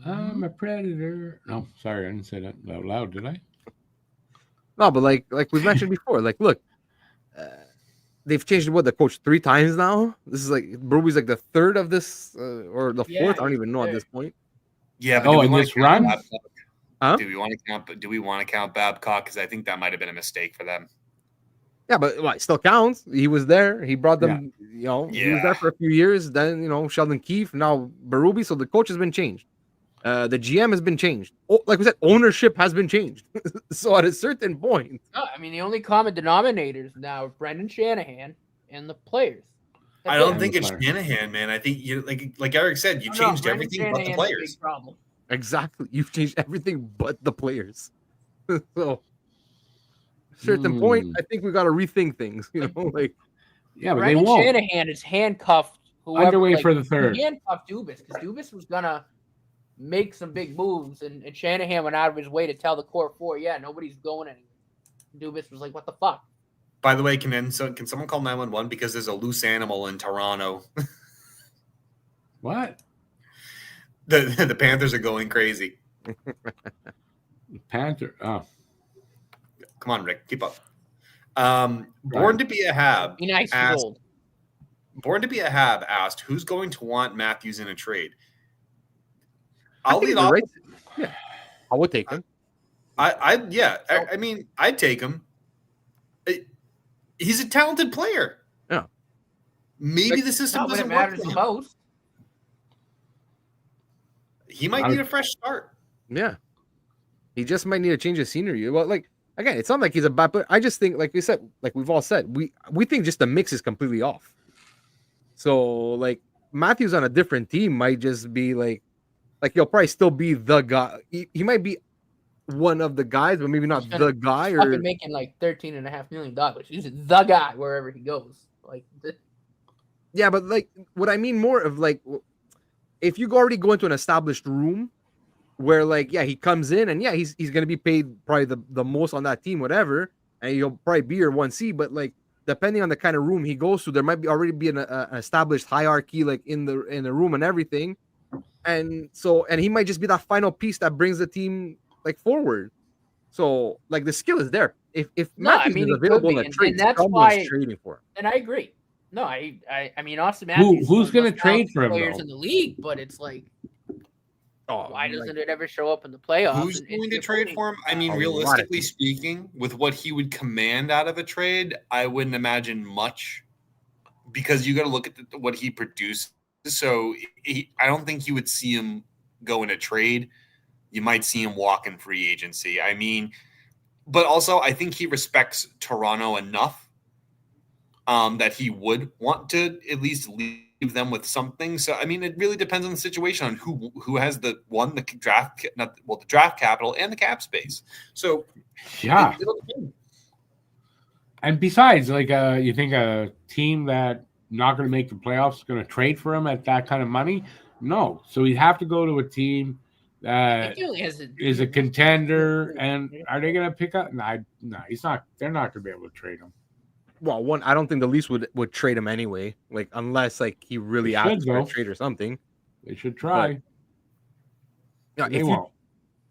I'm a predator. No, sorry, I didn't say that out loud, did I? No, but like we mentioned before, like look, they've changed the coach 3 times now. This is like Broby's like the third of this or the fourth. I don't even know at this point. Yeah, but in this run. Huh? Do we want to count Babcock? Because I think that might have been a mistake for them. Yeah, but it still counts. He was there. He brought them. He was there for a few years. Then Sheldon Keefe. Now Berube. So the coach has been changed. The GM has been changed. Like we said, ownership has been changed. So at a certain point, I mean, the only common denominators now are Brendan Shanahan and the players. I don't think it's Shanahan, man. I think you like Eric said, you changed everything but the players. Exactly, you've changed everything but the players. So. Certain point, I think we got to rethink things. But they won't. Shanahan is handcuffed. Underway for the third. He handcuffed Dubas because Dubas was gonna make some big moves, and Shanahan went out of his way to tell the core 4, nobody's going anywhere. Dubas was like, "What the fuck?" By the way, can someone call 911 because there's a loose animal in Toronto? What? The Panthers are going crazy. Panther. Oh. Come on, Rick, keep up. Born to be a Hab. Be nice asked, old. Born to be a Hab asked, "Who's going to want Matthews in a trade?" I'll lead off. Yeah, I would take him. I mean, I'd take him. He's a talented player. Yeah. Maybe the system doesn't matter the most. He might need a fresh start. Yeah. He just might need to change the scenery. Well, like again, it's not like he's a bad player. I just think, like we said, like we've all said, we think just the mix is completely off. So like Matthews on a different team might just be like he'll probably still be the guy. He might be one of the guys, but maybe not the guy. Or fucking making like $13.5 million. He's the guy wherever he goes. Yeah, but like what I mean more of like if you already go into an established room where like he comes in and he's gonna be paid probably the most on that team, whatever, and he'll probably be your 1C, but like depending on the kind of room he goes to, there might be already be an established hierarchy like in the room and everything, and he might just be that final piece that brings the team like forward. So like the skill is there. If Matthews is available in a trade, that's why trading for him. And I agree. No, I mean Austin Matthews. Who's going to trade for him? Players in the league, but it's like, why doesn't it ever show up in the playoffs? Who's going to trade for him? I mean, realistically speaking, with what he would command out of a trade, I wouldn't imagine much, because you got to look at what he produced. So I don't think you would see him go in a trade, You might see him walk in free agency. I mean, but also I think he respects Toronto enough that he would want to at least leave them with something. So I mean, it really depends on the situation on who has the draft capital and the cap space. So yeah. And besides, like, you think a team that not going to make the playoffs is going to trade for him at that kind of money? No. So he'd have to go to a team that is a contender. And are they going to pick up? No, he's not. They're not going to be able to trade him. Well, I don't think the Leafs would trade him anyway. Like, unless like he really asks for a trade or something. They should try. But, they won't.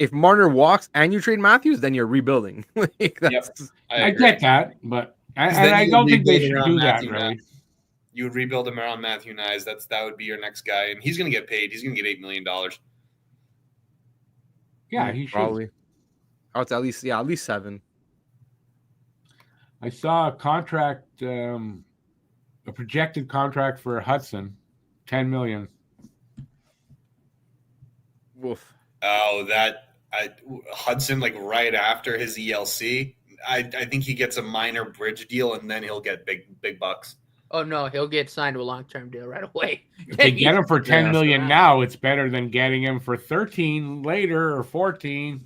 If Marner walks and you trade Matthews, then you're rebuilding. Like, I get that, but I don't think they should do that. Really, you would rebuild him around Matthew Nyes. That would be your next guy, and he's going to get paid. He's going to get $8 million. Yeah, he should. Probably. Oh, it's at least 7. I saw a contract, a projected contract for Hudson, $10 million. Woof. Oh, Hudson, like right after his ELC, I think he gets a minor bridge deal and then he'll get big bucks. Oh no, he'll get signed to a long-term deal right away. If they get him for $10 million now, it's better than getting him for 13 later or 14.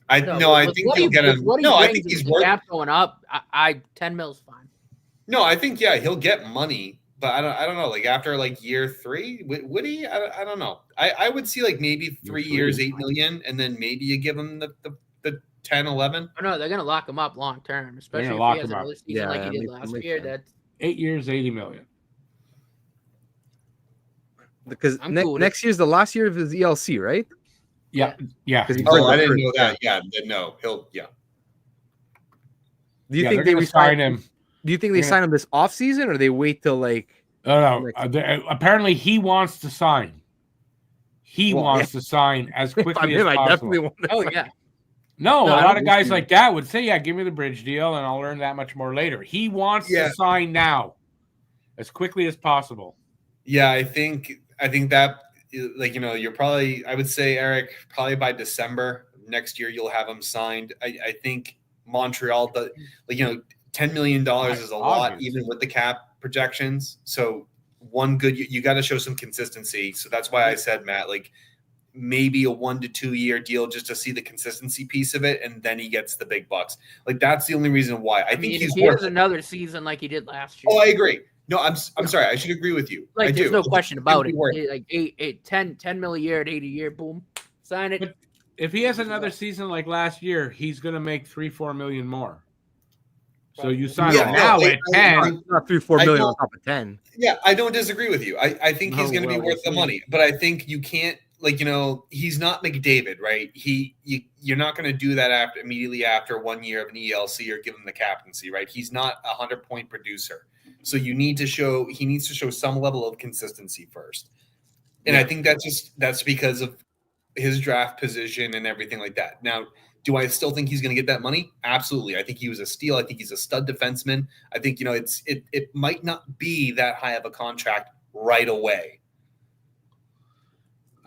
I think he'll get him. No, I think he's worth cap going up. 10 mil's fine. No, I think he'll get money. But I don't know. Like after like year 3, would he? I don't know. I would see like maybe 3 years, $8 million, and then maybe you give him the 10, 11. Oh no, they're gonna lock him up long term, especially if he has another season like he did last year. That's 8 years, $80 million. Because next year's the last year of his ELC, right? Yeah. I didn't know that. Yeah, no, he'll. Yeah. Do you think they resign him? Do you think they sign him this offseason or they wait till like? No. Apparently, he wants to sign. He wants to sign as quickly as possible. I definitely want to. Oh yeah. No, a lot of guys like that would say, "Yeah, give me the bridge deal, and I'll earn that much more later." He wants to sign now, as quickly as possible. Yeah, I think that, like, you're probably. I would say, Eric, probably by December next year you'll have him signed. I think Montreal, $10 million is a lot, even with the cap projections. So you got to show some consistency. So that's why I said, Matt, like maybe a 1 to 2 year deal just to see the consistency piece of it, and then he gets the big bucks. Like that's the only reason why. I think he has another season like he did last year. Oh, I agree. No, I'm sorry. I should agree with you. Like there's no question about it. Like 10 mil a year at 80 a year, boom, sign it. But if he has another season like last year, he's going to make $3-4 million more. So you sign him now at 10, not $3-4 million on top of 10. Yeah, I don't disagree with you. I think he's going to be worth the money, but I think you can't, he's not McDavid, right? You're not going to do that immediately after 1 year of an ELC or give him the captaincy, right? He's not a 100-point producer, so he needs to show some level of consistency first, and I think that's because of his draft position and everything like that. Now, do I still think he's going to get that money? Absolutely. I think he was a steal. I think he's a stud defenseman. I think, it might not be that high of a contract right away.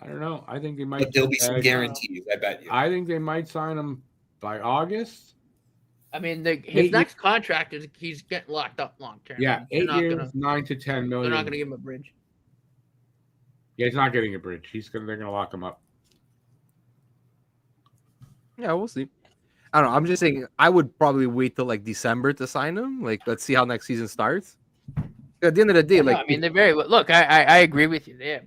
I don't know. I think they might. But there'll be some guarantees, I bet you. I think they might sign him by August. I mean, his next contract is he's getting locked up long term. Yeah, 8 years, $9 to $10 million. They're not going to give him a bridge. Yeah, he's not getting a bridge. They're going to lock him up. Yeah, we'll see. I don't know. I'm just saying I would probably wait till like December to sign him. Like, let's see how next season starts. At the end of the day, they're very look. I agree with you there.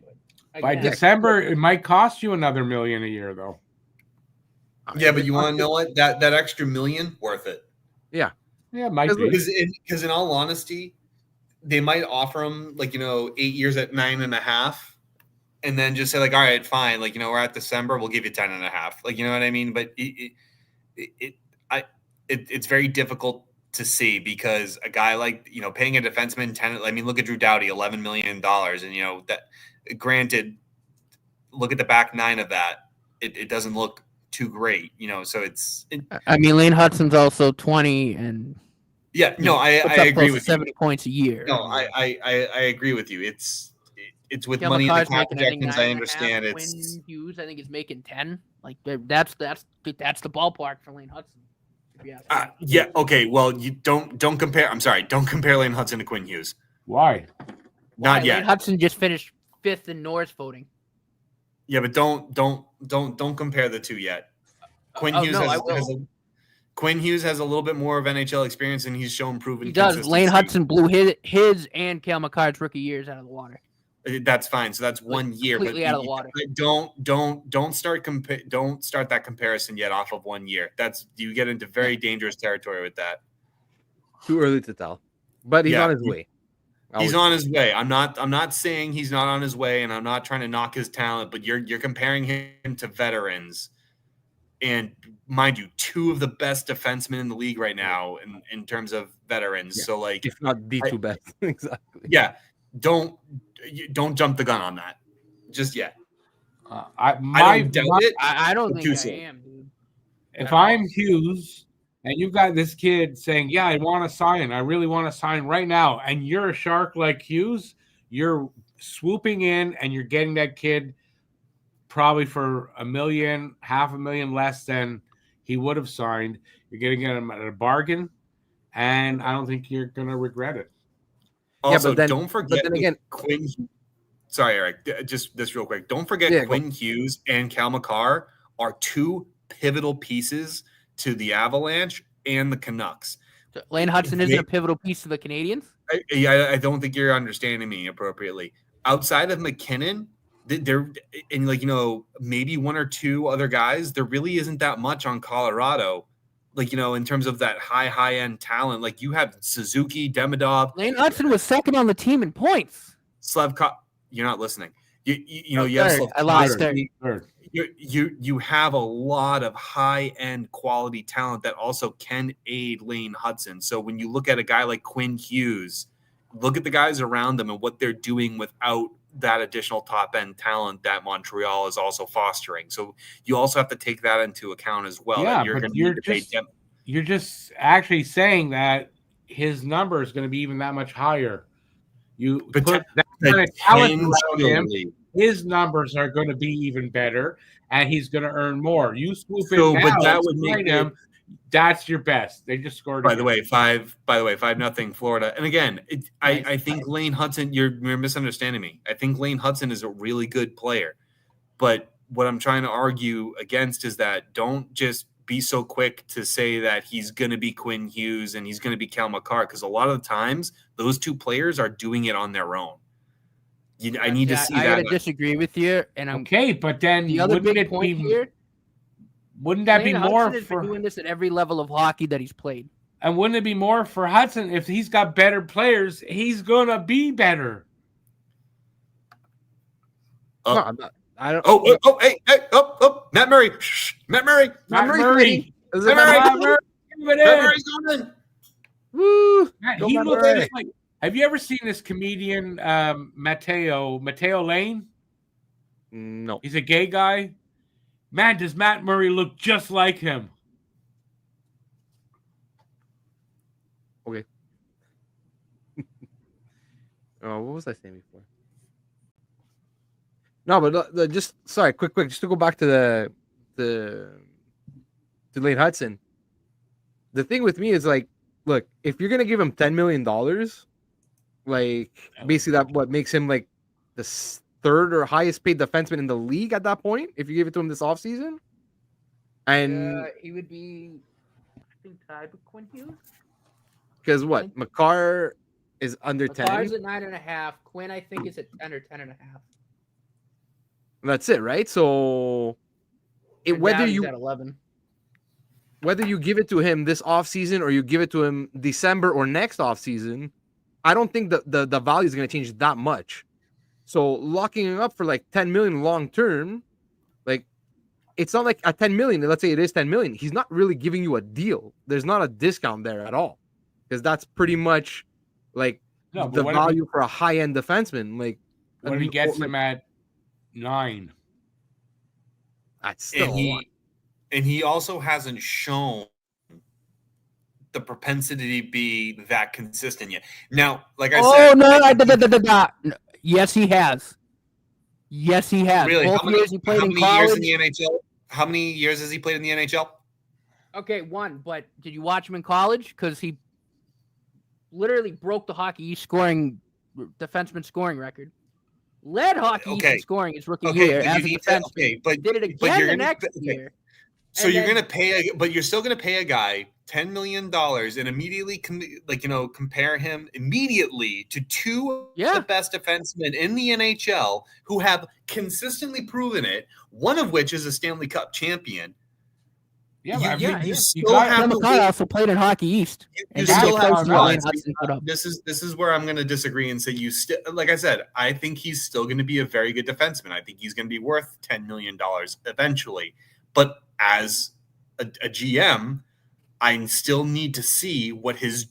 But by December, it might cost you another $1 million a year, though. Yeah, but you want to know what? That extra $1 million worth it. Yeah, it might be. Because in all honesty, they might offer him 8 years at 9.5. And then just say all right, fine. We're at December, we'll give you 10.5. You know what I mean? But it's very difficult to see because a guy paying a defenseman 10. I mean, look at Drew Doughty, $11 million, and that. Granted, look at the back 9 of that. It doesn't look too great, So it's. I mean, Lane Hudson's also 20 and. Yeah, no, I agree with 70 points a year. No, I agree with you. it's with Cale money in the Makar's cap making, I think, projections. I 9.5. understand it's. Quinn Hughes, I think, is making 10. Like that's the ballpark for Lane Hudson. If you ask me. Yeah. Okay. Well, you don't compare. I'm sorry. Don't compare Lane Hudson to Quinn Hughes. Why? Not Lane yet. Hudson just finished 5th in Norris voting. Yeah, but don't compare the two yet. Quinn Hughes has a little bit more of NHL experience, and he's shown proven. He does. Consistency. Lane Hudson blew his and Cale Makar's rookie years out of the water. That's fine. So that's 1 year, but Completely out of the water. Don't start that comparison yet off of 1 year. You get into very dangerous territory with that. Too early to tell, but he's on his way. He's on his way. I'm not saying he's not on his way, and I'm not trying to knock his talent, but you're comparing him to veterans, and mind you, 2 of the best defensemen in the league right now in terms of veterans. Yeah. So like, if not the 2 best, exactly. Yeah, don't jump the gun on that just yet. I don't doubt it. I don't think I am, dude. If I'm Hughes and you've got this kid saying, yeah, I want to sign, I really want to sign right now, and you're a shark like Hughes, you're swooping in and you're getting that kid probably for $1 million, $500,000 less than he would have signed. You're going to get him at a bargain, and I don't think you're going to regret it. Also, don't forget Quinn. Sorry, Eric. Just this real quick. Don't forget Quinn Hughes and Cale Makar are 2 pivotal pieces to the Avalanche and the Canucks. So Lane Hudson isn't a pivotal piece to the Canadians? I don't think you're understanding me appropriately. Outside of McKinnon, there and maybe 1 or 2 other guys, there really isn't that much on Colorado. In terms of that high end talent, like you have Suzuki, Demidov. Lane Hudson was second on the team in points. Slevkov, you're not listening. You have Slevkov. I lied. Third. You have a lot of high end quality talent that also can aid Lane Hudson. So when you look at a guy like Quinn Hughes, look at the guys around them and what they're doing without that additional top end talent that Montreal is also fostering. So you also have to take that into account as well. Yeah, you're just actually saying that his number is going to be even that much higher. You put that kind of talent around him, his numbers are going to be even better, and he's going to earn more. You swoop in now, but that would make him. That's your best. They just scored. By the way, 5-0 Florida. And again, I think Lane Hudson. You're misunderstanding me. I think Lane Hudson is a really good player, but what I'm trying to argue against is that don't just be so quick to say that he's going to be Quinn Hughes and he's going to be Cale Makar, because a lot of the times those 2 players are doing it on their own. I need to see that. I gotta disagree with you, and I'm okay. But then the other big point here. Wouldn't that be more Hudson for doing this at every level of hockey that he's played? And wouldn't it be more for Hudson if he's got better players? He's gonna be better. I don't. Hey! Matt Murray. Matt Murray's going in. Woo! He looks like. Have you ever seen this comedian Matteo Lane? No. He's a gay guy. Man, does Matt Murray look just like him? Okay. What was I saying before? No, but just sorry, quick, just to go back to to Lane Hudson. The thing with me is like, look, if you're gonna give him $10 million, like basically that what makes him like the 3rd or highest paid defenseman in the league at that point, if you give it to him this offseason. And he would be, I think, tied with Quinn Hughes. Because what? Makar is under 10. Makar's at 9.5. Quinn, I think, is at 10 or 10.5. That's it, right? So whether you at 11. Whether you give it to him this offseason or you give it to him December or next offseason, I don't think the value is going to change that much. So locking him up for like 10 million long term, like it's not like at 10 million, let's say it is 10 million, he's not really giving you a deal. There's not a discount there at all. Because that's pretty much like the value for a high-end defenseman. Like when he gets him at 9. That's still and he also hasn't shown the propensity to be that consistent yet. Now, like I said, no, yes, he has. Yes, he has. Really? Both years he played in college. Years in the NHL? How many years has he played in the NHL? Okay, one. But did you watch him in college? Because he literally broke the Hockey East defenseman scoring record. Led Hockey East in scoring his rookie year as a defenseman. But did it again the next year. So you're going to pay, but you're still going to pay a guy $10 million and immediately, compare him immediately to two of the best defensemen in the NHL who have consistently proven it. One of which is a Stanley Cup champion. Yeah, you still have to wait. Also played in Hockey East. You still have to. This is where I'm going to disagree and say you still. Like I said, I think he's still going to be a very good defenseman. I think he's going to be worth $10 million eventually. But as a GM, I still need to see what his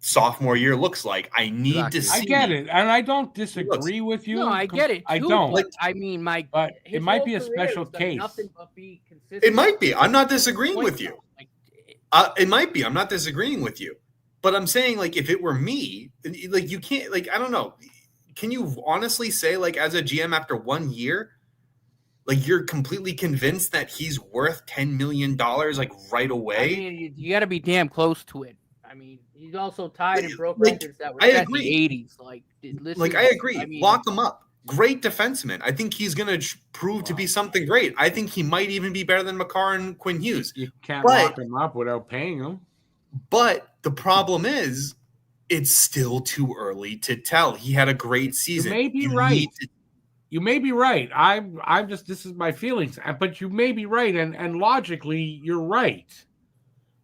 sophomore year looks like. I need to see. I get it, and I don't disagree with you. No, I get it. I don't. But, I mean, but it might be a special case. Nothing but be consistent. It might be. I'm not disagreeing with you. It might be. I'm not disagreeing with you. But I'm saying, like, if it were me, like, you can't, like, I don't know. Can you honestly say, like, as a GM after 1 year, like, you're completely convinced that he's worth $10 million, like, right away? I mean, you got to be damn close to it. I mean, he's also tied and broke records that were set in the 80s. I agree. I mean, lock him up. Great defenseman. I think he's going to prove to be something great. I think he might even be better than Makar and Quinn Hughes. You can't lock him up without paying him. But the problem is, it's still too early to tell. He had a great season. You may be right. You may be right. I'm just, this is my feelings, but you may be right, and logically you're right.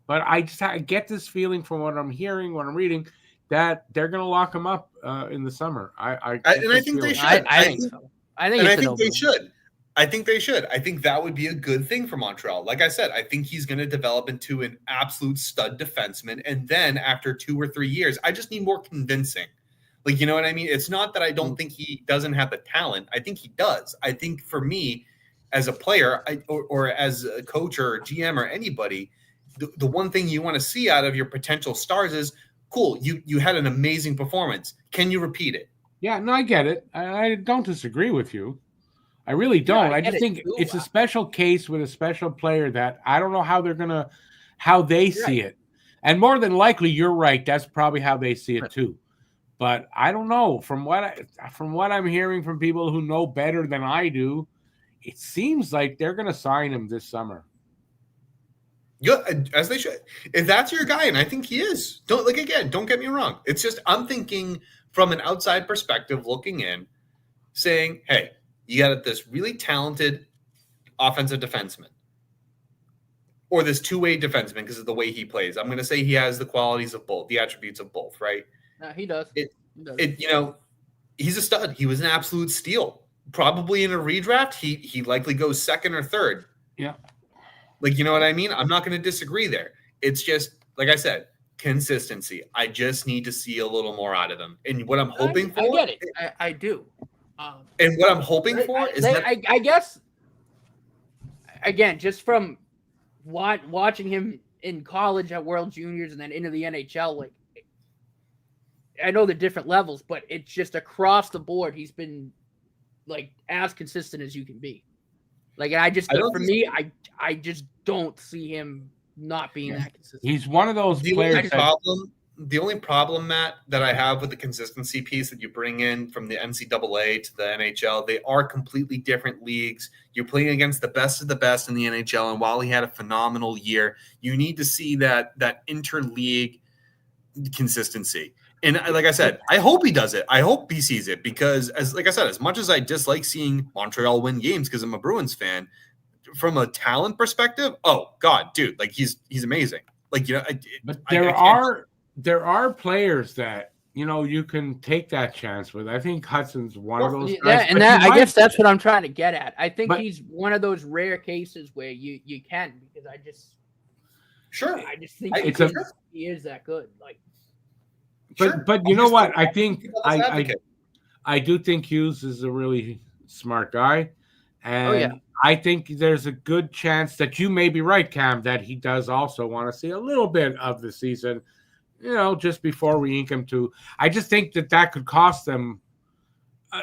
But I get this feeling from what I'm hearing, what I'm reading, that they're going to lock him up in the summer. I think they should. I think so. I think they should. I think they should. I think that would be a good thing for Montreal. Like I said, I think he's going to develop into an absolute stud defenseman. And then after 2 or 3 years, I just need more convincing. Like, you know what I mean? It's not that I don't think he doesn't have the talent. I think he does. I think for me, as a player or as a coach or a GM or anybody, the one thing you want to see out of your potential stars is, cool, you had an amazing performance. Can you repeat it? Yeah, no, I get it. I don't disagree with you. I really don't. I just think it's a special case with a special player that I don't know how they see it. And more than likely, you're right. That's probably how they see it too. But I don't know. From what I'm hearing from people who know better than I do, it seems like they're going to sign him this summer. Yeah, as they should. If that's your guy, and I think he is. Don't get me wrong. It's just I'm thinking from an outside perspective, looking in, saying, "Hey, you got this really talented offensive defenseman, or this two-way defenseman because of the way he plays. I'm going to say he has the qualities of both, the attributes of both, right? No, he does. He's a stud. He was an absolute steal. Probably in a redraft, he likely goes second or third. Yeah. Like, you know what I mean? I'm not going to disagree there. It's just, like I said, consistency. I just need to see a little more out of him. And what I'm hoping for... I get it. I do. And what I'm hoping for is that... I guess, again, just from watching him in college at World Juniors and then into the NHL, like, I know the different levels, but it's just across the board. He's been, like, as consistent as you can be. Like, and I just don't see him not being that consistent. He's one of those players. The only problem, Matt, that I have with the consistency piece that you bring in from the NCAA to the NHL, they are completely different leagues. You're playing against the best of the best in the NHL, and while he had a phenomenal year, you need to see that interleague consistency. And like I said, I hope he does it. I hope he sees it because, as much as I dislike seeing Montreal win games because I'm a Bruins fan, from a talent perspective, oh God, dude, like he's amazing. Like, you know, but there are players that, you know, you can take that chance with. I think Hudson's one of those guys. I guess that's what I'm trying to get at. I think he's one of those rare cases where you can, because I just think he is that good. Like. But you know what? I think I do think Hughes is a really smart guy, and I think there's a good chance that you may be right, Cam, that he does also want to see a little bit of the season, you know, just before we ink him to. I just think that could cost them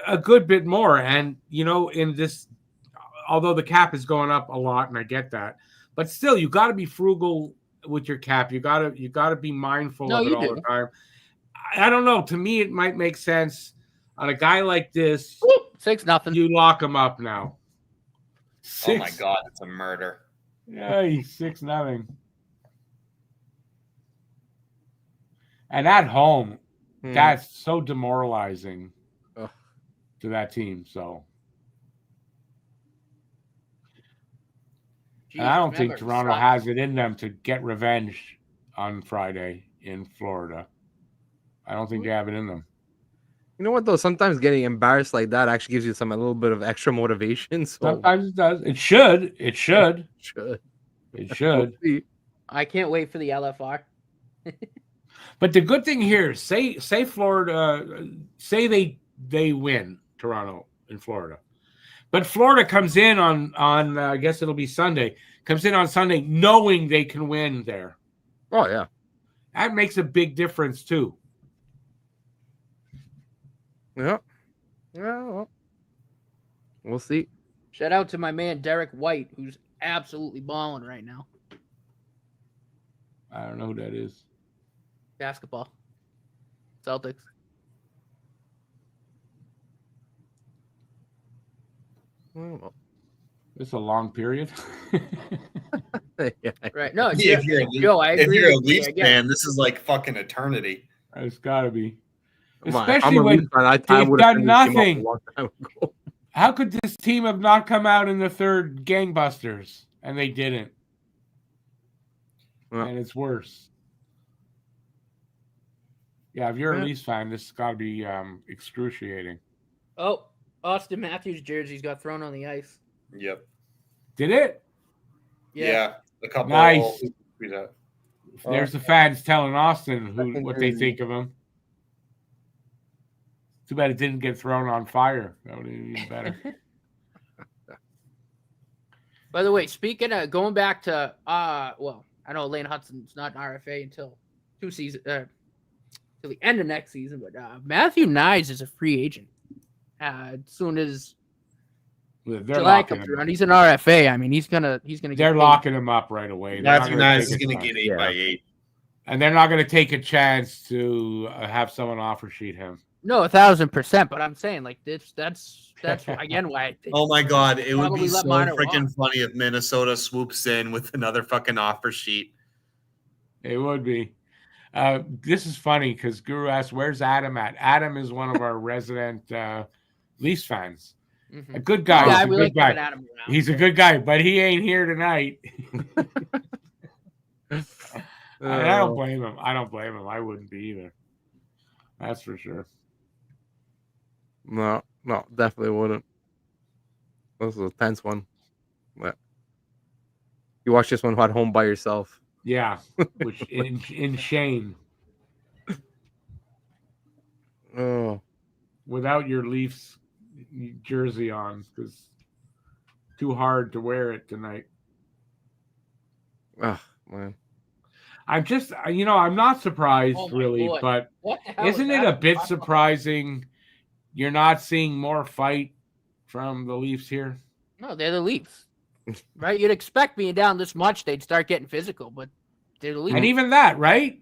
a good bit more. And in this, although the cap is going up a lot, and I get that, but still, you got to be frugal with your cap. You gotta be mindful of it all the time. I don't know. To me, it might make sense on a guy like this. 6-0. You lock him up now. 6. Oh my God, it's a murder. Yeah, he's 6-0. And at home, that's so demoralizing to that team. So, and I don't think Toronto has it in them to get revenge on Friday in Florida. I don't think they have it in them. You know what, though? Sometimes getting embarrassed like that actually gives you a little bit of extra motivation. So. Sometimes it does. It should. It should. It should. I can't wait for the LFR. But the good thing here, say Florida, say they win Toronto in Florida, but Florida comes in on I guess it'll be Sunday. Comes in on Sunday knowing they can win there. Oh yeah, that makes a big difference too. Yeah. Well, we'll see. Shout out to my man Derek White, who's absolutely balling right now. I don't know who that is. Basketball. Celtics. Well, it's a long period. Yeah. Right. No, if you're a Leafs fan, this is like fucking eternity. It's got to be. Especially when they've done nothing. How could this team have not come out in the third gangbusters? And they didn't. And it's worse. Yeah, if you're a Leafs fan, this has got to be excruciating. Oh, Austin Matthews' jersey's got thrown on the ice. Yep. Did it? Yeah. A couple. Nice. There's the fans telling Austin what they think of him. Too bad it didn't get thrown on fire. That would have been even better. By the way, speaking of going back to, well, I know Lane Hudson's not an RFA until till the end of next season, but Matthew Knies is a free agent. As soon as July comes around, he's an RFA. I mean, he's gonna. They're locking him up right away. Matthew Knies is gonna get 8x8, and they're not gonna take a chance to have someone offer sheet him. No, 1,000%. But I'm saying, like, that's again why. I think oh my God, it would be so freaking funny if Minnesota swoops in with another fucking offer sheet. It would be. This is funny because Guru asked, "Where's Adam at?" Adam is one of our resident Leafs fans. Mm-hmm. A good guy. Yeah, he's a good guy. He's a good guy, but he ain't here tonight. I don't blame him. I wouldn't be either. That's for sure. No, definitely wouldn't. This was a tense one. But you watch this one at home by yourself. Yeah, which in shame. Oh, without your Leafs jersey on, because too hard to wear it tonight. Oh man, I'm just, I'm not surprised really, but isn't it a bit surprising you're not seeing more fight from the Leafs here? No, they're the Leafs. Right? You'd expect being down this much, they'd start getting physical, but they're the Leafs. And even that, right?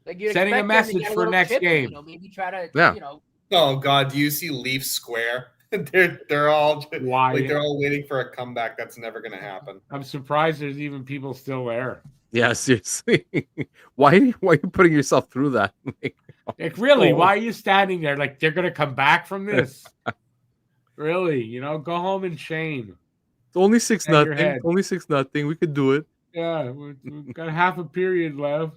Like setting a message for next game. Maybe try to, Oh God, do you see Leafs Square? they're all they're all waiting for a comeback that's never going to happen. I'm surprised there's even people still there. Yeah, seriously. Why are you putting yourself through that? Like really, why are you standing there? Like they're going to come back from this? Really? Go home in shame. It's only 6-0. Only 6-0. We could do it. Yeah, we've got half a period left.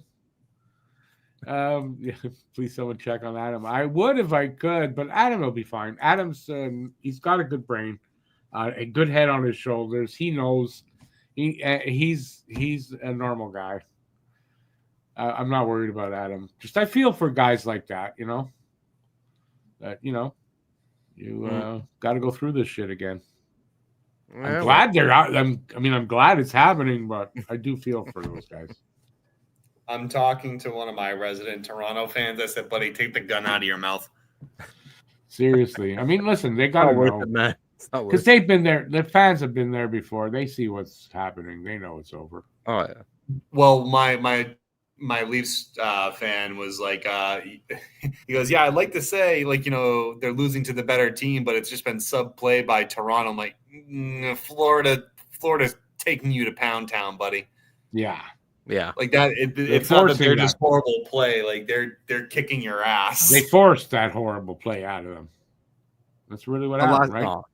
Yeah, please someone check on Adam. I would if I could, but Adam will be fine. Adam's he's got a good brain, a good head on his shoulders. He knows he's a normal guy. I'm not worried about Adam. Just I feel for guys like that, that you got to go through this shit again. I'm glad they're out. I'm glad it's happening, but I do feel for those guys. I'm talking to one of my resident Toronto fans. I said, buddy, take the gun out of your mouth. Seriously. I mean, listen, they got Not to worth know it, man. It's not worth because it. they've been there. The fans have been there before. They see what's happening. They know it's over. Oh yeah. Well, my Leafs fan was like, he goes, yeah, I'd like to say, like, they're losing to the better team, but it's just been sub play by Toronto. I'm like, Florida's taking you to Pound Town, buddy. Yeah. Yeah. Like that. It's not that forcing they're that. just horrible play. Like they're kicking your ass. They forced that horrible play out of them. That's really what happened, right? No.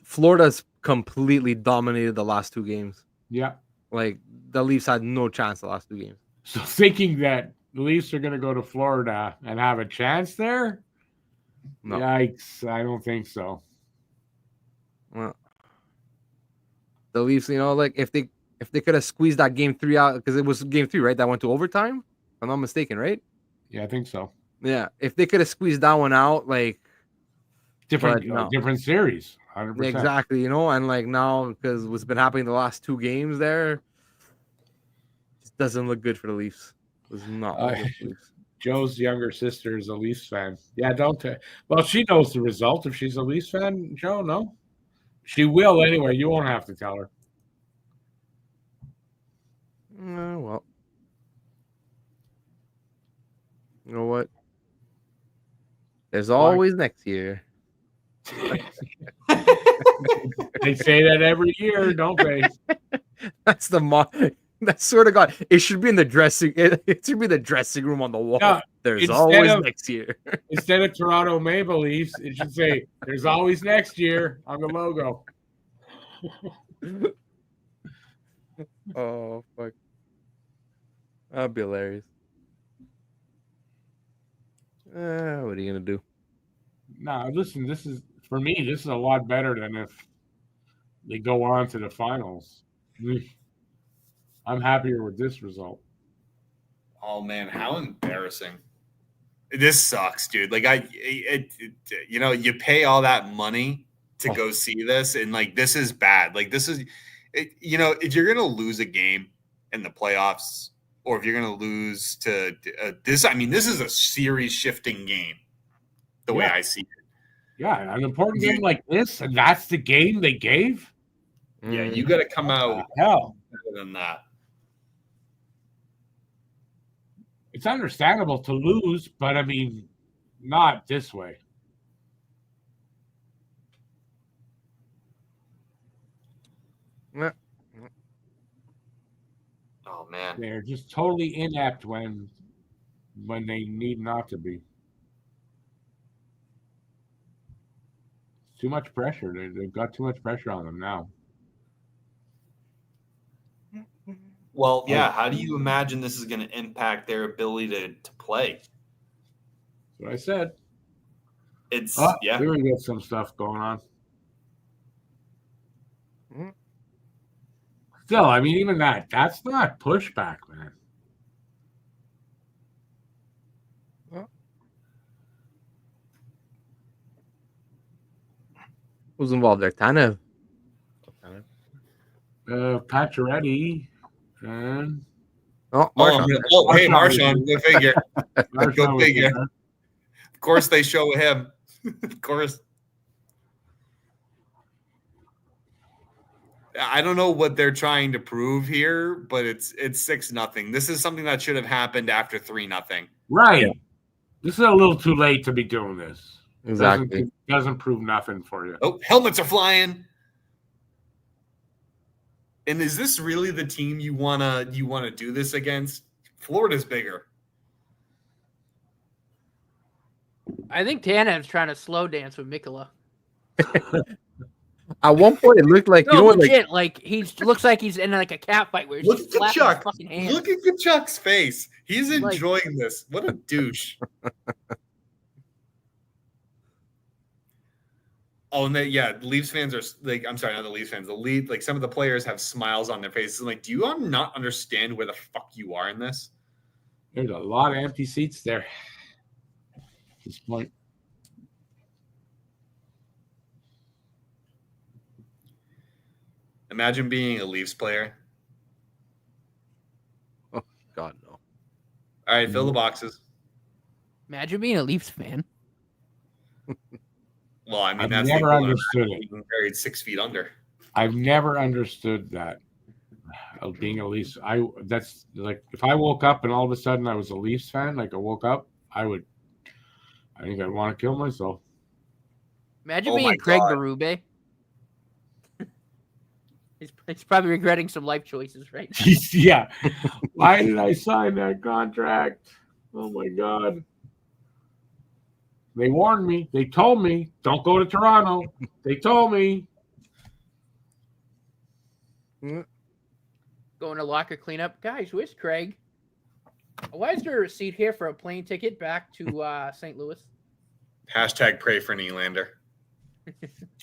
Florida's completely dominated the last 2 games. Yeah. Like the Leafs had no chance the last 2 games. So thinking that the Leafs are going to go to Florida and have a chance there, No. yikes! I don't think so. Well, the Leafs, like if they could have squeezed that game 3 out, because it was game 3, right? That went to overtime, if I'm not mistaken, right? Yeah, I think so. Yeah, if they could have squeezed that one out, like Different series, 100%. exactly, and like now because what's been happening the last 2 games there, just doesn't look good for the Leafs. It was not look good for the Leafs. Joe's younger sister is a Leafs fan. Yeah, don't. Well, she knows the result if she's a Leafs fan. Joe, no, she will anyway. You won't have to tell her. Well, you know what? There's always next year. They say that every year, don't they? That's That's sort of God. It should be in the dressing. It should be the dressing room on the wall. No, there's always next year. Instead of Toronto Maple Leafs, it should say "There's always next year" on the logo. Oh fuck! That'd be hilarious. What are you gonna do? No, listen. This is for me. This is a lot better than if they go on to the finals. I'm happier with this result. Oh man, how embarrassing! This sucks, dude. Like you pay all that money to go see this, and like this is bad. Like this is, if you're gonna lose a game in the playoffs, or if you're gonna lose to this, I mean, this is a series shifting game. The way I see it. Yeah, an important game like this, and that's the game they gave. Yeah, you got to come out hell better than that. It's understandable to lose, but I mean, not this way. Yeah. Oh man, they're just totally inept when they need not to be. Too much pressure. They've got too much pressure on them now. Well, yeah. How do you imagine this is going to impact their ability to play? That's what I said. It's Here we get some stuff going on. Still, I mean, even that's not pushback, man. Who's involved there? Tanev. Pacioretty and Marchand. Hey, Marchand, go figure. Go figure. Of course, they show him. Of course. I don't know what they're trying to prove here, but it's 6-0. This is something that should have happened after 3-0. Right. Yeah. This is a little too late to be doing this. Exactly. Doesn't prove nothing for you. Oh, helmets are flying. And is this really the team you wanna do this against? Florida's bigger. I think Tanev's trying to slow dance with Mikkola. At one point, it looked like legit, like he looks like he's in like a cat fight where he's look at Kachuk. fucking hands. Look at Kachuk's face. He's enjoying this. What a douche. Oh, and Leafs fans are like, I'm sorry, not the Leafs fans. Like some of the players have smiles on their faces. I'm like, do you not understand where the fuck you are in this? There's a lot of empty seats there at this point. Imagine being a Leafs player. Oh God, no. All right, fill the boxes. Imagine being a Leafs fan. Well, I mean, I've that's the never equivalent understood of it. being buried 6 feet under. I've never understood that. Of being a Leafs, that's like if I woke up and all of a sudden I was a Leafs fan, like I woke up, I think I'd want to kill myself. Imagine Oh my being Craig God. Berube. He's probably regretting some life choices right now. Yeah. Why did I sign that contract? Oh my God. They warned me. They told me, don't go to Toronto. They told me. Going to locker cleanup. Guys, where's Craig? Why is there a receipt here for a plane ticket back to St. Louis? Hashtag pray for Nylander.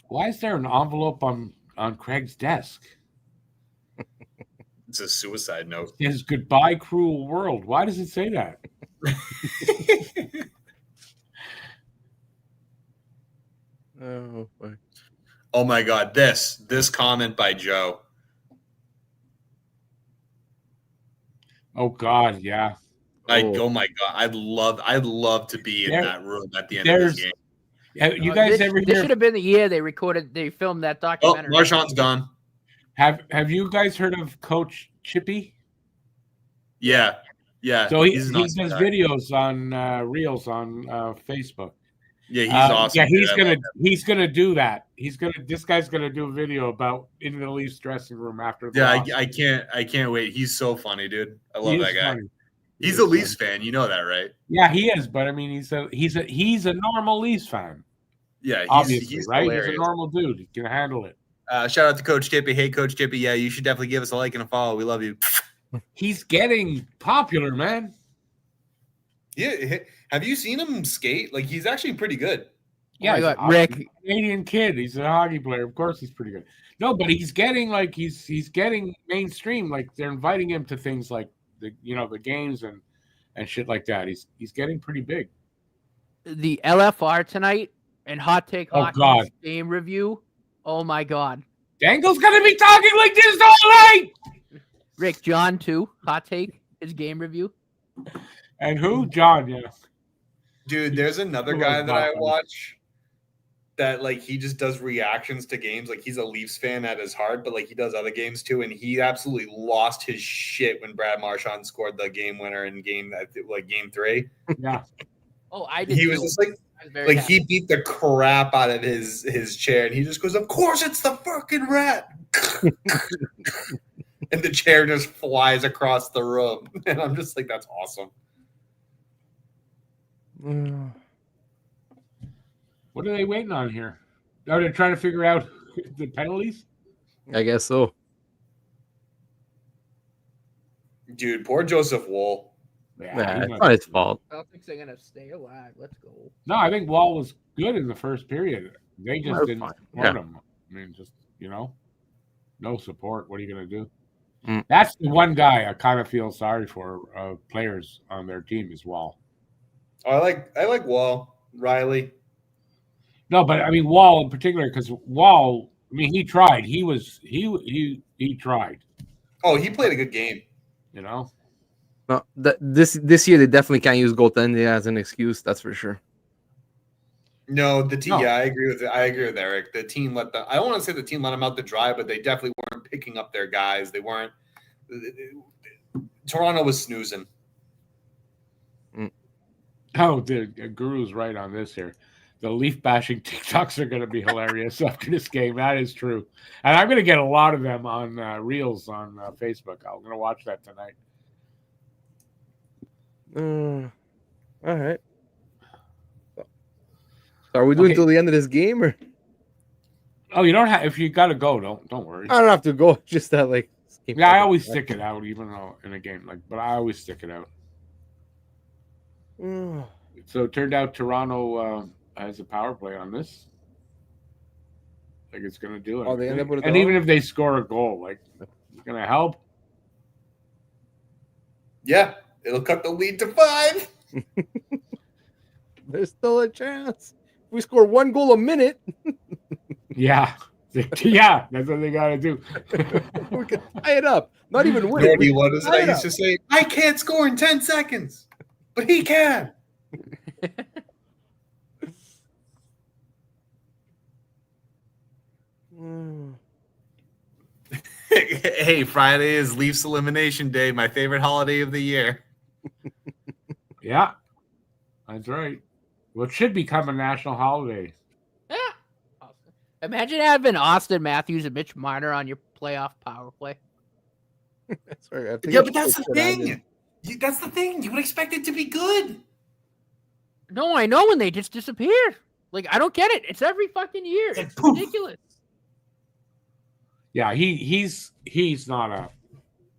Why is there an envelope on Craig's desk? It's a suicide note. It says goodbye, cruel world. Why does it say that? Oh my God, this comment by Joe. Oh God, yeah. Oh my God, I'd love to be in that room at the end of this game. You guys ever This hear? should have been the year they filmed that Oh, documentary. Marchand's gone. Have you guys heard of Coach Chippy? Yeah. So he he's does guy. videos on Reels on Facebook. Yeah, he's awesome. Yeah, he's gonna do that. This guy's gonna do a video about in the Leafs dressing room after the loss. I can't wait. He's so funny, dude. I love that guy. Funny. He's a Leafs fan, you know that, right? Yeah, he is. But I mean, he's a normal Leafs fan. Yeah, he's right. Hilarious. He's a normal dude. He can handle it. Shout out to Coach Tippy. Hey, Coach Tippy. Yeah, you should definitely give us a like and a follow. We love you. He's getting popular, man. Yeah, have you seen him skate? Like, he's actually pretty good. Yeah, Rick, Canadian kid. He's a hockey player. Of course, he's pretty good. No, but he's getting he's getting mainstream. Like they're inviting him to things like the games and shit like that. He's getting pretty big. The LFR tonight and Hot Take Hockey's game review. Oh my God, Dangle's gonna be talking like this all night. Rick, John too. Hot Take his game review. And who? John, yeah. Dude, there's another guy that I watch that like he just does reactions to games. Like he's a Leafs fan at his heart, but like he does other games too. And he absolutely lost his shit when Brad Marchand scored the game winner in game 3. Yeah. Oh, I did. He was just like he beat the crap out of his chair, and he just goes, "Of course, it's the fucking rat." And the chair just flies across the room, and I'm just like, "That's awesome." What are they waiting on here? Oh, they're trying to figure out the penalties? I guess so. Dude, poor Joseph Wool. Yeah, it's not his fault. Celtics are going to stay alive. Let's go. No, I think Wall was good in the first period. They just didn't support him. I mean, just, no support. What are you going to do? That's the one guy I kind of feel sorry for players on their team is Wall. Oh, I like Wall. Riley. No, but I mean Wall in particular, because Wall, I mean, he tried. He tried. Oh, he played a good game. No, this year they definitely can't use goaltending as an excuse. That's for sure. No, the team. No. Yeah, I agree with Eric. The team I don't want to say the team let them out to dry, but they definitely weren't picking up their guys. They weren't. Toronto was snoozing. Oh, the Guru's right on this here. The Leaf bashing TikToks are going to be hilarious after this game. That is true. And I'm going to get a lot of them on Reels on Facebook. I'm going to watch that tonight. All right. So are we doing till the end of this game? Or? Oh, you don't have. If you got to go, don't worry. I don't have to go. Just that, like. Yeah, I always stick it out, even though in a game. But I always stick it out. So it turned out Toronto has a power play on this. Like it's going to do it. Oh, they end up with and even if they score a goal, like it's going to help. Yeah, it'll cut the lead to 5. There's still a chance. If we score 1 goal a minute. Yeah. Yeah, that's what they got to do. We can tie it up. Not even win. Nordy, what is I used to say? I can't score in 10 seconds, but he can. Hey, Friday is Leafs Elimination Day, my favorite holiday of the year. Yeah, that's right. Well, it should become a national holiday. Yeah. Awesome. Imagine having Austin Matthews and Mitch Marner on your playoff power play. Sorry, I think Yeah, it's but that's the Short Island. thing. That's the thing. You would expect it to be good. No, I know, when they just disappear. Like, I don't get it. It's every fucking year. It's like, It's poof. ridiculous. Yeah, he's not a.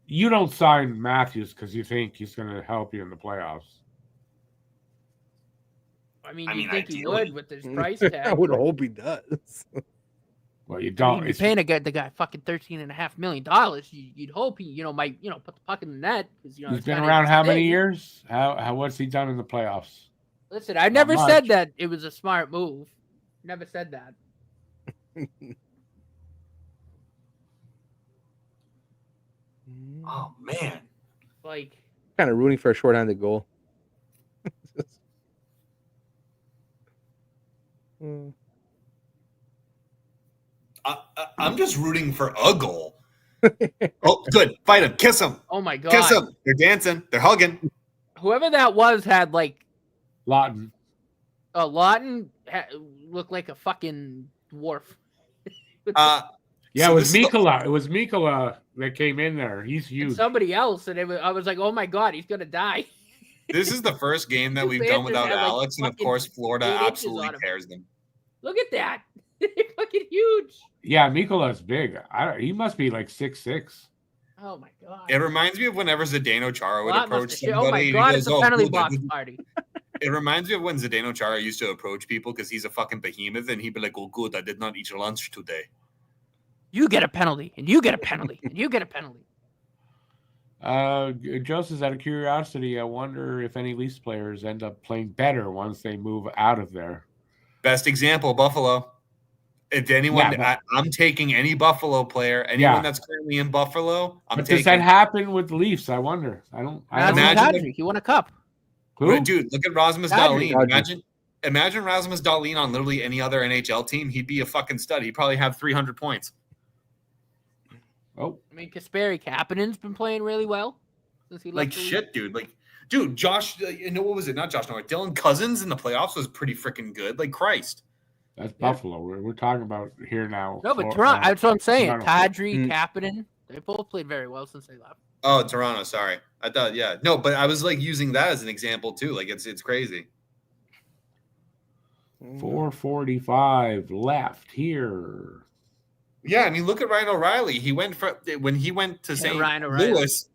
You don't sign Matthews because you think he's going to help you in the playoffs. I mean, I you mean, think he ideally. would with his price tag. I would but- hope he does. Well, you I don't. mean, you're it's- paying the guy fucking $13.5 million. You'd hope he, might, put the puck in the net because he's it's been kinda around his how many thing. years? How what's he done in the playoffs? Listen, I never much. said that it was a smart move. Never said that. Oh man. Like, Kind of rooting for a shorthanded goal. Mm. I'm just rooting for a goal. Oh, good. Fight him. Kiss him. oh my god, Kiss him. They're dancing. They're hugging. whoever that was had like Lawton. Lawton looked like a fucking dwarf. Yeah, So it was this is the- Mikola. It was Mikola that came in there. He's And huge. somebody else, and I was like, oh my god, he's gonna die. This is the first game that Two we've done Panthers without had, like, Alex, and of fucking course, Florida 8 inches absolutely on him. tears them. Look at that. They're fucking huge. Yeah, Mikola's big. He must be like 6'6". Oh my god. It reminds me of whenever Zdeno Chara would Lot must approach have shit. somebody. Oh my and he god, goes, it's a "Oh, penalty good, I box didn't-" party. It reminds me of when Zdeno Chara used to approach people because he's a fucking behemoth, and he'd be like, "Oh, good, I did not eat your lunch today." You get a penalty, and you get a penalty, and you get a penalty. Joseph, out of curiosity, I wonder if any Leafs players end up playing better once they move out of there. Best example, Buffalo. If anyone, Yeah, I'm taking any Buffalo player, anyone Yeah. that's currently in Buffalo, I'm But taking. does that happen with the Leafs? I wonder. I don't Imagine know. if- Kadri, he won a cup. Who? Dude, look at Rasmus Kadri. Dahlin. Imagine Rasmus Dahlin on literally any other NHL team. He'd be a fucking stud. He'd probably have 300 points. Oh, I mean, Kasperi Kapanen's been playing really well since he left. Like the league. shit, dude. Like, dude, Josh. What was it? Not Josh. No, Dylan Cousins in the playoffs was pretty freaking good. Like Christ. that's Yeah. Buffalo. We're talking about here now. No, but Or- Toronto. That's what I'm saying. Toronto. Kadri, Mm. Kapanen, they both played very well since they left. Oh, Toronto. Sorry, I thought. Yeah, no, but I was like using that as an example too. Like it's crazy. 4:45 left here. Yeah, I mean, look at Ryan O'Reilly. When he went to St. Ryan O'Reilly. Louis.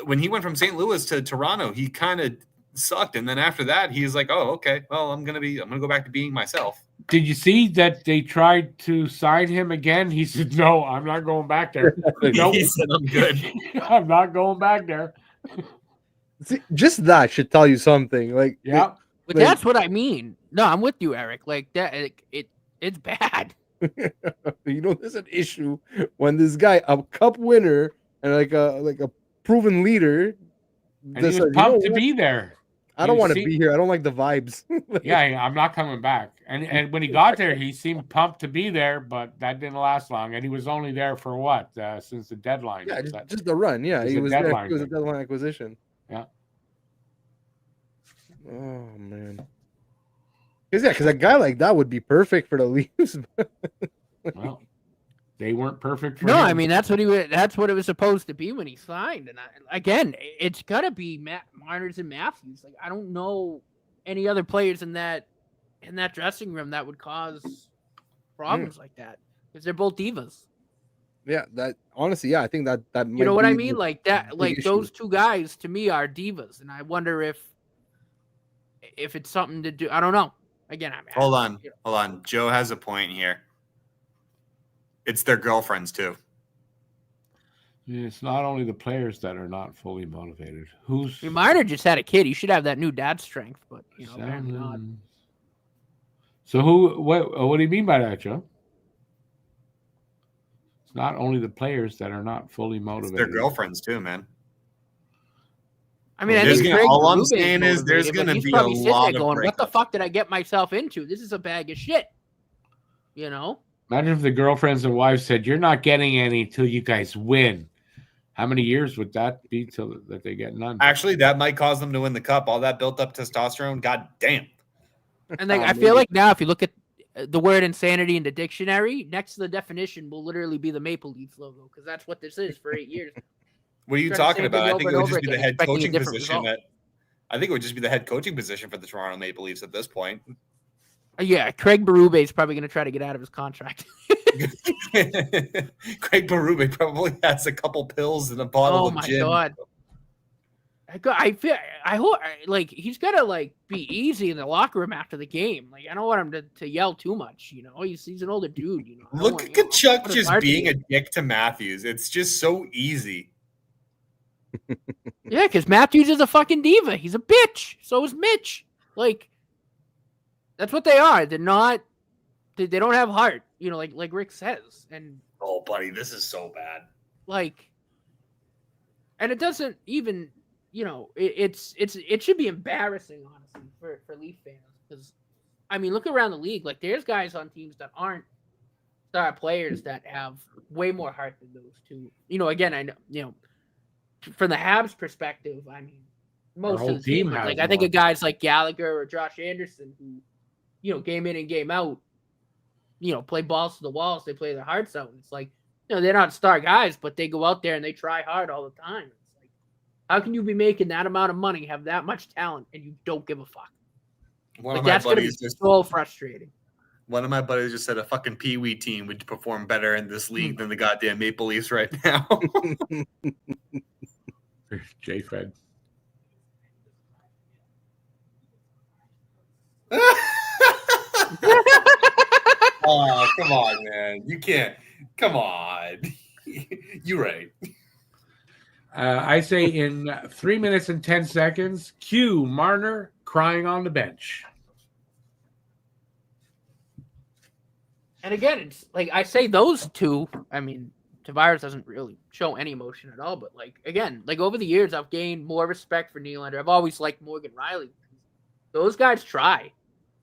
When he went from St. Louis to Toronto, he kind of sucked, and then after that, he's like, "Oh, okay. Well, I'm gonna go back to being myself." Did you see that they tried to sign him again? He said, "No, I'm not going back there. Nope. He said, "I'm good." I'm not going back there." See, just that should tell you something. Like, Yeah. But Like- that's what I mean. No, I'm with you, Eric. Like that, it's bad. there's an issue when this guy, a cup winner and like a proven leader, And he just was said, "You pumped know to what? be there. I don't you want to see- be here. I don't like the vibes." Yeah, I'm not coming back. And when he got there, he seemed pumped to be there, but that didn't last long. And he was only there for what? Since the deadline. Yeah, Was that- just the run. Yeah, It's he a was there. deadline It was a thing. deadline acquisition. Yeah. Oh man. Because a guy like that would be perfect for the Leafs. Well, they weren't perfect for No, him. I mean that's what it was supposed to be when he signed. And again, it's gotta be Marner's and Matthews. Like I don't know any other players in that dressing room that would cause problems like that because they're both divas. Yeah, that honestly, yeah, I think that You know what I mean? Like that, big like issue. those two guys to me are divas, and I wonder if it's something to do. I don't know. Again, I mean, Hold on. Joe has a point here. It's their girlfriends too. It's not only the players that are not fully motivated. Who's I mean, Marner just had a kid. He should have that new dad strength, but apparently not. So what do you mean by that, Joe? It's not only the players that are not fully It's motivated. their girlfriends too, man. I mean, I There's think gonna- Craig all I'm Berube's saying is there's motivated, but gonna he's be a probably sitting lot there of going, "What the breakups." fuck did I get myself into? This is a bag of shit." You know? Imagine if the girlfriends and wives said, "You're not getting any till you guys win." How many years would that be till that they get none? Actually, that might cause them to win the cup. All that built up testosterone. God damn. And like, I feel like now, if you look at the word insanity in the dictionary, next to the definition will literally be the Maple Leafs logo, because that's what this is for 8 years. What are you talking about? I think it would just be the head coaching position. I think it would just be the head coaching position for the Toronto Maple Leafs at this point. Yeah, Craig Berube is probably going to try to get out of his contract. Craig Berube probably has a couple pills in a bottle of gin. Oh my god! I hope like he's got to like be easy in the locker room after the game. Like I don't want him to yell too much. You know, he's an older dude. You know, look at Kachuk just being a dick to Matthews. It's just so easy. Yeah, because Matthews is a fucking diva. He's a bitch. So is Mitch. Like. That's what they are. They're not. They don't have heart. You know, like Rick says. And oh, buddy, this is so bad. Like, and it doesn't even. You know, it should be embarrassing, honestly, for Leaf fans. Because, I mean, look around the league. Like, there's guys on teams that aren't star players that have way more heart than those two. You know, again, I know. You know, from the Habs' perspective, I mean, most of the team. Like, I think of guys like Gallagher or Josh Anderson who. You know, game in and game out, you know, play balls to the walls. They play their hearts out. It's like, you know, they're not star guys, but they go out there and they try hard all the time. It's like, how can you be making that amount of money, have that much talent, and you don't give a fuck? That's going to be so frustrating. One of my buddies just said a fucking Pee-wee team would perform better in this league than the goddamn Maple Leafs right now. J-Fed. Oh, come on, man. You can't. Come on. You're right. I say in 3 minutes and 10 seconds, cue Marner crying on the bench. And again, it's like I say those two. I mean, Tavares doesn't really show any emotion at all. But like again, like over the years, I've gained more respect for Nylander. I've always liked Morgan Riley. Those guys try.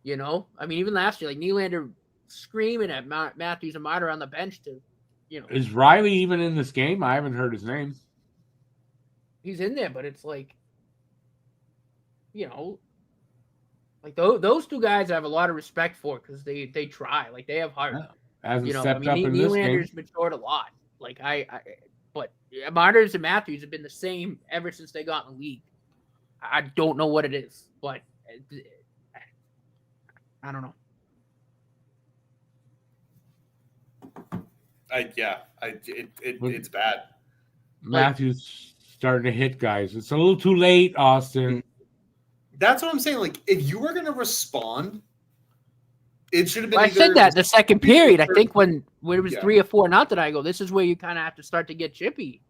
You know, I mean, even last year, like Nylander screaming at Matthews and Marner on the bench to, you know. Is Riley even in this game? I haven't heard his name. He's in there, but it's like, you know, like those two guys I have a lot of respect for because they try, like they have heart. Hasn't you know, stepped up in Nylander's this game. matured a lot. Like but Marner's and Matthews have been the same ever since they got in the league. I don't know what it is, but I don't know. It's bad. Matthews starting to hit guys. It's a little too late, Austin. That's what I'm saying. Like, if you were going to respond, it should have been. Well, I said that in the second period. I think when it was 3 or 4 nothing, I go, this is where you kind of have to start to get chippy.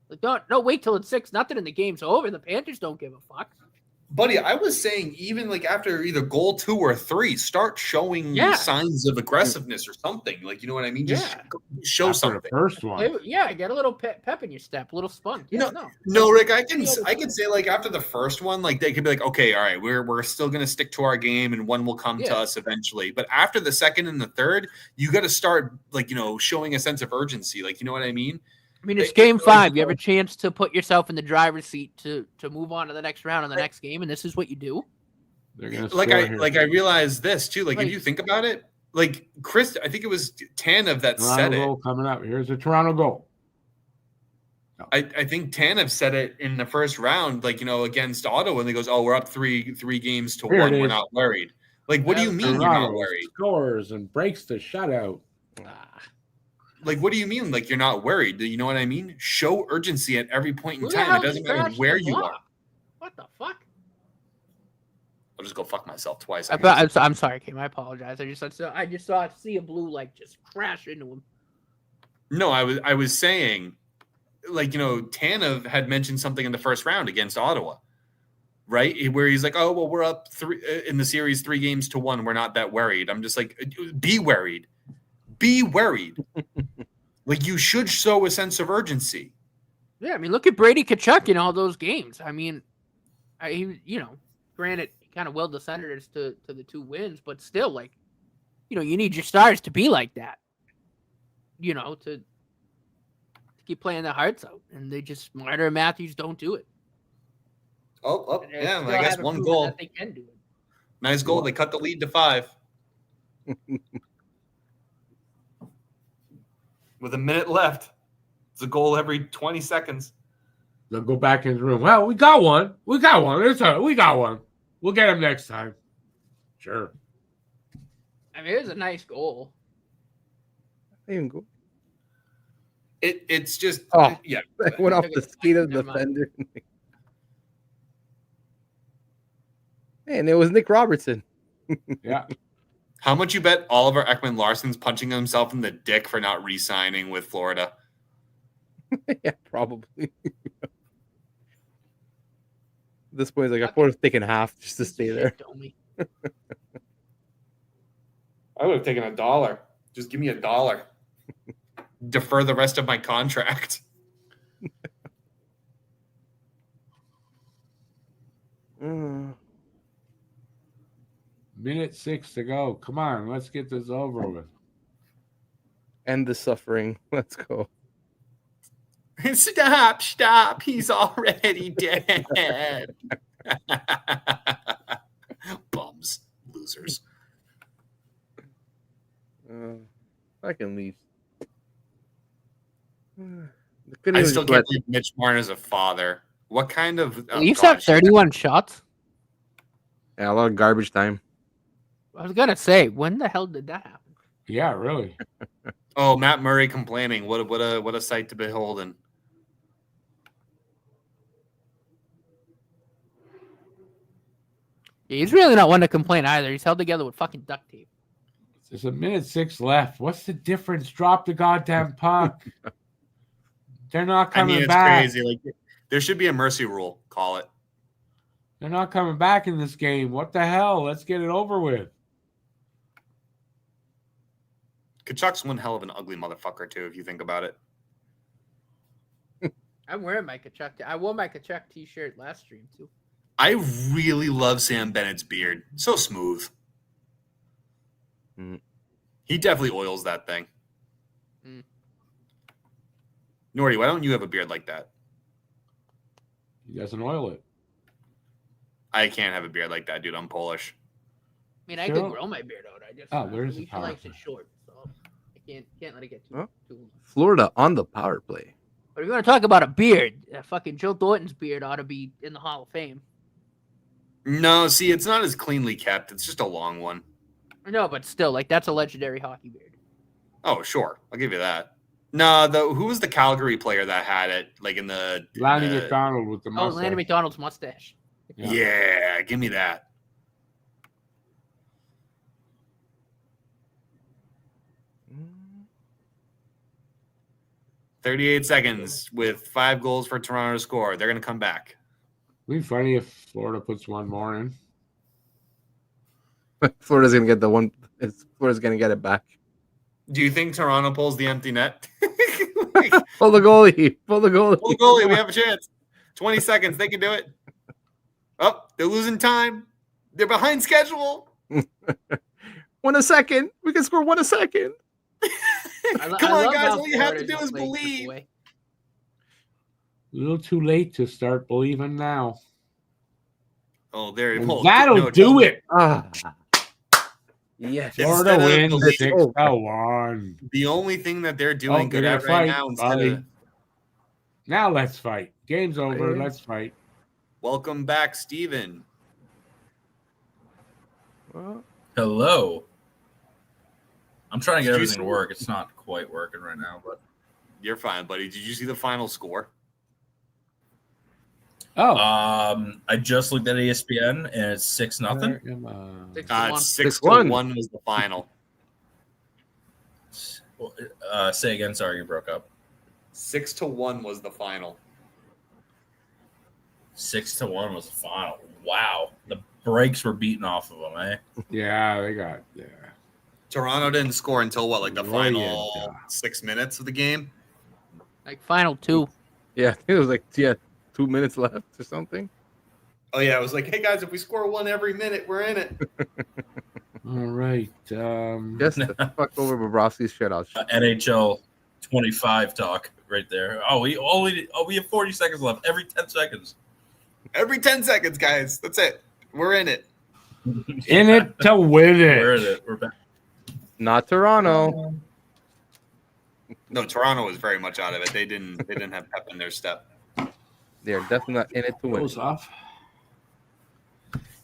Like, don't wait till it's 6-0 and the game's over. The Panthers don't give a fuck. Buddy, I was saying even like after either goal 2 or 3, start showing signs of aggressiveness or something. Like, you know what I mean? Just show after something. The first one. Yeah, get a little pep in your step, a little spunk. Yeah, no, Rick, I can say like after the first one, like they could be like, okay, all right, we're still gonna stick to our game and one will come to us eventually. But after the second and the third, you got to start like, you know, showing a sense of urgency. Like, you know what I mean? I mean, it's game 5. You have a chance to put yourself in the driver's seat to move on to the next round in the next game, and this is what you do. I realized this too. Like if you think about it, like Chris, I think it was Tanev that said it. Coming up. Here's a Toronto goal. No. I think Tanev said it in the first round, like, you know, against Ottawa, and he goes, "Oh, we're up three games to 1. We're not worried." Like, what do you mean Toronto you're not worried? Scores and breaks the shutout. Like, what do you mean? Like, you're not worried? Do you know what I mean? Show urgency at every point in time. It doesn't matter where you are. What the fuck? I'll just go fuck myself twice. I'm sorry, Kim. I apologize. I just saw Sea of Blue like just crash into him. No, I was saying, like, you know, Tanev had mentioned something in the first round against Ottawa, right? Where he's like, "Oh, well, we're up 3 in the series, 3 games to 1. We're not that worried." I'm just like, be worried. Be worried. Like, you should show a sense of urgency. Yeah, I mean, look at Brady Tkachuk in all those games. I mean, he, you know, granted, he kind of willed the Senators to the 2 wins, but still, like, you know, you need your stars to be like that. to keep playing their hearts out, and they just Marner and Matthews don't do it. Oh, And they yeah. still I guess haven't one proven goal. that they can do it. Nice goal. They cut the lead to 5. With a minute left. It's a goal every 20 seconds. They'll go back in the room. Well, we got one. We got one. We got one. We'll get him next time. Sure. I mean, it was a nice goal. Even go. It's just yeah. It went off the skate of the Never mind. defender. And it was Nick Robertson. Yeah. How much you bet Oliver Ekman-Larsson's punching himself in the dick for not re-signing with Florida? Yeah, probably. At this point, it's like I would have taken half just to stay there. I would have taken $1. Just give me $1. Defer the rest of my contract. Minute 6 to go. Come on, let's get this over with. End the suffering. Let's go. Stop. He's already dead. Bums. Losers. I can leave. I still can't believe Mitch Marner's a father. What kind of... Leafs have 31 shots? Yeah, a lot of garbage time. I was going to say, when the hell did that happen? Yeah, really. Oh, Matt Murray complaining. What a sight to behold. And He's really not one to complain either. He's held together with fucking duct tape. There's a minute 6 left. What's the difference? Drop the goddamn puck. They're not coming it's back. crazy. Like, there should be a mercy rule. Call it. They're not coming back in this game. What the hell? Let's get it over with. Kachuk's one hell of an ugly motherfucker, too, if you think about it. I'm wearing my Kachuk. I wore my Kachuk t-shirt last stream, too. I really love Sam Bennett's beard. So smooth. He definitely oils that thing. Nordy, why don't you have a beard like that? He doesn't oil it. I can't have a beard like that, dude. I'm Polish. I mean, I could grow my beard out. I just there's the he power likes play. it short, so I can't let it get too long. Florida on the power play. But if you want to talk about a beard, fucking Joe Thornton's beard ought to be in the Hall of Fame. No, see, it's not as cleanly kept. It's just a long one. No, but still, like, that's a legendary hockey beard. Oh, sure. I'll give you that. No, who was the Calgary player that had it? Like in the... Lanny McDonald with the mustache. Oh, Lanny McDonald's mustache. Yeah, give me that. Mm. 38 seconds with 5 goals for Toronto to score. They're going to come back. It'd be funny if Florida puts one more in. Florida's gonna get the one. Florida's gonna get it back. Do you think Toronto pulls the empty net? Pull the goalie. Pull the goalie. Pull the goalie. We have a chance. 20 seconds. They can do it. Oh, they're losing time. They're behind schedule. 1 second. We can score 1 second. Come on, guys. All you have to do is believe. A little too late to start believing now. Oh, there. That'll do it. Yes. Florida wins 6-1. The only thing that they're doing good at right now instead of... Now let's fight. Game's over. Let's fight. Welcome back, Steven. Hello. I'm trying to get everything to work. It's not quite working right now, but you're fine, buddy. Did you see the final score? Oh. I just looked at ESPN and it's 6-0. 6-1 was the final. Say again. Sorry, you broke up. 6-1 was the final. 6-1 was the final. Wow, the brakes were beaten off of them, eh? Yeah, they got. Yeah. Toronto didn't score until what, like the final 6 minutes of the game? Like final 2. Yeah, it was like 2 minutes left or something. Oh yeah, it was like, hey guys, if we score 1 every minute, we're in it. All right. Just fuck over Bobrovsky's shutout. 25 talk right there. We have 40 seconds left. Every 10 seconds. Every 10 seconds, guys. That's it. We're in it. In it to win it. We're in it. We're back. Not Toronto. No, Toronto was very much out of it. They didn't have pep in their step. They're definitely not in it to win. Goes off.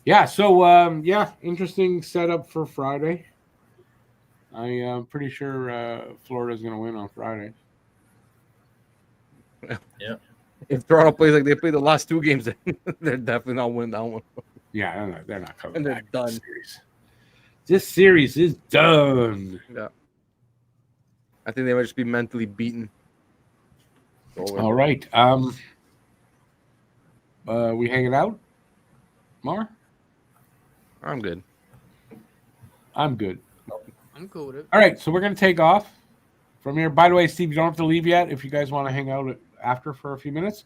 Yeah, so interesting setup for Friday. I'm pretty sure Florida's going to win on Friday. Yeah. If Toronto plays like they played the last 2 games, they're definitely not winning that one. Yeah, they're not coming And they're back. done. This series is done. Yeah. I think they might just be mentally beaten. All right. We hanging out? Mar? I'm good. I'm good. I'm cool with it. All right, so we're going to take off from here. By the way, Steve, you don't have to leave yet if you guys want to hang out after for a few minutes.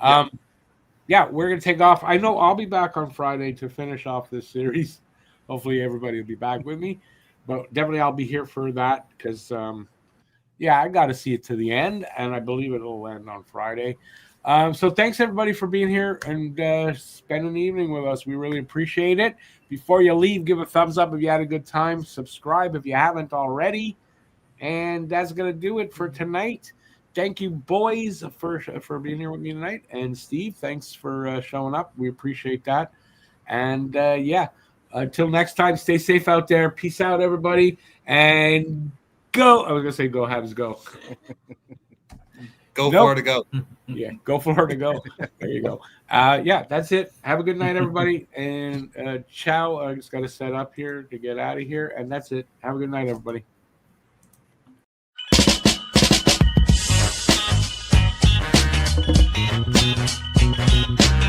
Yeah, we're going to take off. I know I'll be back on Friday to finish off this series. Hopefully everybody will be back with me. But definitely I'll be here for that because, I got to see it to the end, and I believe it'll end on Friday. So thanks, everybody, for being here and spending the evening with us. We really appreciate it. Before you leave, give a thumbs up if you had a good time. Subscribe if you haven't already. And that's going to do it for tonight. Thank you, boys, for being here with me tonight. And Steve, thanks for showing up. We appreciate that. And, until next time, stay safe out there. Peace out, everybody. And go. I was going to say go, Habs, go. Go Florida, go. Yeah, go Florida, go. There you go. That's it. Have a good night, everybody. And ciao. I just got to set up here to get out of here. And that's it. Have a good night, everybody. Thank you.